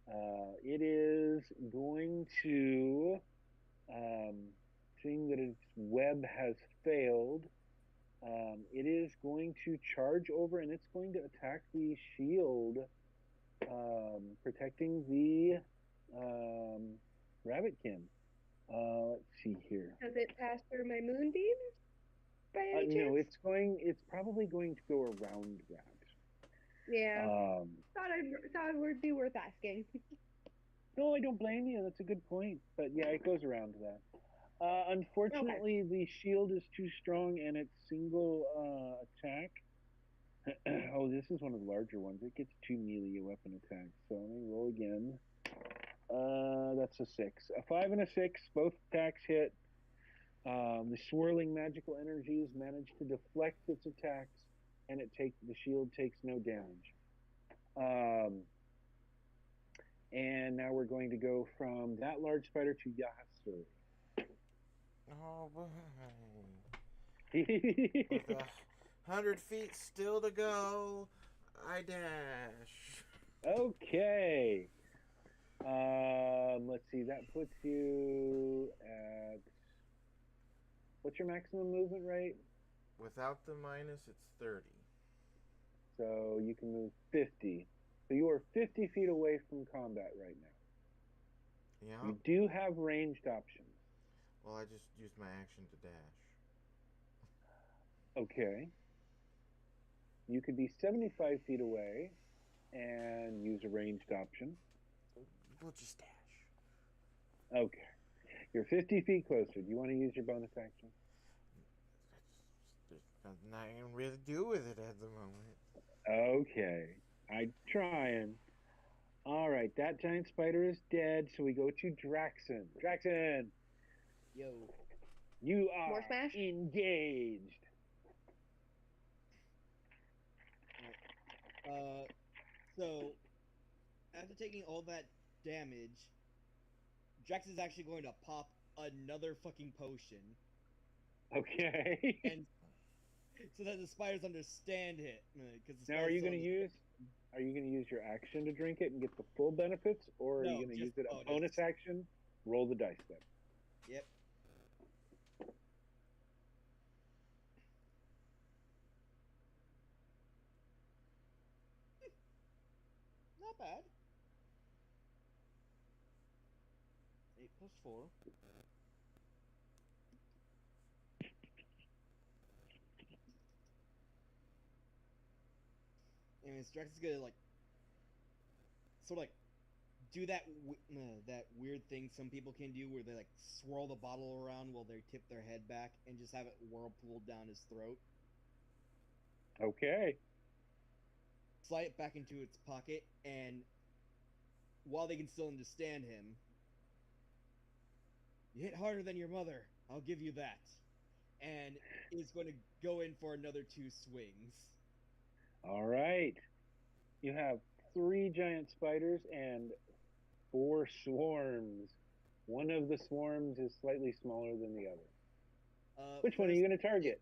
It is going to, seeing that its web has failed, it is going to charge over and it's going to attack the shield, protecting the rabbitkin. Let's see here. Does it pass through my moonbeam by any No, chance? it's probably going to go around that. Yeah. Thought it would be worth asking. No, I don't blame you. That's a good point. But yeah, it goes around that. Unfortunately, the shield is too strong and its single attack. Oh, this is one of the larger ones. It gets 2 melee weapon attacks. So let me roll again. That's a 6. A 5 and a 6. Both attacks hit. The swirling magical energies manage to deflect its attacks, and the shield takes no damage. And now we're going to go from that large spider to Yahasuri. Oh, boy. With 100 feet still to go, I dash. Okay. Let's see. That puts you at. What's your maximum movement rate? Without the minus, it's 30. So you can move 50. So you are 50 feet away from combat right now. Yeah. You do have ranged options. Well, I just used my action to dash. Okay. You could be 75 feet away and use a ranged option. We'll just dash. Okay. You're 50 feet closer. Do you want to use your bonus action? There's nothing I can really do with it at the moment. Okay. I'm trying. All right. That giant spider is dead, so we go to Draxon. Draxon, Yo. you More are smash? engaged. So after taking all that damage, Drax is actually going to pop another fucking potion, Okay. and so that the spiders understand it. Because Now, are you going to use your action to drink it and get the full benefits, or are No, you going to use just it a bonus. bonus action? Roll the dice then. Yep. Not bad. 8 plus 4. Anyways, Drax is gonna sort of do that weird thing some people can do, where they swirl the bottle around while they tip their head back and just have it whirlpool down his throat. Okay. Slide it back into its pocket, and while they can still understand him, You hit harder than your mother. I'll give you that. And is going to go in for another 2 swings. All right. You have 3 giant spiders and 4 swarms. One of the swarms is slightly smaller than the other. Which one are you going to target?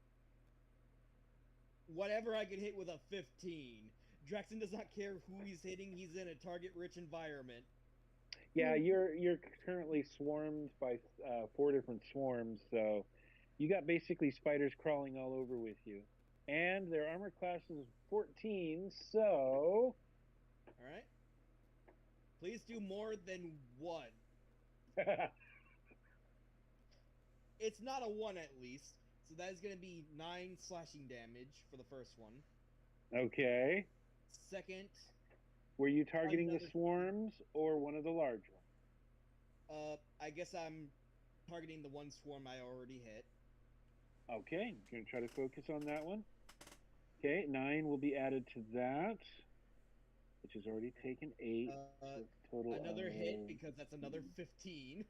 Whatever I can hit with a 15. Draxon does not care who he's hitting. He's in a target-rich environment. Yeah, you're currently swarmed by 4 different swarms, so you got basically spiders crawling all over with you. And their armor class is 14, so... All right. Please do more than 1. It's not a 1 at least. So that is going to be 9 slashing damage for the first one. Okay. Second. Were you targeting the swarms or one of the large ones? I guess I'm targeting the one swarm I already hit. Okay, I'm going to try to focus on that one. Okay, 9 will be added to that, which has already taken 8. So total another hit because that's another 15.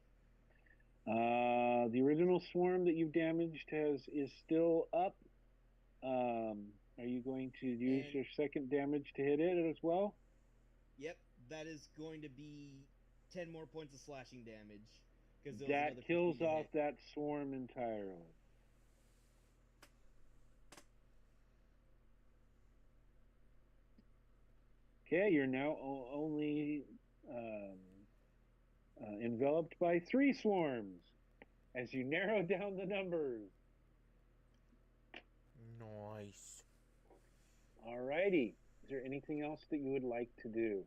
The original swarm that you've damaged is still up. Are you going to use your second damage to hit it as well? Yep, that is going to be 10 more points of slashing damage. That kills off that swarm entirely. Okay, you're now only enveloped by 3 swarms as you narrow down the numbers. Nice. Alrighty. Is there anything else that you would like to do?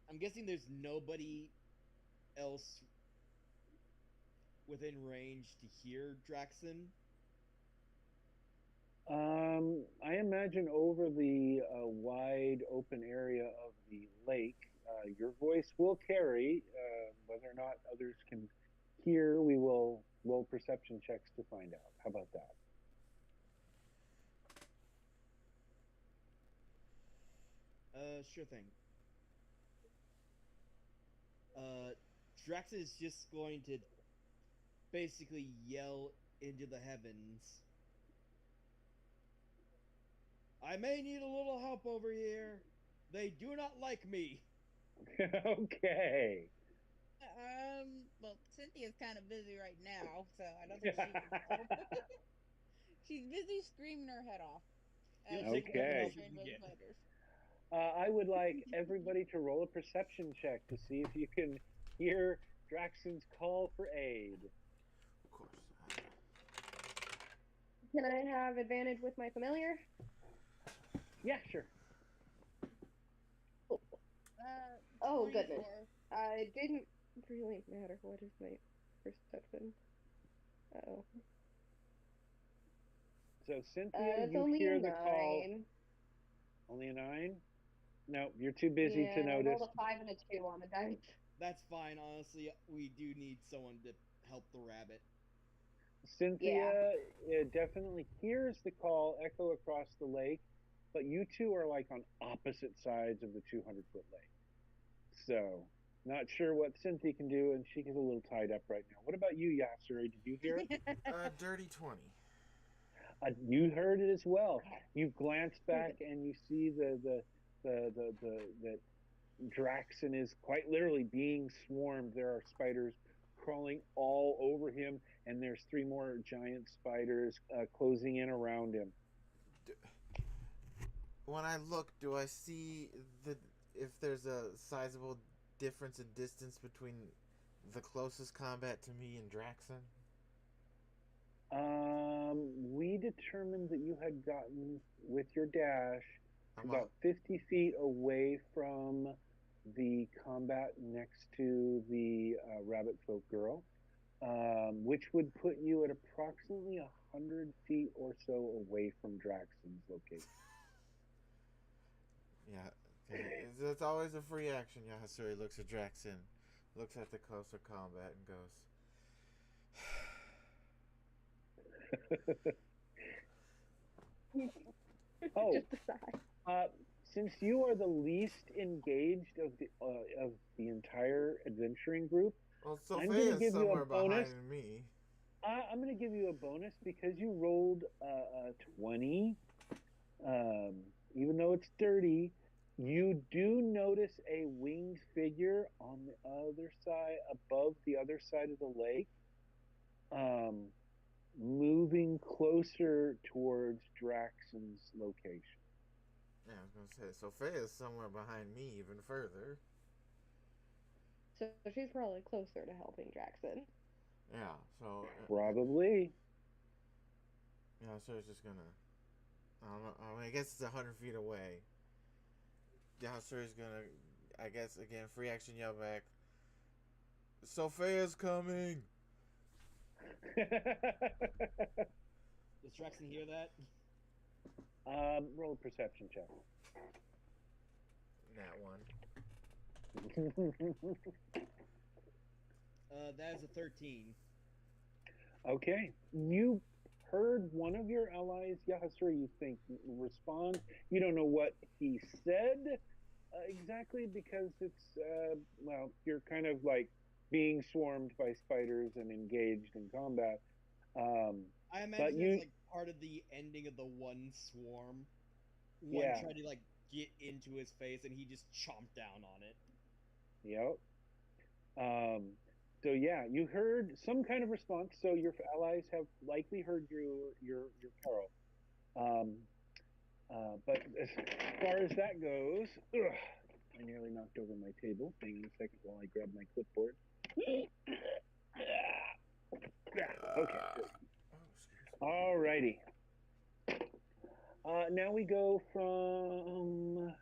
I'm guessing there's nobody else within range to hear Draxon. I imagine over the wide open area of the lake, your voice will carry. Whether or not others can hear, we will roll perception checks to find out. How about that? Sure thing. Draxon is just going to basically yell into the heavens. I may need a little help over here. They do not like me. Okay. Well, Cynthia's kind of busy right now, so I don't think she can help. She's busy screaming her head off. Okay. I would like everybody to roll a perception check to see if you can hear Draxon's call for aid. Of course. Can I have advantage with my familiar? Yeah, sure. Oh, goodness. It didn't really matter. What is my perception? Uh-oh. So, Cynthia, you only hear a the 9. call. Only a 9? No, you're too busy to notice. I rolled a 5 and a 2 on the dice. That's fine, honestly. We do need someone to help the rabbit. Cynthia definitely hears the call echo across the lake, but you two are like on opposite sides of the 200-foot lake. So, not sure what Cynthia can do, and she is a little tied up right now. What about you, Yasuri? Did you hear it? Dirty 20. You heard it as well. You glance back and you see that Draxon is quite literally being swarmed. There are spiders crawling all over him, and there's 3 more giant spiders closing in around him. When I look, do I see if there's a sizable difference in distance between the closest combat to me and Draxon? We determined that you had gotten, with your dash, about 50 feet away from the combat next to the rabbit folk girl, which would put you at approximately 100 feet or so away from Draxon's location. Yeah, okay. It's always a free action. Yasuri looks at Draxon, looks at the closer combat, and goes, Oh. Just a sigh. Since you are the least engaged of the entire adventuring group, Well, I'm going to Sophia's give you a somewhere bonus. behind me. I'm going to give you a bonus because you rolled a 20. Even though it's dirty, you do notice a winged figure on the other side, above the other side of the lake, moving closer towards Draxon's location. Yeah, I was gonna say Sophia's somewhere behind me, even further. So she's probably closer to helping Draxon. Yeah, so Probably. yeah, so it's just gonna. I don't know. I mean, I guess it's 100 feet away. Yeah, so he's gonna. I guess again, free action yell back. Sophia's coming. Does Draxon hear that? Roll a perception check. That one. That is a 13. Okay, you heard one of your allies, Yahasur, you think, respond. You don't know what he said exactly because it's, well, you're kind of like being swarmed by spiders and engaged in combat. I imagine it's like part of the ending of the one swarm. One Yeah. tried to like get into his face and he just chomped down on it. Yep. So yeah, you heard some kind of response. So your allies have likely heard your carol. But as far as that goes, I nearly knocked over my table. Hang on a second while I grab my clipboard. Okay. Alrighty. Now we go from.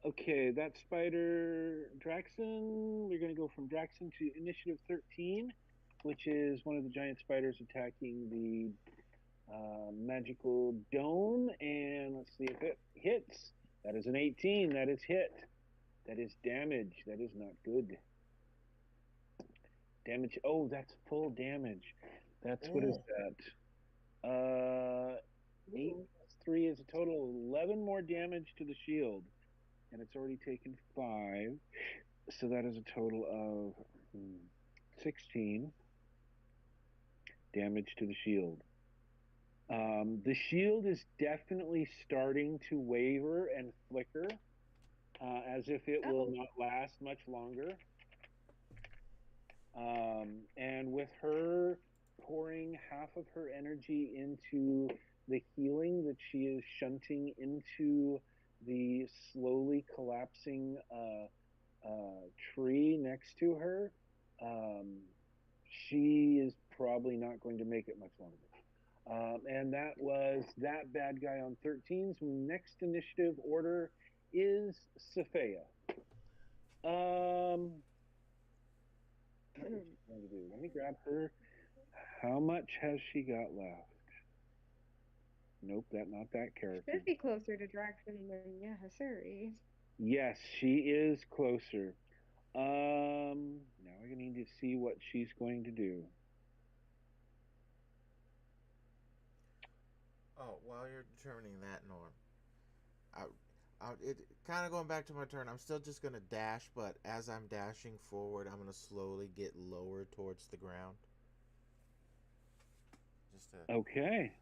Okay, that's Spider Draxon. We're going to go from Draxon to Initiative 13, which is one of the giant spiders attacking the magical dome. And let's see if it hits. That is an 18. That is hit. That is damage. That is not good. Damage. Oh, that's full damage. That's what is that? 8 plus 3 is a total of 11 more damage to the shield. And it's already taken 5. So that is a total of 16 damage to the shield. The shield is definitely starting to waver and flicker, as if it will not last much longer. And with her pouring half of her energy into the healing that she is shunting into the slowly collapsing tree next to her, she is probably not going to make it much longer. And that was that bad guy on 13's next initiative order is Sophia. What is she going to do? Let me grab her. How much has she got left? Nope, not that character. Should be closer to Draxon than Yahasuri. Yes, she is closer. Now I need to see what she's going to do. Oh, while you're determining that, Norm, it kind of going back to my turn. I'm still just gonna dash, but as I'm dashing forward, I'm gonna slowly get lower towards the ground. Just to. Okay.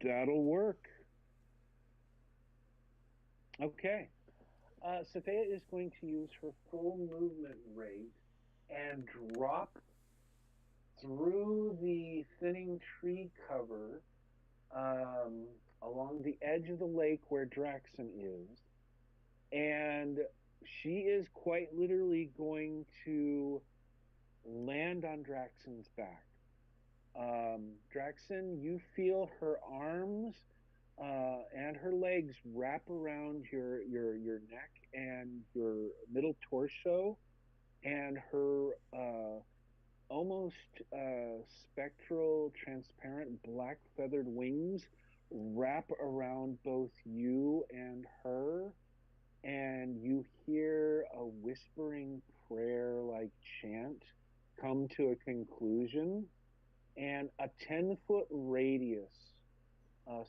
That'll work. Okay. Sophia is going to use her full movement rate and drop through the thinning tree cover along the edge of the lake where Draxon is. And she is quite literally going to land on Draxon's back. Draxon, you feel her arms and her legs wrap around your neck and your middle torso, and her almost spectral, transparent, black feathered wings wrap around both you and her, and you hear a whispering prayer like chant come to a conclusion, and a 10-foot radius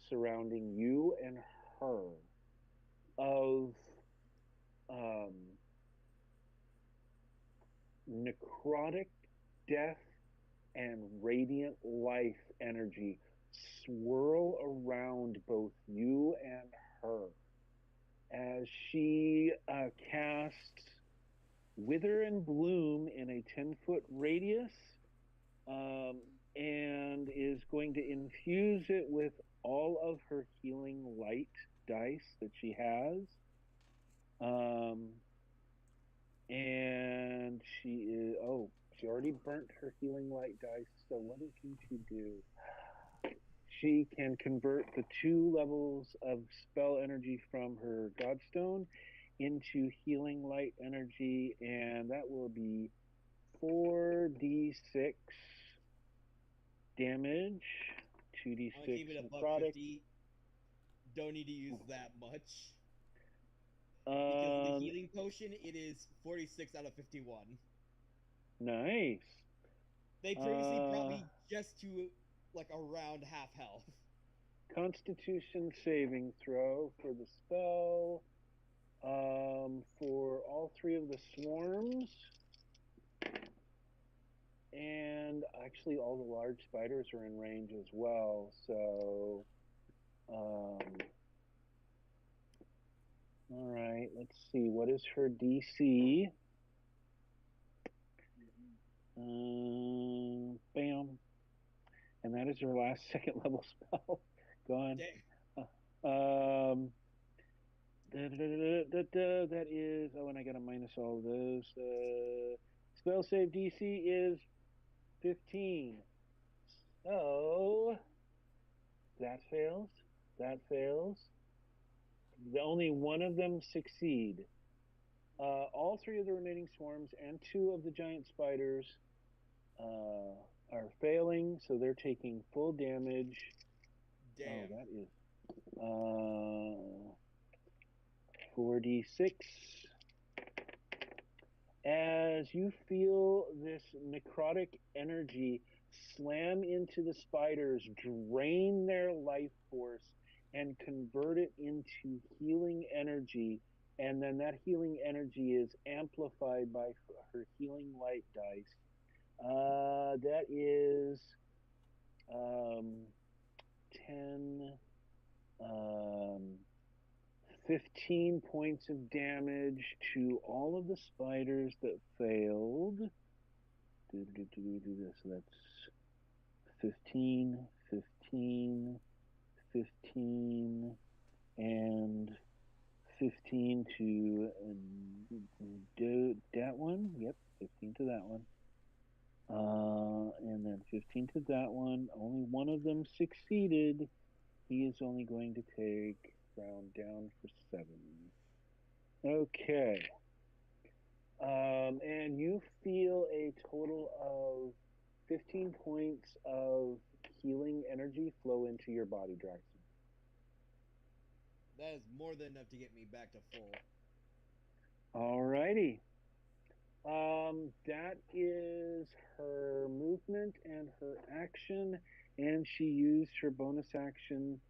surrounding you and her of um, necrotic death and radiant life energy swirl around both you and her as she casts Wither and Bloom in a 10-foot radius, and is going to infuse it with all of her healing light dice that she has. And she is, she already burnt her healing light dice, so what can she do? She can convert the 2 levels of spell energy from her Godstone into healing light energy, and that will be 4d6 damage, I'm 2d6 gonna keep it a buck necrotic. 50. Don't need to use that much. Because the healing potion, it is 46 out of 51. Nice. They previously brought me just to like around half health. Constitution saving throw for the spell. For all 3 of the swarms. And actually all the large spiders are in range as well, so all right, let's see, what is her DC? Bam. And that is her last 2nd level spell. Gone. That is, and I gotta minus all of those. Spell save DC is 15. So that fails. That fails. Only one of them succeed. All 3 of the remaining swarms and 2 of the giant spiders are failing, so they're taking full damage. Damn. Oh, that is 4d6. As you feel this necrotic energy slam into the spiders, drain their life force, and convert it into healing energy, and then that healing energy is amplified by her healing light dice. That is 10, 15 points of damage to all of the spiders that failed. Do this. So that's 15, 15, 15, and 15 to that one. Yep, 15 to that one. And then 15 to that one. Only one of them succeeded. He is only going to take round down for 7. Okay. And you feel a total of 15 points of healing energy flow into your body, Draxon. That is more than enough to get me back to full. Alrighty. That is her movement and her action, and she used her bonus action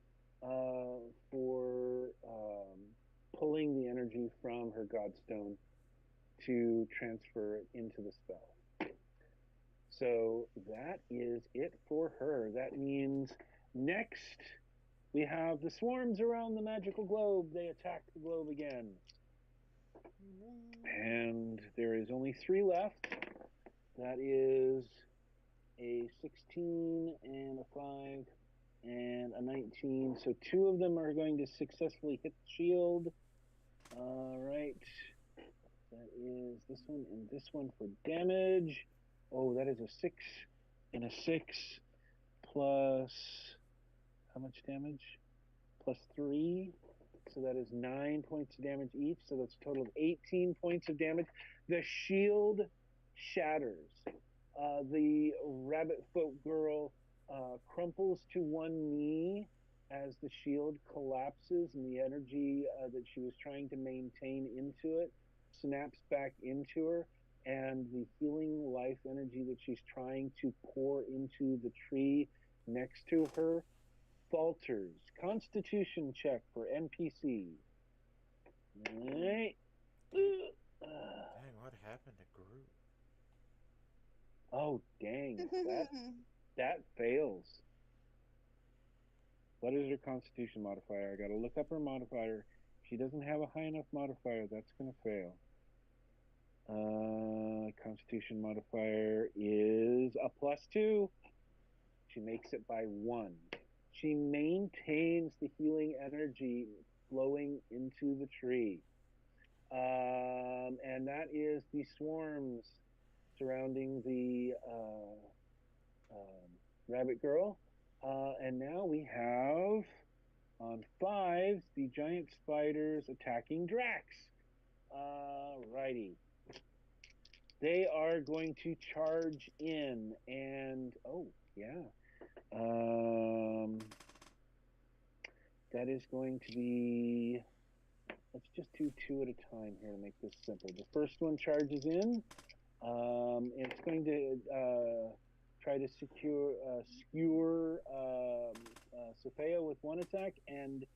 for pulling the energy from her Godstone to transfer it into the spell. So that is it for her. That means next we have the swarms around the magical globe. They attack the globe again. And there is only 3 left. That is a 16 and a 5 and a 19. So 2 of them are going to successfully hit the shield. All right. That is this one and this one for damage. Oh, that is a 6 and a 6 plus, how much damage? Plus 3. So that is 9 points of damage each. So that's a total of 18 points of damage. The shield shatters. The rabbit foot girl crumples to one knee as the shield collapses and the energy that she was trying to maintain into it snaps back into her, and the healing life energy that she's trying to pour into the tree next to her falters. Constitution check for NPC. All right. Dang, what happened to Groot? Oh, dang. That fails. What is her constitution modifier? I gotta look up her modifier. If she doesn't have a high enough modifier, that's gonna fail. Constitution modifier is a +2. She makes it by 1. She maintains the healing energy flowing into the tree. And that is the swarms surrounding the rabbit girl. And now we have on 5s the giant spiders attacking Drax. Righty. They are going to charge in, and oh yeah, that is going to be. Let's just do 2 at a time here to make this simple. The first one charges in. It's going to try to skewer Sophia with 1 attack and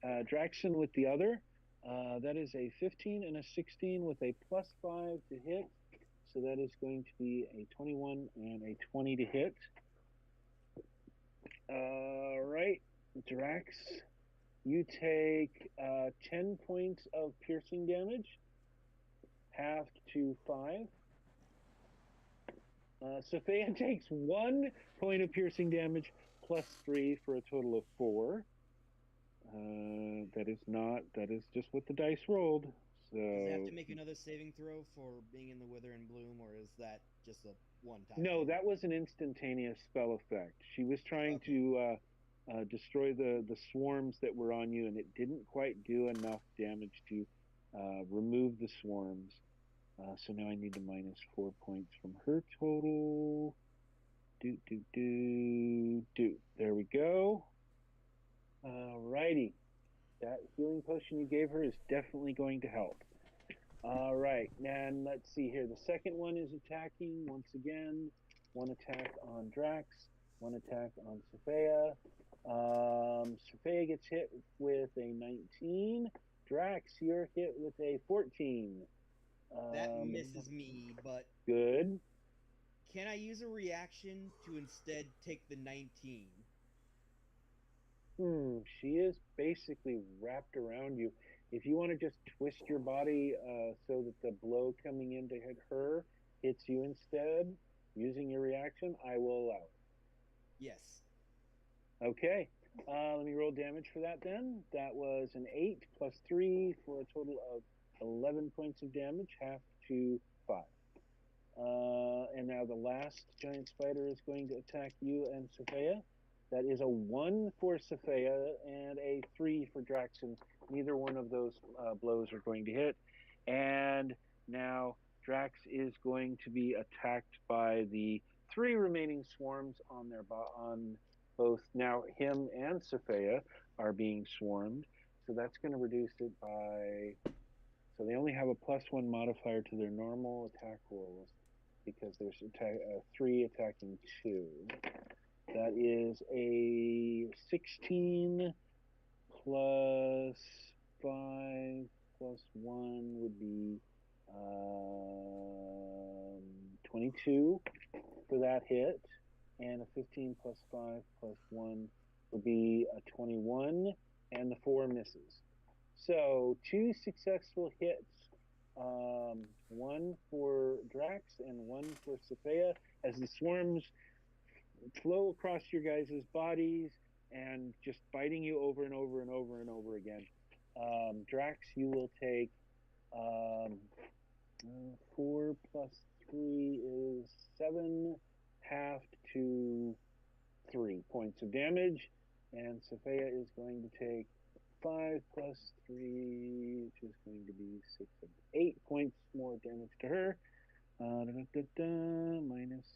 Draxon with the other. That is a 15 and a 16 with a +5 to hit. So that is going to be a 21 and a 20 to hit. All right, Drax, you take 10 points of piercing damage, halved to 5. Sophia takes 1 point of piercing damage +3 for a total of 4. That is just what the dice rolled. So Does it have to make another saving throw for being in the Wither and Bloom, or is that just a one-time? No, thing? that was an instantaneous spell effect. She was trying to destroy the swarms that were on you, and it didn't quite do enough damage to remove the swarms. So now I need to minus 4 points from her total. There we go. Alrighty. That healing potion you gave her is definitely going to help. All right, and let's see here. The second one is attacking once again. 1 attack on Drax, 1 attack on Sophia. Sophia gets hit with a 19. Drax, you're hit with a 14. That misses me, but Good. can I use a reaction to instead take the 19? She is basically wrapped around you. If you want to just twist your body so that the blow coming in to hit her hits you instead, using your reaction, I will allow it. Yes. Okay. Let me roll damage for that then. That was an 8 plus 3 for a total of 11 points of damage, half to 5. And now the last giant spider is going to attack you and Sophia. That is a 1 for Sophia and a 3 for Draxon. Neither one of those blows are going to hit. And now Drax is going to be attacked by the 3 remaining swarms on on both. Now him and Sophia are being swarmed. So that's going to reduce it by... So they only have a +1 modifier to their normal attack rolls because there's 3 attacking 2. That is a 16 plus 5 plus 1 would be 22 for that hit. And a 15 plus 5 plus 1 would be a 21, and the 4 misses. So 2 successful hits, 1 for Drax and 1 for Sophia, as the swarms flow across your guys' bodies and just biting you over and over and over and over again. Drax, you will take 4 plus 3 is 7, halved to 3 points of damage, and Sophia is going to take 5 plus 3, which is going to be 6 and 8 points more damage to her. Minus.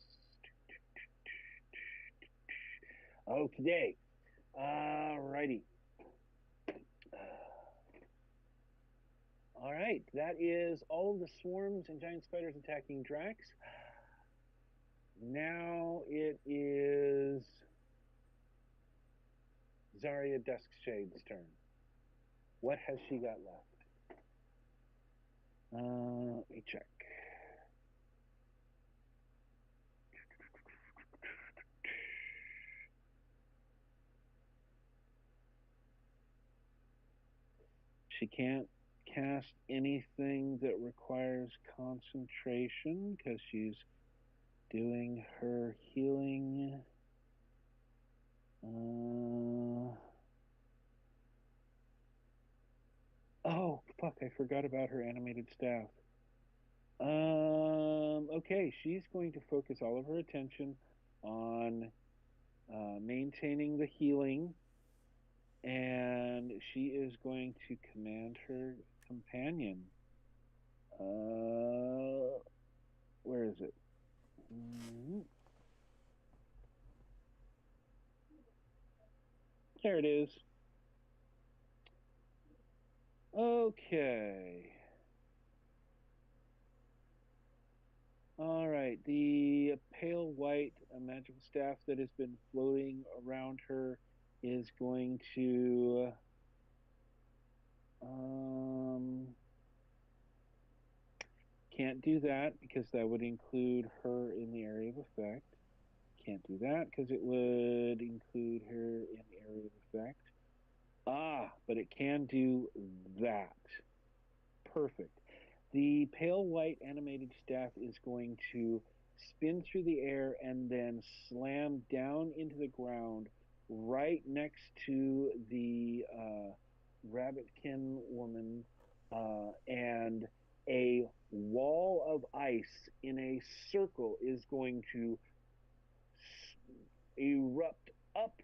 Okay. Alrighty. All right, that is all of the swarms and giant spiders attacking Drax. Now it is Zarya Duskshade's turn. What has she got left? Let me check. She can't cast anything that requires concentration because she's doing her healing. Oh, fuck, I forgot about her animated staff. Okay, she's going to focus all of her attention on maintaining the healing, and she is going to command her companion. Where is it? There it is. Okay. All right. The pale white magical staff that has been floating around her is going to can't do that because that would include her in the area of effect. Can't do that because it would include her in the area of effect. But it can do that. Perfect. The pale white animated staff is going to spin through the air and then slam down into the ground right next to the rabbitkin woman, and a wall of ice in a circle is going to erupt up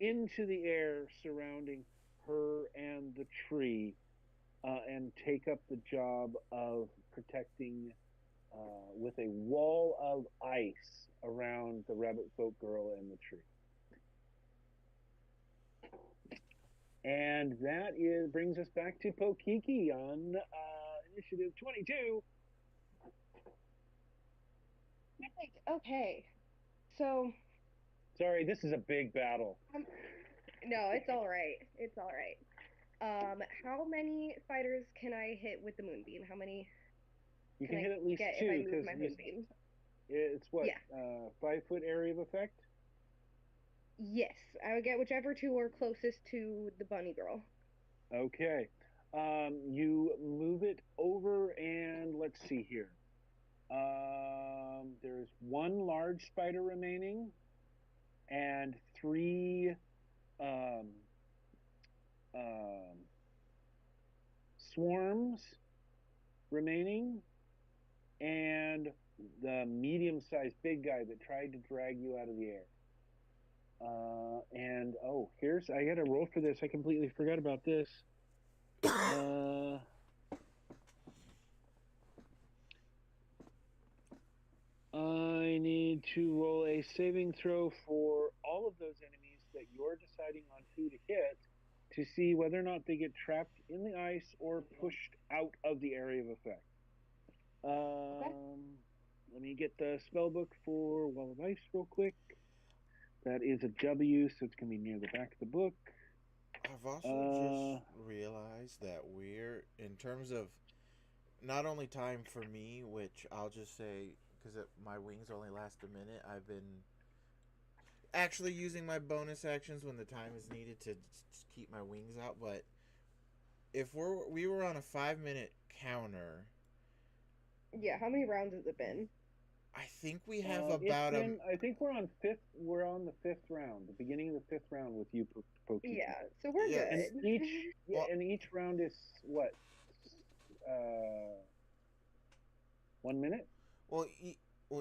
into the air surrounding her and the tree, and take up the job of protecting with a wall of ice around the rabbit folk girl and the tree. And that brings us back to Pokiki on initiative 22. Okay, so Sorry, this is a big battle. no, it's all right. It's all right. How many spiders can I hit with the moonbeam? How many? You can I hit at least get two if I move because my moonbeam? it's what, Yeah. 5-foot area of effect? Yes, I would get whichever two are closest to the bunny girl. Okay. You move it over, and let's see here. There's one large spider remaining, and 3 swarms remaining, and the medium-sized big guy that tried to drag you out of the air. And I gotta roll for this. I completely forgot about this. I need to roll a saving throw for all of those enemies that you're deciding on who to hit to see whether or not they get trapped in the ice or pushed out of the area of effect. Let me get the spell book for Wall of Ice real quick. That is a W, so it's going to be near the back of the book. I've also just realized that we're, in terms of not only time for me, which I'll just say, because my wings only last a minute, I've been actually using my bonus actions when the time is needed to just keep my wings out. But if we were on a 5-minute counter. Yeah, how many rounds has it been? I think we have about I think we're on the 5th round, the beginning of the 5th round with you, Pokiki. Yeah, so we're good. And each round is what? 1 minute? Well,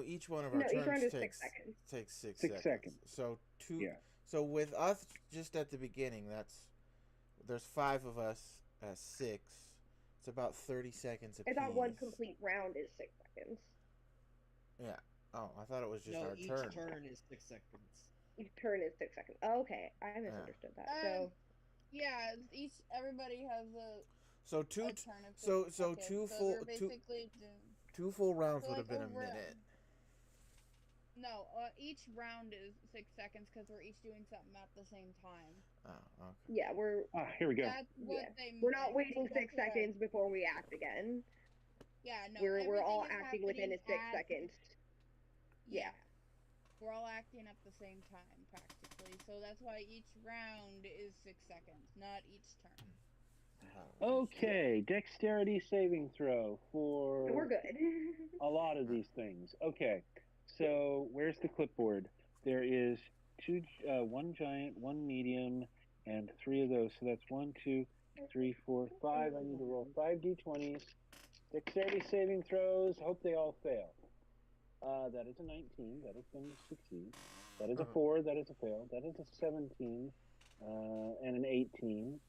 each one of our turns each round is takes 6 seconds. Takes 6 6 seconds. So Yeah. So with us just at the beginning, there's 5 of us at 6. It's about 30 seconds apiece. I thought one complete round is 6 seconds. Yeah. Oh, I thought it was just our each turn. turn is 6 seconds. Each turn is 6 seconds. Oh, okay, I misunderstood that. So Yeah, everybody has So a two, turn of 6 so seconds. two So full you're basically doing. two full rounds So would like have been a over. minute. No, each round is 6 seconds because we're each doing something at the same time. Oh, okay. yeah, Here we go. That's what they. we're not meant, waiting so 6 that's what I- seconds before we act again. Yeah, no. We're all everything is acting within a happening 6 seconds. Yeah. We're all acting at the same time, practically. So that's why each round is 6 seconds, not each turn. Okay, dexterity saving throw for We're good. a lot of these things. Okay, so where's the clipboard? There is one giant, one medium, and 3 of those. So that's 1, 2, 3, 4, 5. I need to roll 5 d20s. Dexterity saving throws. Hope they all fail. That is a 19. That is going to succeed. That is a 4. That is a fail. That is a 17, and an 18,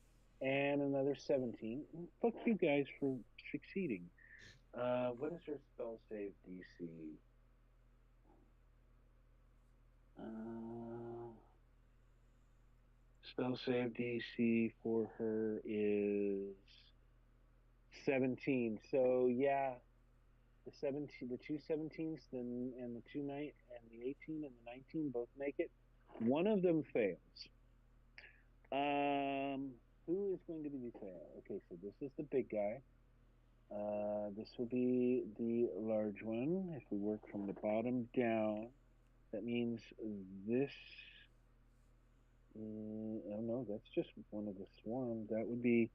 and another 17. Fuck you guys for succeeding. What is her spell save DC? Spell save DC for her is 17. So yeah, the 17, the two 17s, and the 2 and the 18 and the 19 both make it. One of them fails. Who is going to be the fail? Okay, so this is the big guy. This will be the large one. If we work from the bottom down, that means this. Oh no, that's just one of the swarm. That would be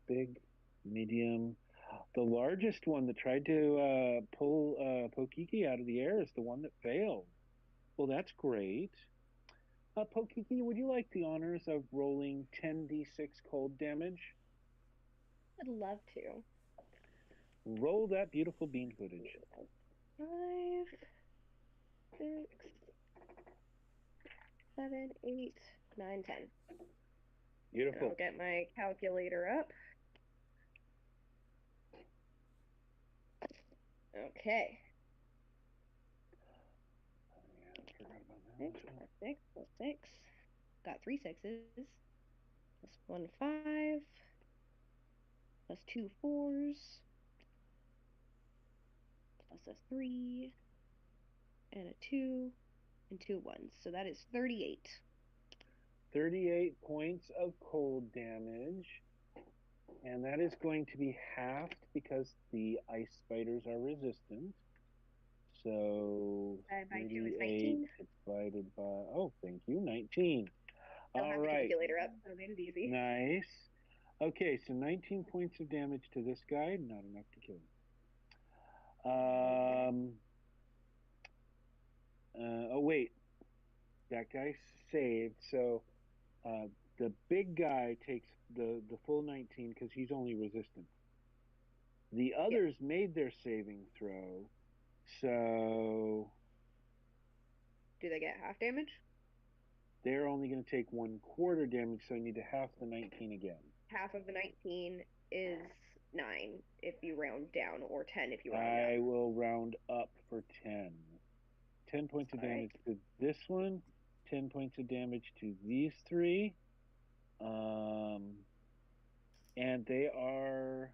big, medium. The largest one that tried to pull Pokiki out of the air is the one that failed. Well, that's great. Pokiki, would you like the honors of rolling 10d6 cold damage? I'd love to. Roll that beautiful bean footage. 5, 6, 7, 8, 9, 10. Beautiful. I'll get my calculator up. Okay. 6 plus 6 plus 6. Got 3 sixes. Plus 1 5. Plus 2 4s. Plus a 3. And a 2. And 2 1s. So that is 38. 38 points of cold damage. And that is going to be halved because the ice spiders are resistant. So Divided by 2 is 38 19. divided by, oh, thank you, 19. I'll All have the right. calculator up, so it made it easy. Nice. Okay, so 19 points of damage to this guy, not enough to kill him. Oh, wait. That guy saved, so the big guy takes the full 19 because he's only resistant. The others made their saving throw, so Do they get half damage? they're only going to take 1/4 damage, so I need to half the 19 again. Half of the 19 is 9 if you round down, or 10 if you round I up. will round up for 10. 10 points of damage to this one, 10 points of damage to these 3. And they are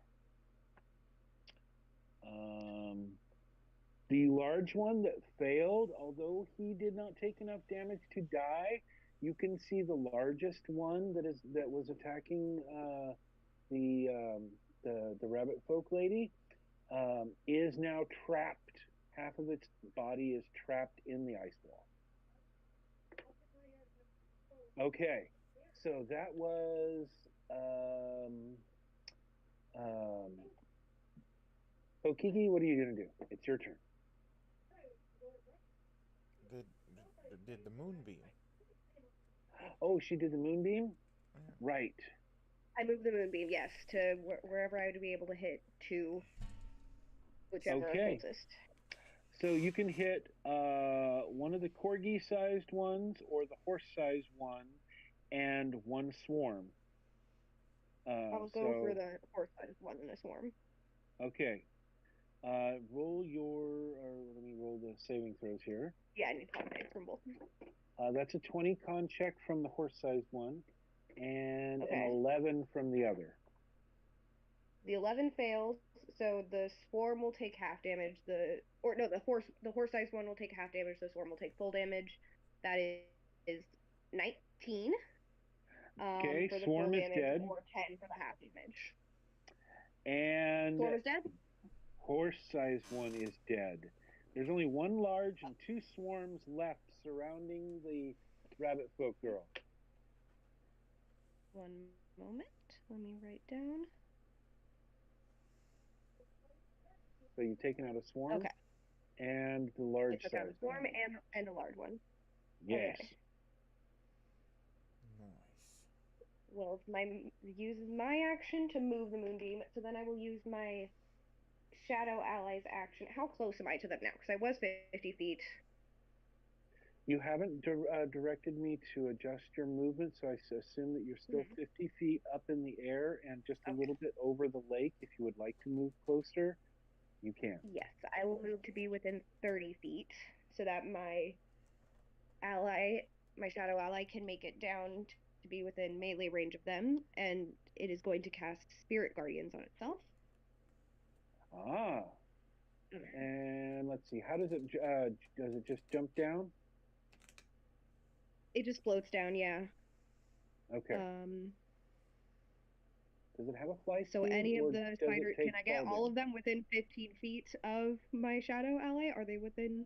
the large one that failed, although he did not take enough damage to die. You can see the largest one that was attacking the rabbit folk lady is now trapped. Half of its body is trapped in the ice wall. Okay, so that was Kiki, what are you gonna do? It's your turn. Did the moonbeam? Oh, she did the moonbeam? Yeah. Right. I moved the moonbeam, yes, to wherever I would be able to hit 2, whichever are closest. So you can hit one of the corgi-sized ones or the horse-sized one, and one swarm. I'll go for the horse-sized one in a swarm. Okay. Roll let me roll the saving throws here. Yeah, I need con saves from both. That's a 20 con check from the horse-sized one, and Okay. an 11 from the other. The 11 fails, so the swarm will take half damage. The horse-sized one will take half damage. The swarm will take full damage. That is 19. Okay, for the swarm full is damage, dead. or 10 for the half damage. And Swarm is dead. horse-sized one is dead. There's only one large and two swarms left surrounding the rabbit folk girl. One moment. Let me write down. So you've taken out a swarm Okay. and the I large took out a size swarm one. and a large one. Yes. Okay. Nice. Well, uses my action to move the moonbeam, so then I will use my shadow ally's action. How close am I to them now? Because I was 50 feet. You haven't directed me to adjust your movement, so I assume that you're still 50 feet up in the air and just a little bit over the lake. If you would like to move closer, you can. Yes, I will move to be within 30 feet so that my shadow ally, can make it down to be within melee range of them, and it is going to cast Spirit Guardians on itself. Ah. And let's see, how does it just jump down? It just floats down, yeah. Okay. Does it have a fly speed? So any or of the does it spiders, take can I get fall all of damage? them within 15 feet of my shadow ally? Are they within?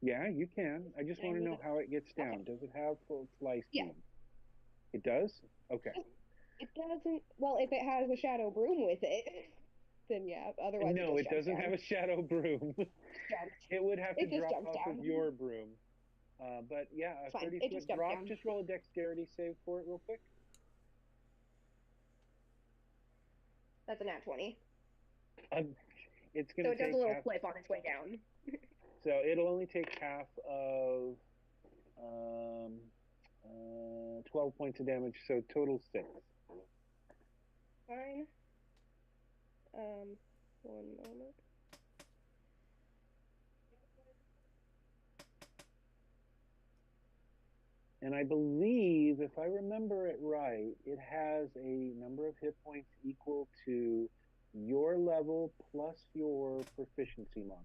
Yeah, you can. I just Can I want to move know it? how it gets down. Okay. Does it have full fly speed? Yeah. It does? Okay. It doesn't. Well, if it has a shadow broom with it, then yeah. Otherwise, No, it it just jumps doesn't down. have a shadow broom. Jumps. It would have to It just drop jumps off down. of your broom. But yeah, a Fine. 30 It foot just jumps drop. down. Just roll a dexterity save for it real quick. That's a nat 20. It's going So to it does take a little half, flip on its way down. so it'll only take half of 12 points of damage, so total 6. Fine. One moment. And I believe, if I remember it right, it has a number of hit points equal to your level plus your proficiency modifier.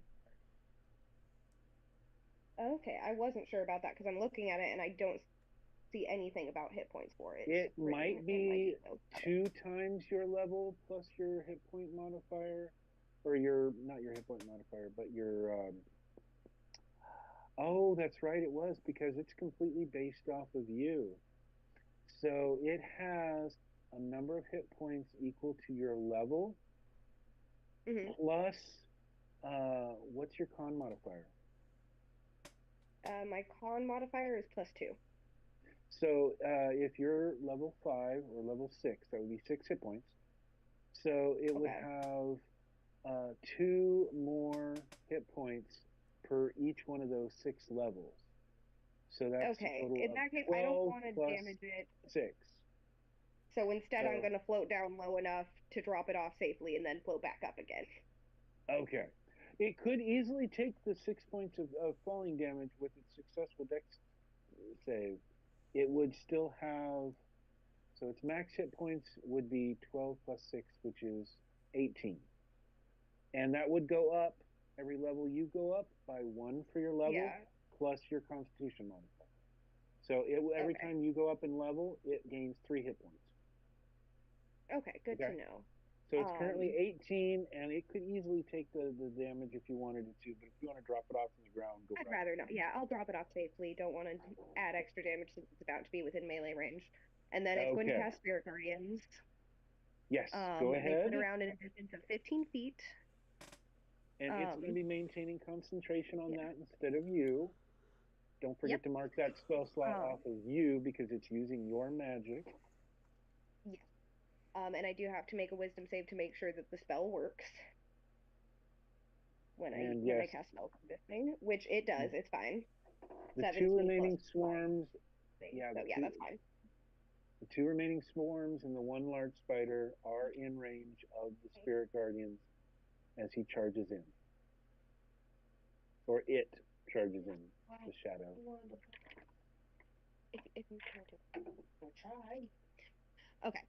Okay, I wasn't sure about that because I'm looking at it and I don't see anything about hit points for it. It written might in my be details. 2 times your level plus your hit point modifier, or your, not your hit point modifier, but your, oh, that's right, it was, because it's completely based off of you. So it has a number of hit points equal to your level, plus, what's your con modifier? My con modifier is +2. So if you're level 5 or level 6, that would be 6 hit points. So it would have 2 more hit points per each one of those 6 levels. So that's a total in of that case, 12 I don't want to plus damage it. 6. So instead, I'm So- going to float down low enough to drop it off safely and then float back up again. Okay. It could easily take the 6 points of falling damage with its successful dex save. It would still have, so its max hit points would be 12 plus 6, which is 18. And that would go up every level you go up by 1 for your level, plus your constitution modifier. So every time you go up in level, it gains 3 hit points. Okay, good to know. So it's currently 18, and it could easily take the damage if you wanted it to, but if you want to drop it off from the ground, go I'd right rather not. Yeah, I'll drop it off safely. Don't want to add extra damage since it's about to be within melee range. And then it's going to Okay. cast Spirit Guardians. Yes, go They ahead. sit around in a distance of 15 feet. And it's going to be maintaining concentration on that instead of you. Don't forget to mark that spell slot off of you because it's using your magic. Yes. And I do have to make a wisdom save to make sure that the spell works. When I cast spell conditioning, which it does, it's fine. The 17 2 remaining plus swarms, that's fine. The 2 remaining swarms and the 1 large spider are in range of the Spirit Guardians. as he charges in. Or it charges in, the shadow. If you try to, I'll try. Okay.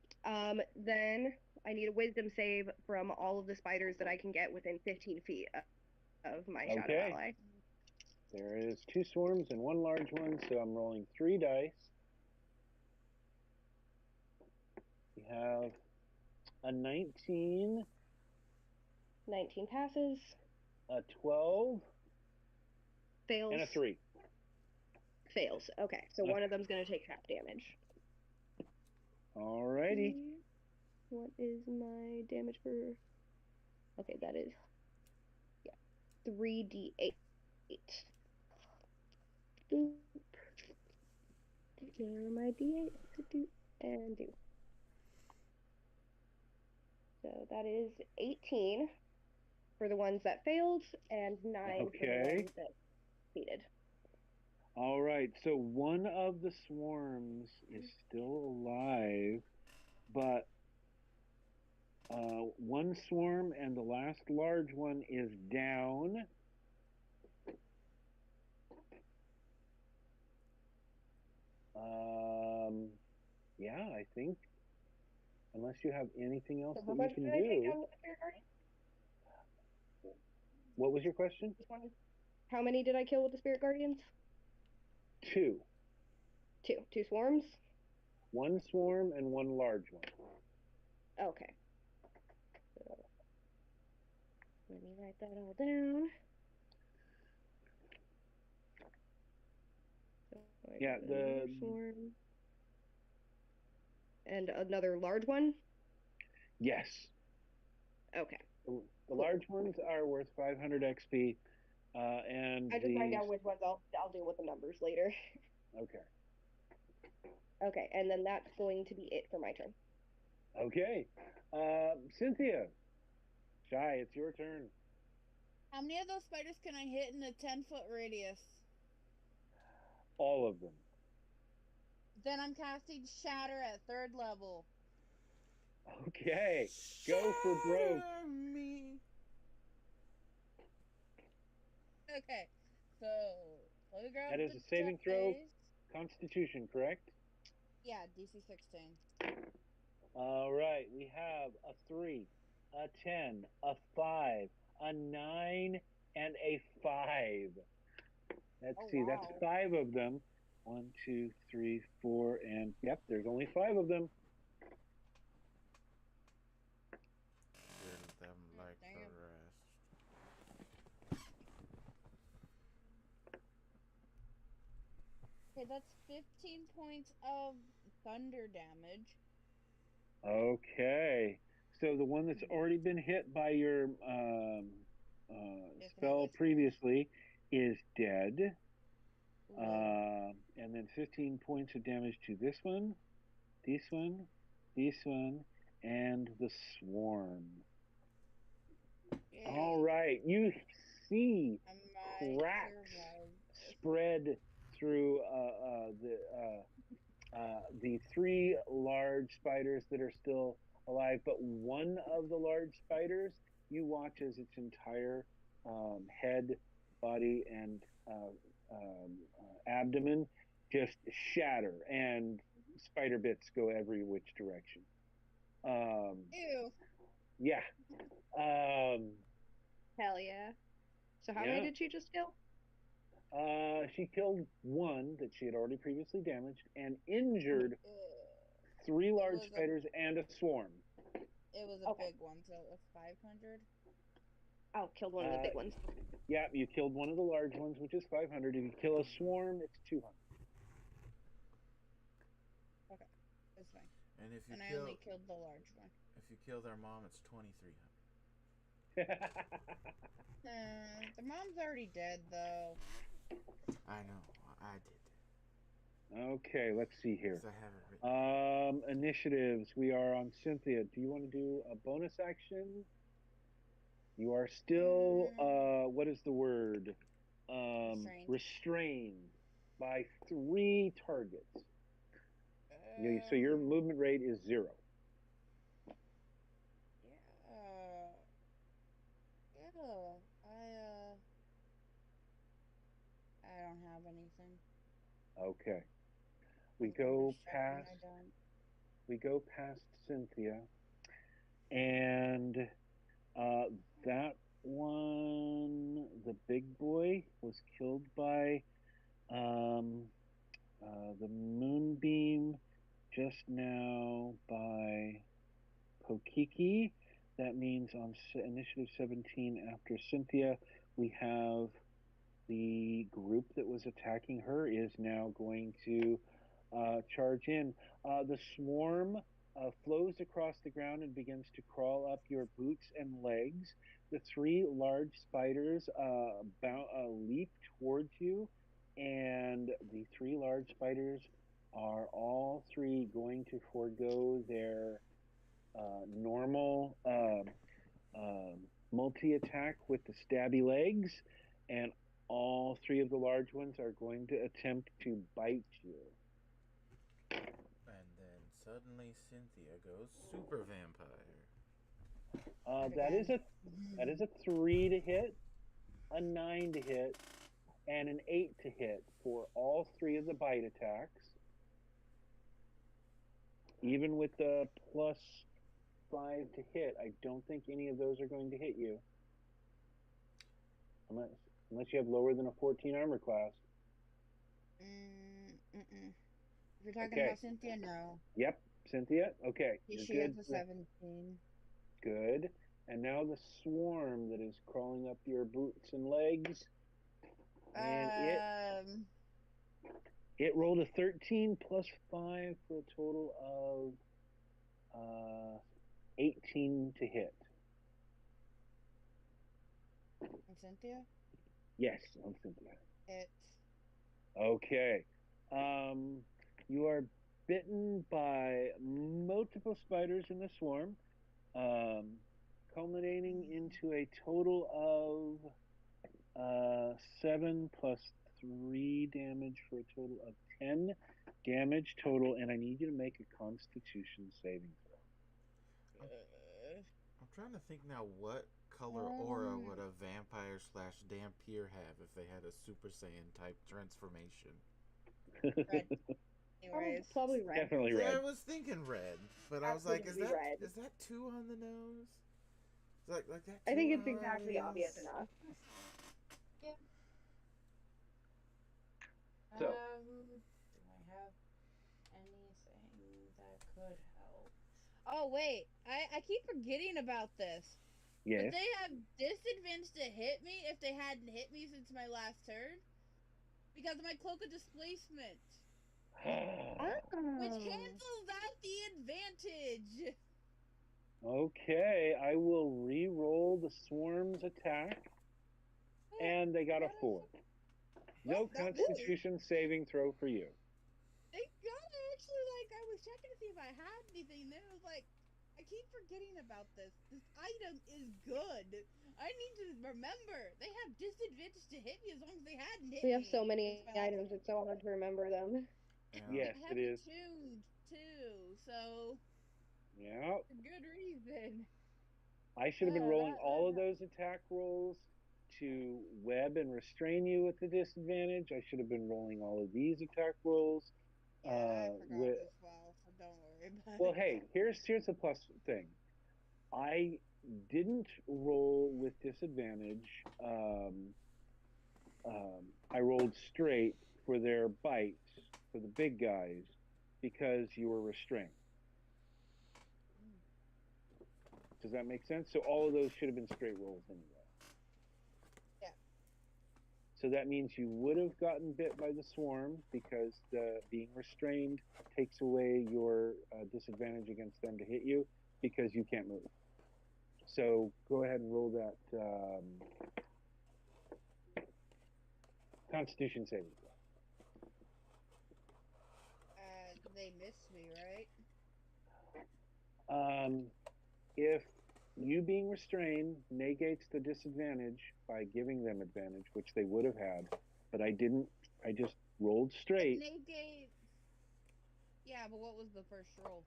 Then I need a wisdom save from all of the spiders that I can get within 15 feet of my shadow Okay. ally. There is 2 swarms and 1 large one, so I'm rolling 3 dice. We have a 19, 19 passes, a 12, fails, and a 3. fails. Okay, so one of them's going to take half damage. Alrighty. What is my damage for? Okay, that is 3d8. Boop. There are my d8 to do and do. So that is 18 for the ones that failed and 9 for the Okay. ones that succeeded. All right, so one of the swarms is still alive, but one swarm and the last large one is down. Yeah, I think, unless you have anything else So how that much you can did I take do. down with the Spirit Guardian? What was your question? How many did I kill with the Spirit Guardians? 2. 2. 2 swarms? 1 swarm and 1 large one. Okay. So, let me write that all down. So I Yeah, got another swarm. And another large one? Yes. Okay. The large ones are worth 500 XP, and I just write these. down which ones I'll deal with the numbers later. Okay. Okay, and then that's going to be it for my turn. Okay. Cynthia. Shy, it's your turn. How many of those spiders can I hit in a 10-foot radius? All of them. Then I'm casting Shatter at 3rd level. Okay. Go for broke. Shatter me. Okay, so let me grab That is the a saving throw. dice. Constitution, correct? Yeah, DC 16. All right. We have a 3, a 10, a 5, a 9, and a 5. Let's Oh, see. wow. That's 5 of them. 1, 2, 3, 4, and yep, there's only 5 of them. Kill them like the Damn. rest. Okay, that's 15 points of thunder damage. Okay. So the one that's already been hit by your spell previously is dead. And then 15 points of damage to this one, and the swarm. Yay. All right. You see I might cracks survive this. spread through the 3 large spiders that are still alive, but one of the large spiders, you watch as its entire head, body, and abdomen just shatter, and spider bits go every which direction. Ew. Yeah. Hell yeah. So how Yeah. many did she just kill? She killed one that she had already previously damaged and injured 3 large was a- spiders and a swarm. It was a Okay. big one, so it was 500. Oh, killed one of the big ones. Yeah, you killed one of the large ones, which is 500. If you kill a swarm, it's 200. Okay, that's fine. And if you And I kill, only killed the large one. if you kill their mom, it's 2,300. The mom's already dead, though. I know. I did. Okay, let's see here. 'Cause I have it written. Initiatives. We are on Cynthia. Do you want to do a bonus action? You are still, what is the word? Restrained by 3 targets. So your movement rate is 0. Yeah. Oh, I don't have anything. Okay. We I'm go just checking, past I don't. Cynthia, and uh, that one, the big boy, was killed by um, the moonbeam just now by Pokiki. That means on initiative 17 after Cynthia, we have the group that was attacking her is now going to charge in. The swarm flows across the ground and begins to crawl up your boots and legs. The three large spiders leap towards you, and the three large spiders are all three going to forego their normal multi attack with the stabby legs, and all three of the large ones are going to attempt to bite you. And then suddenly Cynthia goes super vampire. That is a 3 to hit, a 9 to hit, and an 8 to hit for all three of the bite attacks. Even with the +5 to hit, I don't think any of those are going to hit you. Unless you have lower than a 14 armor class. Mm-mm. If you're talking Okay. about Cynthia, no. Yep, Cynthia. Okay, She you're has good. a 17. Good. And now the swarm that is crawling up your boots and legs. And it rolled a 13 plus 5 for a total of 18 to hit. On Cynthia? Yes, on Cynthia. It's Okay. You are bitten by multiple spiders in the swarm, culminating into a total of 7 plus 3 damage for a total of 10 damage total, and I need you to make a Constitution saving throw. I'm trying to think now what color aura would a vampire / Dampier have if they had a Super Saiyan type transformation? red. Anyways. Probably red. Definitely See, red. I was thinking red, but I was like, is Absolutely red. that 2 on the nose? Is like that? I think too it's exactly obvious enough. So. Do I have anything that could help? Oh wait, I keep forgetting about this. Yes. But they have disadvantage to hit me if they hadn't hit me since my last turn because of my cloak of displacement, which cancels out the advantage. Okay, I will re-roll the swarm's attack, and they got a 4. No Constitution saving throw for you. Thank God, actually, I was checking to see if I had anything. Then it was like, I keep forgetting about this. This item is good. I need to remember. They have disadvantage to hit me as long as they hadn't hit me. We have so many items, it's so hard to remember them. Yes, I have it is. tuned too, so Yeah. for good reason. I should have been rolling all of those attack rolls to web and restrain you with the disadvantage. I should have been rolling all of these attack rolls. Yeah, I forgot as well, so don't worry about it. Well, hey, here's the plus thing. I didn't roll with disadvantage. I rolled straight for their bites for the big guys because you were restrained. Does that make sense? So all of those should have been straight rolls anyway. Yeah. So that means you would have gotten bit by the swarm because the being restrained takes away your disadvantage against them to hit you because you can't move. So go ahead and roll that Constitution saving throw. They missed me, right? If you being restrained negates the disadvantage by giving them advantage, which they would have had, but I didn't. I just rolled straight. Negate. Yeah, but what was the first roll?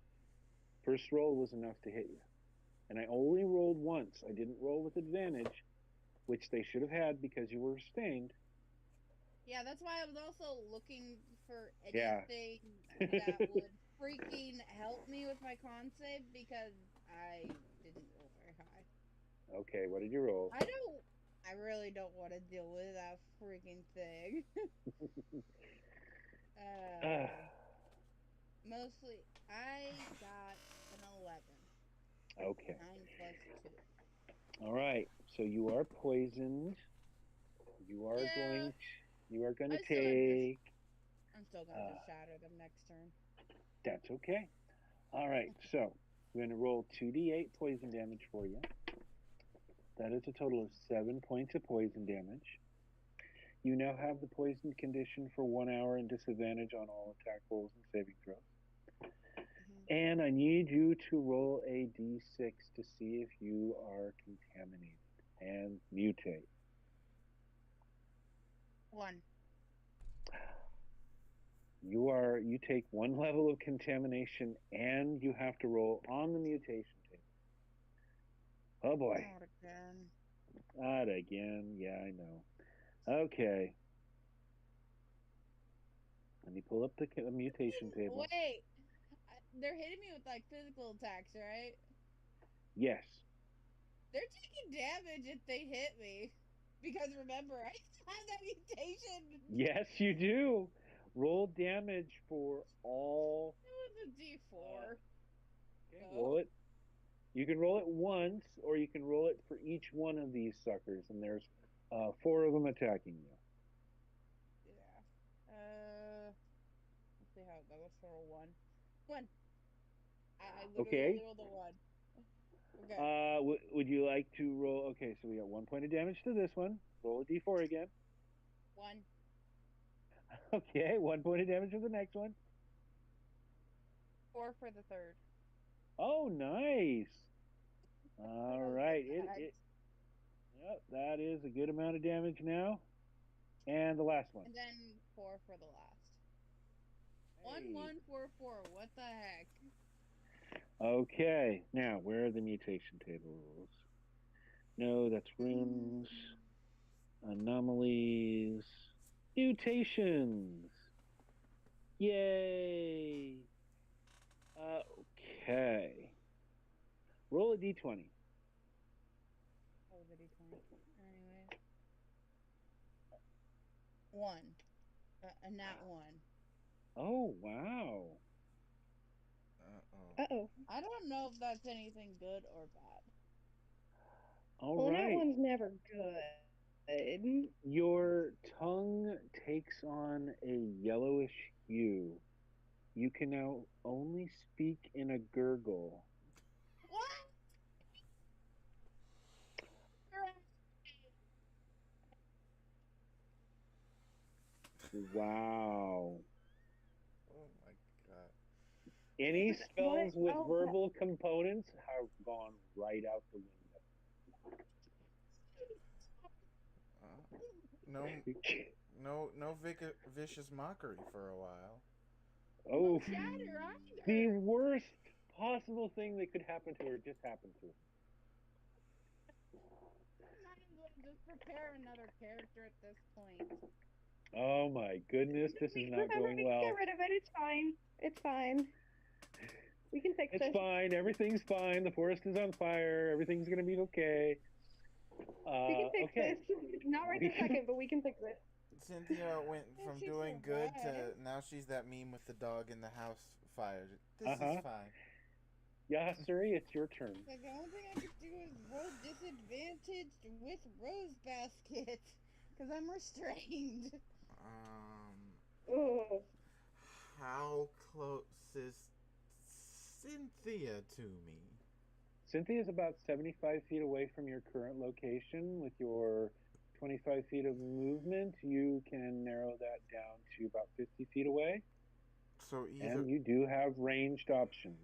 First roll was enough to hit you, and I only rolled once. I didn't roll with advantage which they should have had because you were restrained. Yeah, that's why I was also looking for Yeah. anything that would freaking help me with my con save because I didn't roll very high. Okay, what did you roll? I really don't want to deal with that freaking thing. Mostly, I got an 11. Okay. 9 plus 2. All right. So you are poisoned. You are Yeah. going to I'm still gonna take. I'm still gonna just shatter them next turn. That's okay. All right. So we're going to roll 2d8 poison damage for you. That is a total of 7 points of poison damage. You now have the poison condition for 1 hour and disadvantage on all attack rolls and saving throws. And I need you to roll a d6 to see if you are contaminated and mutate. 1. You take 1 level of contamination and you have to roll on the mutation table. Oh boy. Not again. Not again. Yeah, I know. Okay. Let me pull up the mutation table. Wait, they're hitting me with like physical attacks, right? Yes. They're taking damage if they hit me. Because remember, I still have that mutation. Yes, you do. Roll damage for all. It was a D4. Okay, roll it. You can roll it once, or you can roll it for each one of these suckers, and there's 4 of them attacking you. Yeah. Let's see how it goes. Let's roll 1. 1. I literally rolled a 1. Okay. Would you like to roll? Okay, so we got 1 point of damage to this one. Roll a d4 again. 1. Okay, 1 point of damage to the next one. 4 for the third. Oh, nice. All right. Yep, that is a good amount of damage now. And the last one. And then 4 for the last. Hey. 1, 1, 4, 4. What the heck? Okay. Now, where are the mutation tables? No, that's runes. Anomalies. Mutations. Yay. Okay. Roll a d20. Oh, the D20. Anyway. 1. A nat 1. Oh, wow. Uh-oh. I don't know if that's anything good or bad. All That right. one's never good. Your tongue takes on a yellowish hue. You can now only speak in a gurgle. What? Wow. Oh my god. Any spells with Oh, verbal components have gone right out the window. No vicious mockery for a while. Oh, No shatter either. the worst possible thing that could happen to her just happened to her. Might as well just prepare another character at this point. Oh my goodness, this is not going well. Get rid of it. It's fine. It's fine. We can fix it. It's fine. Everything's fine. The forest is on fire. Everything's gonna be okay. We can fix Okay. this. Not right this second, but we can fix it. Cynthia went from She's doing so good bad. to now she's that meme with the dog in the house fire. This Uh-huh. is fine. Yeah, Suri, it's your turn. Like, the only thing I could do is roll disadvantaged with Rose Basket. Because I'm restrained. Oh. How close is Cynthia to me? Cynthia is about 75 feet away from your current location. With your 25 feet of movement, you can narrow that down to about 50 feet away. So either And you do have ranged options.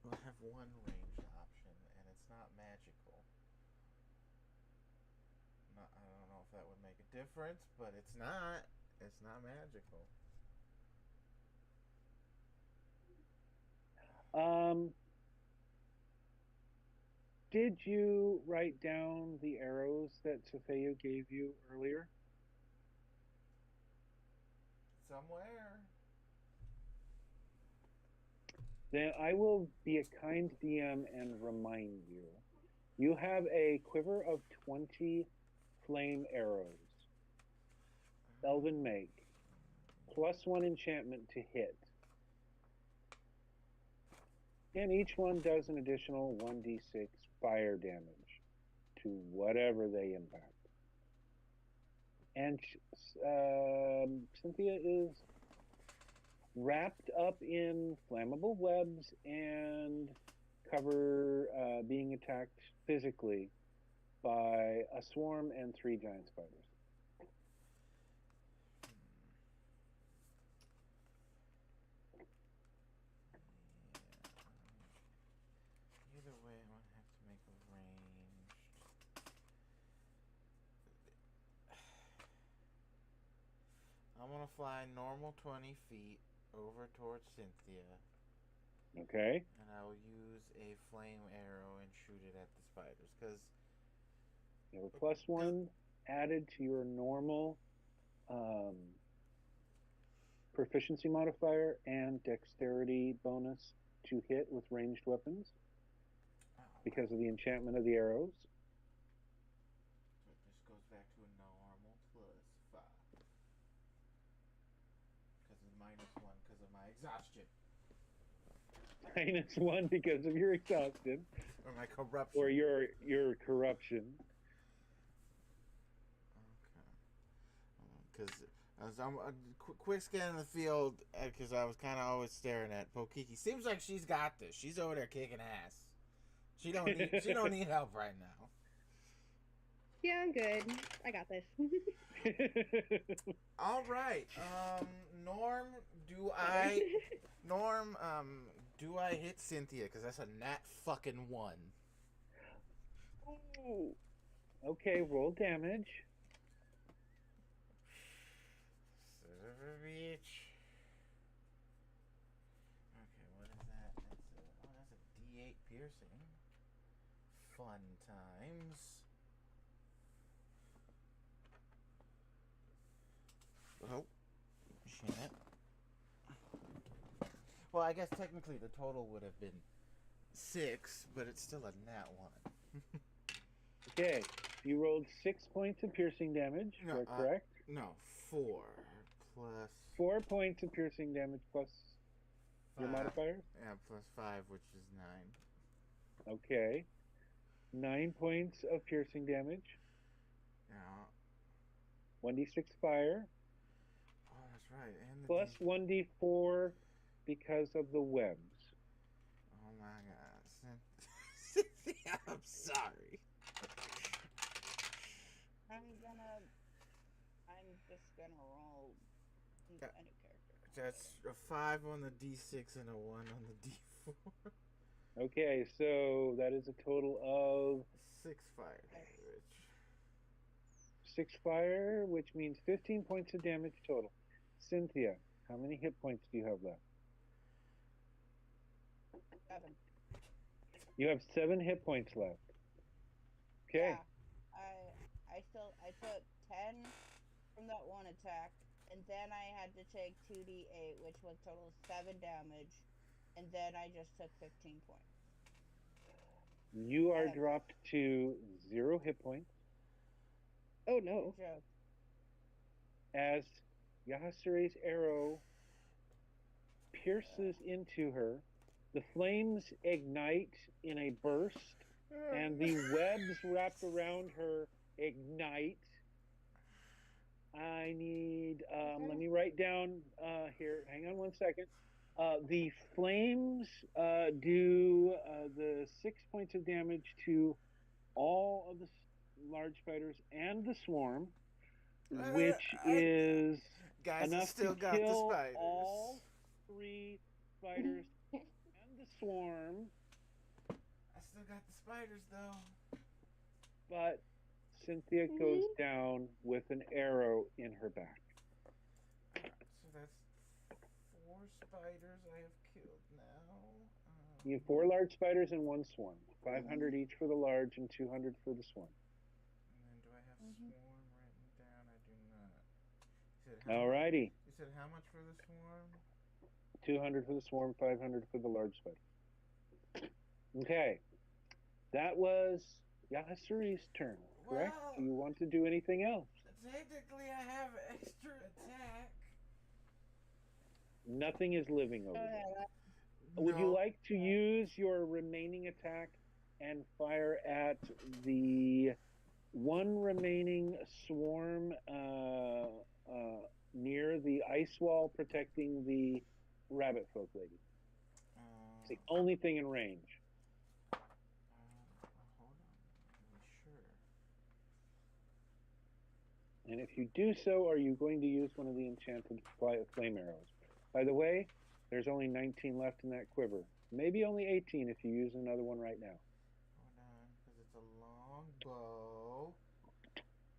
we'll have one ranged option, and it's not magical. I don't know if that would make a difference, but it's not. It's not magical. Did you write down the arrows that Safeyu gave you earlier? Somewhere. Then I will be a kind DM and remind you. You have a quiver of 20 flame arrows. Elven make. +1 enchantment to hit. And each one does an additional 1d6 fire damage to whatever they impact. And Cynthia is wrapped up in flammable webs and cover being attacked physically by a swarm and 3 giant spiders. Either way, I'm gonna have to make a ranged. I'm gonna fly normal 20 feet over towards Cynthia, Okay. and I will use a flame arrow and shoot it at the spiders. Cause You have a +1 added to your normal proficiency modifier and dexterity bonus to hit with ranged weapons because of the enchantment of the arrows. so this goes back to a normal +5. Because of -1 because of my exhaustion -1 because of your exhaustion or my corruption. or your corruption. Okay. Because I'm a quick scan of the field because I was kind of always staring at Pokiki. Seems like she's got this. She's over there kicking ass. She don't need help right now. Yeah, I'm good. I got this. All right. Norm, do I hit Cynthia? Because that's a nat fucking 1. Ooh. Okay, roll damage. Son of a bitch. Okay, what is that? That's a D8 piercing. Fun times. Oh, shit. Well, I guess technically the total would have been 6, but it's still a nat 1. Okay, you rolled 6 points of piercing damage. No, Is that correct? No, 4 plus 4 points of piercing damage plus your 5. modifiers. Yeah, plus 5, which is 9. Okay, 9 points of piercing damage. Yeah. 1d6 fire Oh, that's right. And the plus 1d4 because of the webs. Oh my god. I'm sorry. I'm just gonna roll a new character. That's a 5 on the D6 and a 1 on the D4. Okay, so that is a total of 6 fire damage. 6 fire, which means 15 points of damage total. Cynthia, how many hit points do you have left? 7. You have 7 hit points left. Okay. Yeah, I took 10 from that one attack, and then I had to take 2d8, which was total 7 damage, and then I just took 15 points. You are dropped to 0 hit points Oh no. Good joke. as Yahasure's arrow pierces into her. The flames ignite in a burst, and the webs wrapped around her ignite. I need, let me write down here. Hang on one second. The flames do the 6 points of damage to all of the large spiders and the swarm, which is Guys, I enough still to got the kill spiders. all 3 spiders and the swarm. I still got the spiders though. But Cynthia goes down with an arrow in her back. So that's 4 spiders I have killed now. You have 4 large spiders and 1 swarm. 500 each for the large and 200 for the swarm. And then do I have swarm written down? I do not. You said how Alrighty. Much, you said how much for the swarm? 200 for the swarm, 500 for the large spider. Okay. That was Yahasuri's turn, correct? Well- Do you want to do anything else? Technically, I have extra attack. Nothing is living over there. Would you No. like to use your remaining attack and fire at the one remaining swarm near the ice wall protecting the rabbit folk lady? It's the only thing in range. Hold on. Let me be sure. And if you do so, are you going to use one of the enchanted flame arrows? By the way, there's only 19 left in that quiver. Maybe only 18 if you use another one right now. Hold on, because it's a long bow.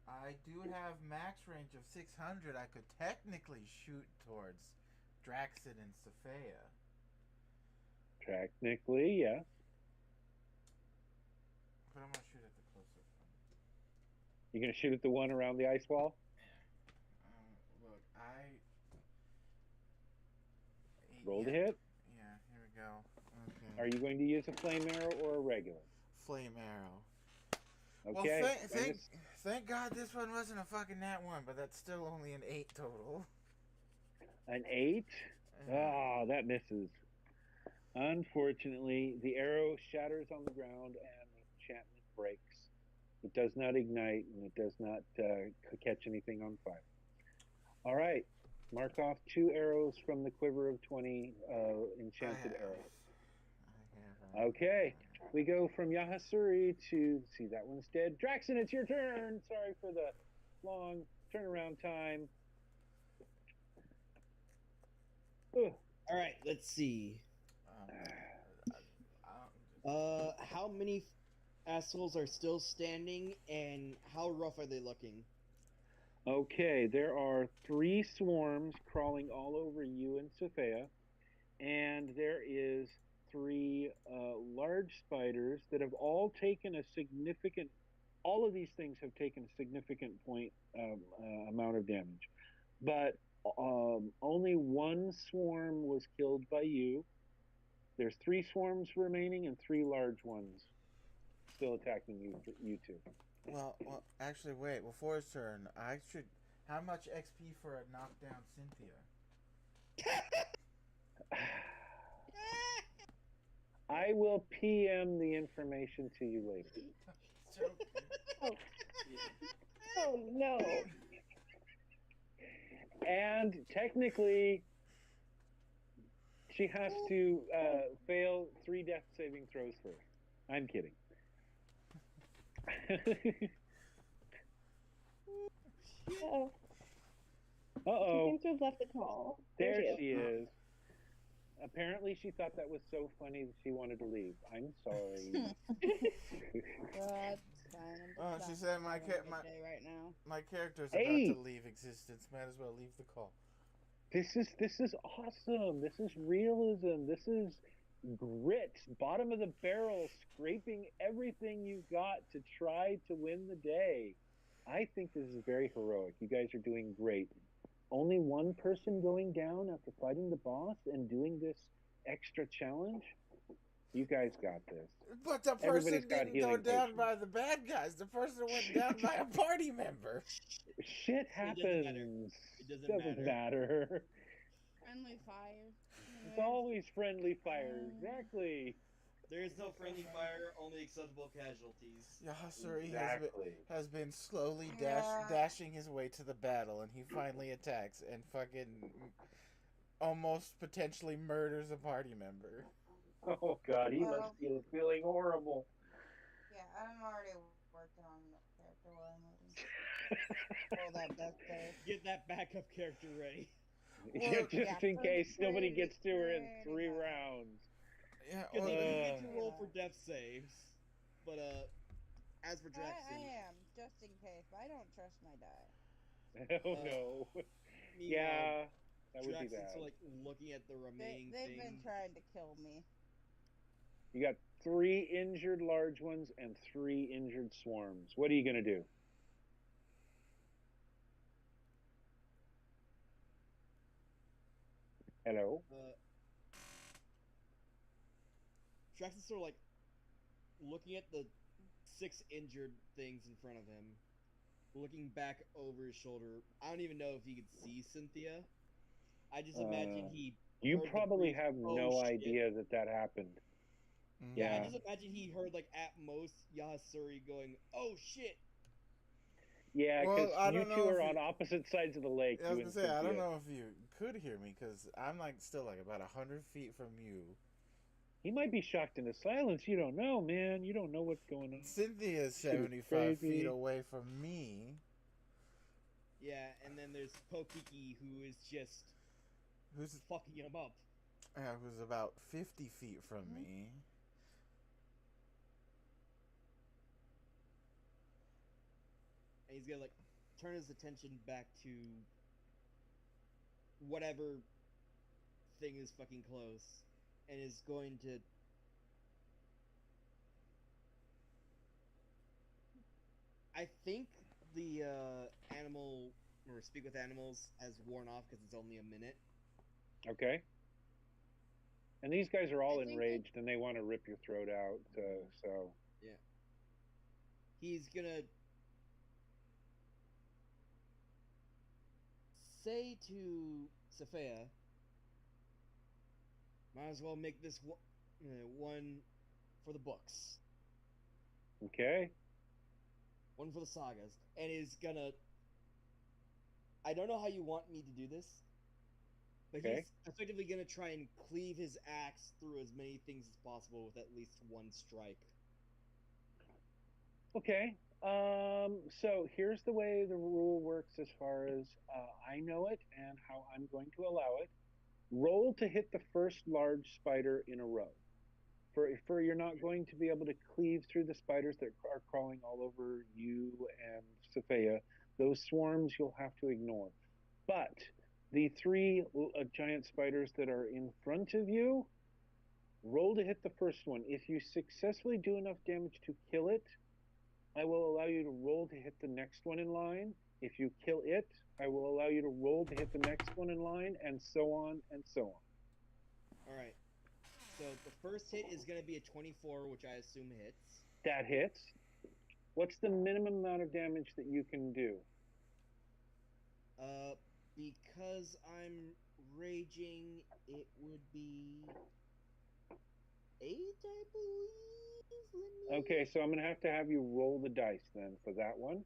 I do have max range of 600. I could technically shoot towards Draxid and Sophia. Technically, yes. But I'm going to shoot at the closest one. You're going to shoot at the one around the ice wall? Look, Roll to hit. Yeah, here we go. Okay. Are you going to use a flame arrow or a regular? Flame arrow. Okay. Well, thank God this one wasn't a fucking nat 1, but that's still only an 8 total. An 8? Ah, that misses. Unfortunately, the arrow shatters on the ground and the enchantment breaks. It does not ignite and it does not catch anything on fire. All right. Mark off 2 arrows from the quiver of 20 enchanted arrows. Okay. We go from Yahasuri to, see, that one's dead. Draxon, it's your turn. Sorry for the long turnaround time. Ugh. All right, let's see. How many assholes are still standing, and how rough are they looking? Okay, there are 3 swarms crawling all over you and Sophia, and there is 3 large spiders that have all taken a significant. All of these things have taken a significant amount of damage, but only 1 swarm was killed by you. There's 3 swarms remaining and 3 large ones still attacking you two. Well, actually, wait. Before his turn, I should. How much XP for a knockdown Cynthia? I will PM the information to you later. Oh no. And technically, she has to fail 3 death saving throws first. I'm kidding. Uh-oh. She Uh-oh. seems to have left the call. There she is. Apparently, she thought that was so funny that she wanted to leave. I'm sorry. That's fine. I'm just She not said my having a good day right now. my character's Hey! about to leave existence. Might as well leave the call. This is awesome. This is realism. This is grit, bottom of the barrel, scraping everything you've got to try to win the day. I think this is very heroic. You guys are doing great. Only 1 person going down after fighting the boss and doing this extra challenge. You guys got this. But the Everybody's person got didn't go healing down potions. by the bad guys. The person went down by a party member. Shit doesn't matter. happens. It doesn't matter. Friendly fire. It's always friendly fire. Exactly. There is no friendly fire, only acceptable casualties. Yahasuri Exactly. has been slowly Yeah. dashing his way to the battle, and he finally attacks and fucking almost potentially murders a party member. Oh God, he Well- must be feeling horrible. Yeah, I'm already working on that character while I'm waiting. Roll that death save. Get that backup character ready. Well, Just yeah, in case nobody pretty- gets to her in pretty 3 much. rounds. Yeah, Because well, you Uh, get to roll for death saves. But as for I Draxon, am, just in case, but I don't trust my die. Oh no. meanwhile, Yeah, that would be Draxon's bad. like looking at the remaining They've been thing. trying to kill me. You got 3 injured large ones and 3 injured swarms. What are you going to do? Hello? Drax is sort of like looking at the 6 injured things in front of him, looking back over his shoulder. I don't even know if he could see Cynthia. I just imagine he. You heard the probably brief, have "Oh, no shit." idea that happened. Yeah, I Yeah. just imagine he heard like at most Yahasuri going, "Oh shit." Yeah, Well, because I you don't know two if are on you- opposite sides of the lake. I was You gonna and say I don't Cynthia. know if you could hear me because I'm like still like about 100 feet from you. He might be shocked into silence. You don't know, man. You don't know what's going on. Cynthia's Shit is 75 feet crazy. away from me. Yeah, and then there's Pokiki who is just Who's fucking him up. who's about 50 feet from me. And he's gonna like turn his attention back to whatever thing is fucking close, and is going to I think the animal or speak with animals has worn off because it's only a minute. Okay. And these guys are all I think enraged and they want to rip your throat out. So He's gonna say to Sophia, might as well make this one for the books, okay. one for the sagas, and is gonna. I don't know how you want me to do this, but Okay. he's effectively gonna try and cleave his axe through as many things as possible with at least one strike. Okay. So here's the way the rule works as far as I know it and how I'm going to allow it. Roll to hit the first large spider in a row. For you're not going to be able to cleave through the spiders that are crawling all over you and Sophia. Those swarms you'll have to ignore. But the 3 giant spiders that are in front of you, roll to hit the first one. If you successfully do enough damage to kill it, I will allow you to roll to hit the next one in line. If you kill it, I will allow you to roll to hit the next one in line, and so on and so on. All right. So the first hit is gonna be a 24, which I assume hits. That hits. What's the minimum amount of damage that you can do? Because I'm raging, it would be 8, I believe. Let me... Okay, so I'm going to have you roll the dice then for that one.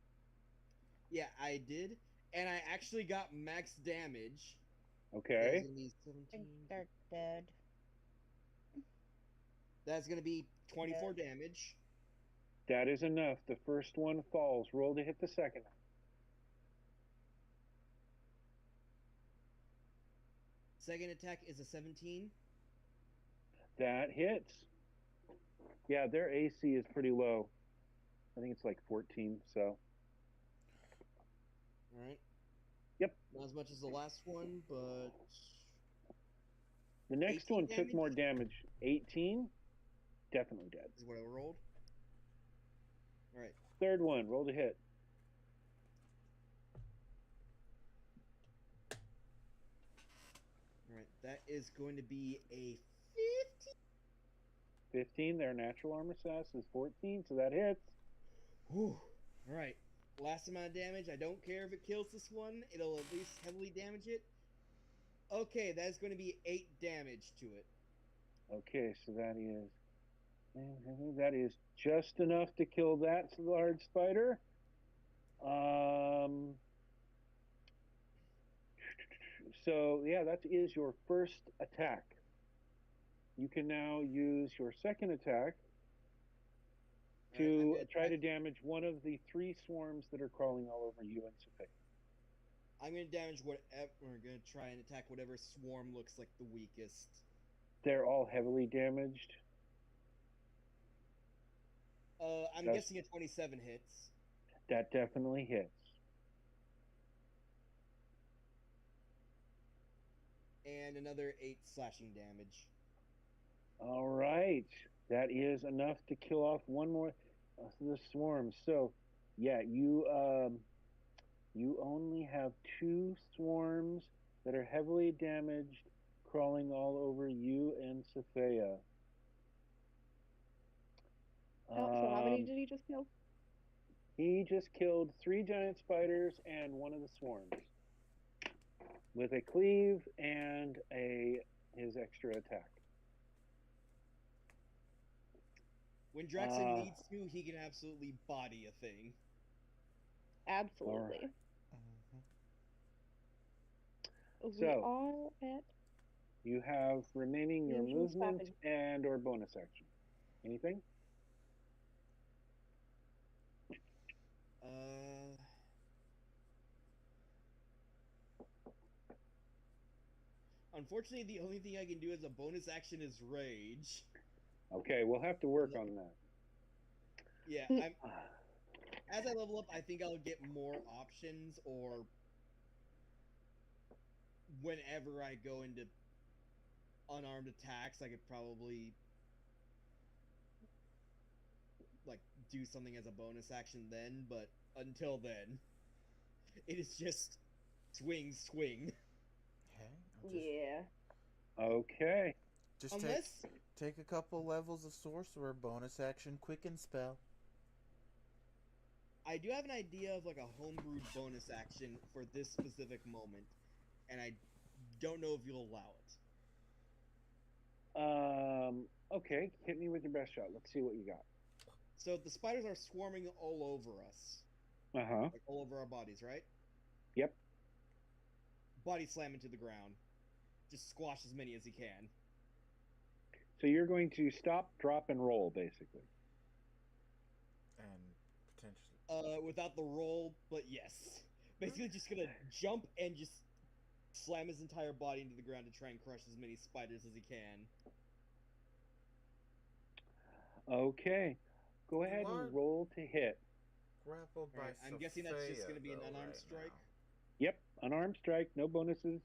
Yeah, I did, and I actually got max damage. Okay. So it's gonna be 17. They're dead. That's gonna be 24 damage. That is enough. The first one falls. Roll to hit the second. Second attack is a 17. That hits. Yeah, their AC is pretty low. I think it's like 14, so. Alright. Yep. Not as much as the last one, but... The next 18 one took damage? more damage. 18? Definitely dead. Is what I rolled. Alright. Third one, roll to hit. Alright, that is going to be a 15, their natural armor class is 14, so that hits. 15. Whew. Alright. Last amount of damage. I don't care if it kills this one. It'll at least heavily damage it. Okay, that is going to be 8 damage to it. Okay, so that is just enough to kill that large spider. So yeah, that is your first attack. You can now use your second attack to try to damage one of the 3 swarms that are crawling all over you and Sophia. I'm going to damage whatever. We're going to try and attack whatever swarm looks like the weakest. They're all heavily damaged. I'm guessing a 27 hits. That definitely hits. And another 8 slashing damage. All right. That is enough to kill off one more of the swarm. So, yeah, you only have 2 swarms that are heavily damaged, crawling all over you and Sophia. So how many did he just kill? He just killed 3 giant spiders and 1 of the swarms with a cleave and his extra attack. When Draxon needs to, he can absolutely body a thing. Absolutely. We So- are at You have remaining your Usual movement stopping. and or bonus action. Anything? Unfortunately, the only thing I can do as a bonus action is rage. Okay, we'll have to work on that. Yeah, as I level up, I think I'll get more options, or whenever I go into unarmed attacks, I could probably like do something as a bonus action then, but until then, it is just swing. Okay. I'll yeah. Okay. Just Unless take a couple levels of sorcerer, bonus action, quicken spell. I do have an idea of like a homebrewed bonus action for this specific moment, and I don't know if you'll allow it. Okay, hit me with your best shot. Let's see what you got. So the spiders are swarming all over us, Uh-huh. like all over our bodies, right? Yep. Body slam into the ground. Just squash as many as he can. So you're going to stop, drop, and roll, basically. And potentially. Without the roll, but yes. Basically just gonna jump and just slam his entire body into the ground to try and crush as many spiders as he can. Okay. Go ahead are and roll to hit. Grappled by Alright, I'm guessing that's just Sophia, gonna be an though, unarmed right strike. now. Yep, unarmed strike, no bonuses.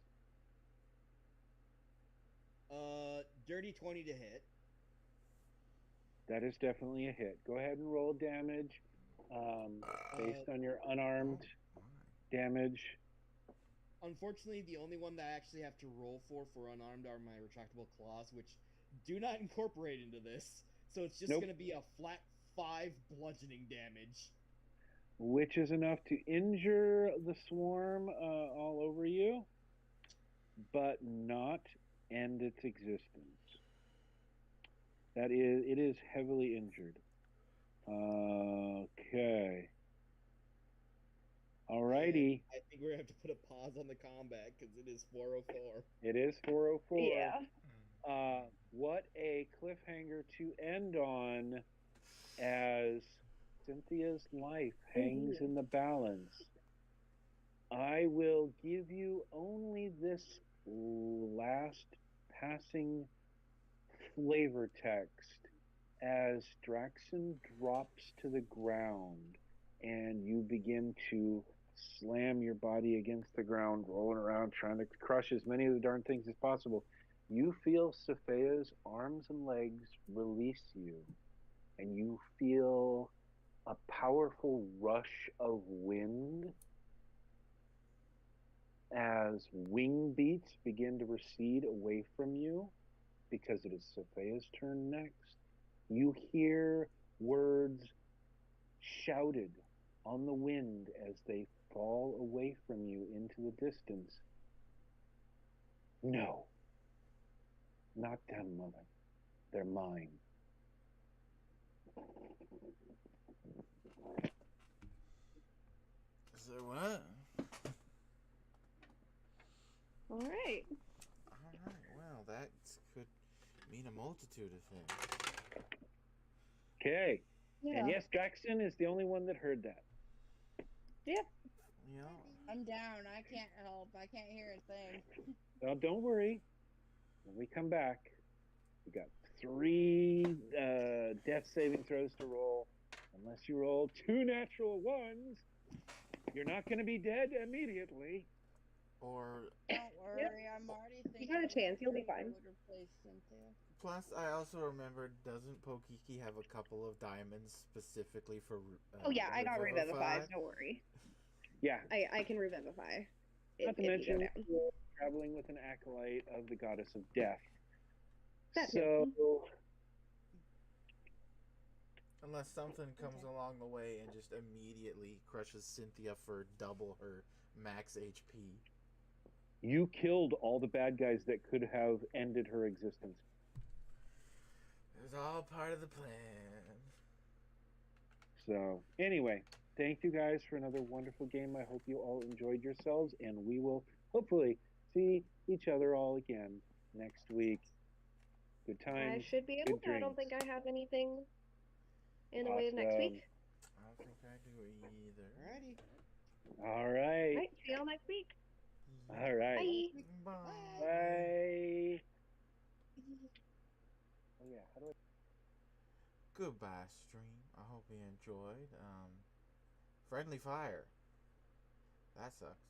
Dirty 20 to hit. That is definitely a hit. Go ahead and roll damage based on your unarmed damage. Unfortunately, the only one that I actually have to roll for unarmed are my retractable claws, which do not incorporate into this. So it's just Nope. going to be a flat 5 bludgeoning damage. Which is enough to injure the swarm all over you, but not end its existence. It is heavily injured. Okay. Alrighty. I think we're going to have to put a pause on the combat because it is 4:04. It is 4:04. Yeah. What a cliffhanger to end on, as Cynthia's life hangs in the balance. I will give you only this last passing flavor text as Draxon drops to the ground and you begin to slam your body against the ground, rolling around, trying to crush as many of the darn things as possible. You feel Sophia's arms and legs release you, and you feel a powerful rush of wind as wing beats begin to recede away from you, because it is Sophia's turn next. You hear words shouted on the wind as they fall away from you into the distance. No, not them, Mother. They're mine. So what? All right. Alright, well, that could mean a multitude of things. Okay. Yeah. And yes, Draxon is the only one that heard that. You know, I'm down. I can't help. I can't hear a thing. Well, don't worry. When we come back, we got 3 death saving throws to roll. Unless you roll 2 natural ones, you're not going to be dead immediately. or Don't worry. I'm already thinking. got a chance, you'll be who fine. would replace Cynthia. Plus, I also remembered, doesn't Pokiki have a couple of diamonds specifically for? Oh yeah, I got Revivify? Revivify. Don't worry. Yeah. I can Revivify. Not to if you go mention, down. we're traveling with an acolyte of the goddess of death. That So, Unless something comes along the way and just immediately crushes Cynthia for double her max HP. you killed all the bad guys that could have ended her existence. It was all part of the plan. So, anyway, thank you guys for another wonderful game. I hope you all enjoyed yourselves, and we will hopefully see each other all again next week. Good times. I should be able good to. I don't think drinks. I have anything in the way of next week. I don't think I do either. Alrighty. All right. Right, see y'all next week. All right. Bye. Bye. Bye. Oh yeah. How do I? Goodbye, stream. I hope you enjoyed. Friendly fire. That sucks.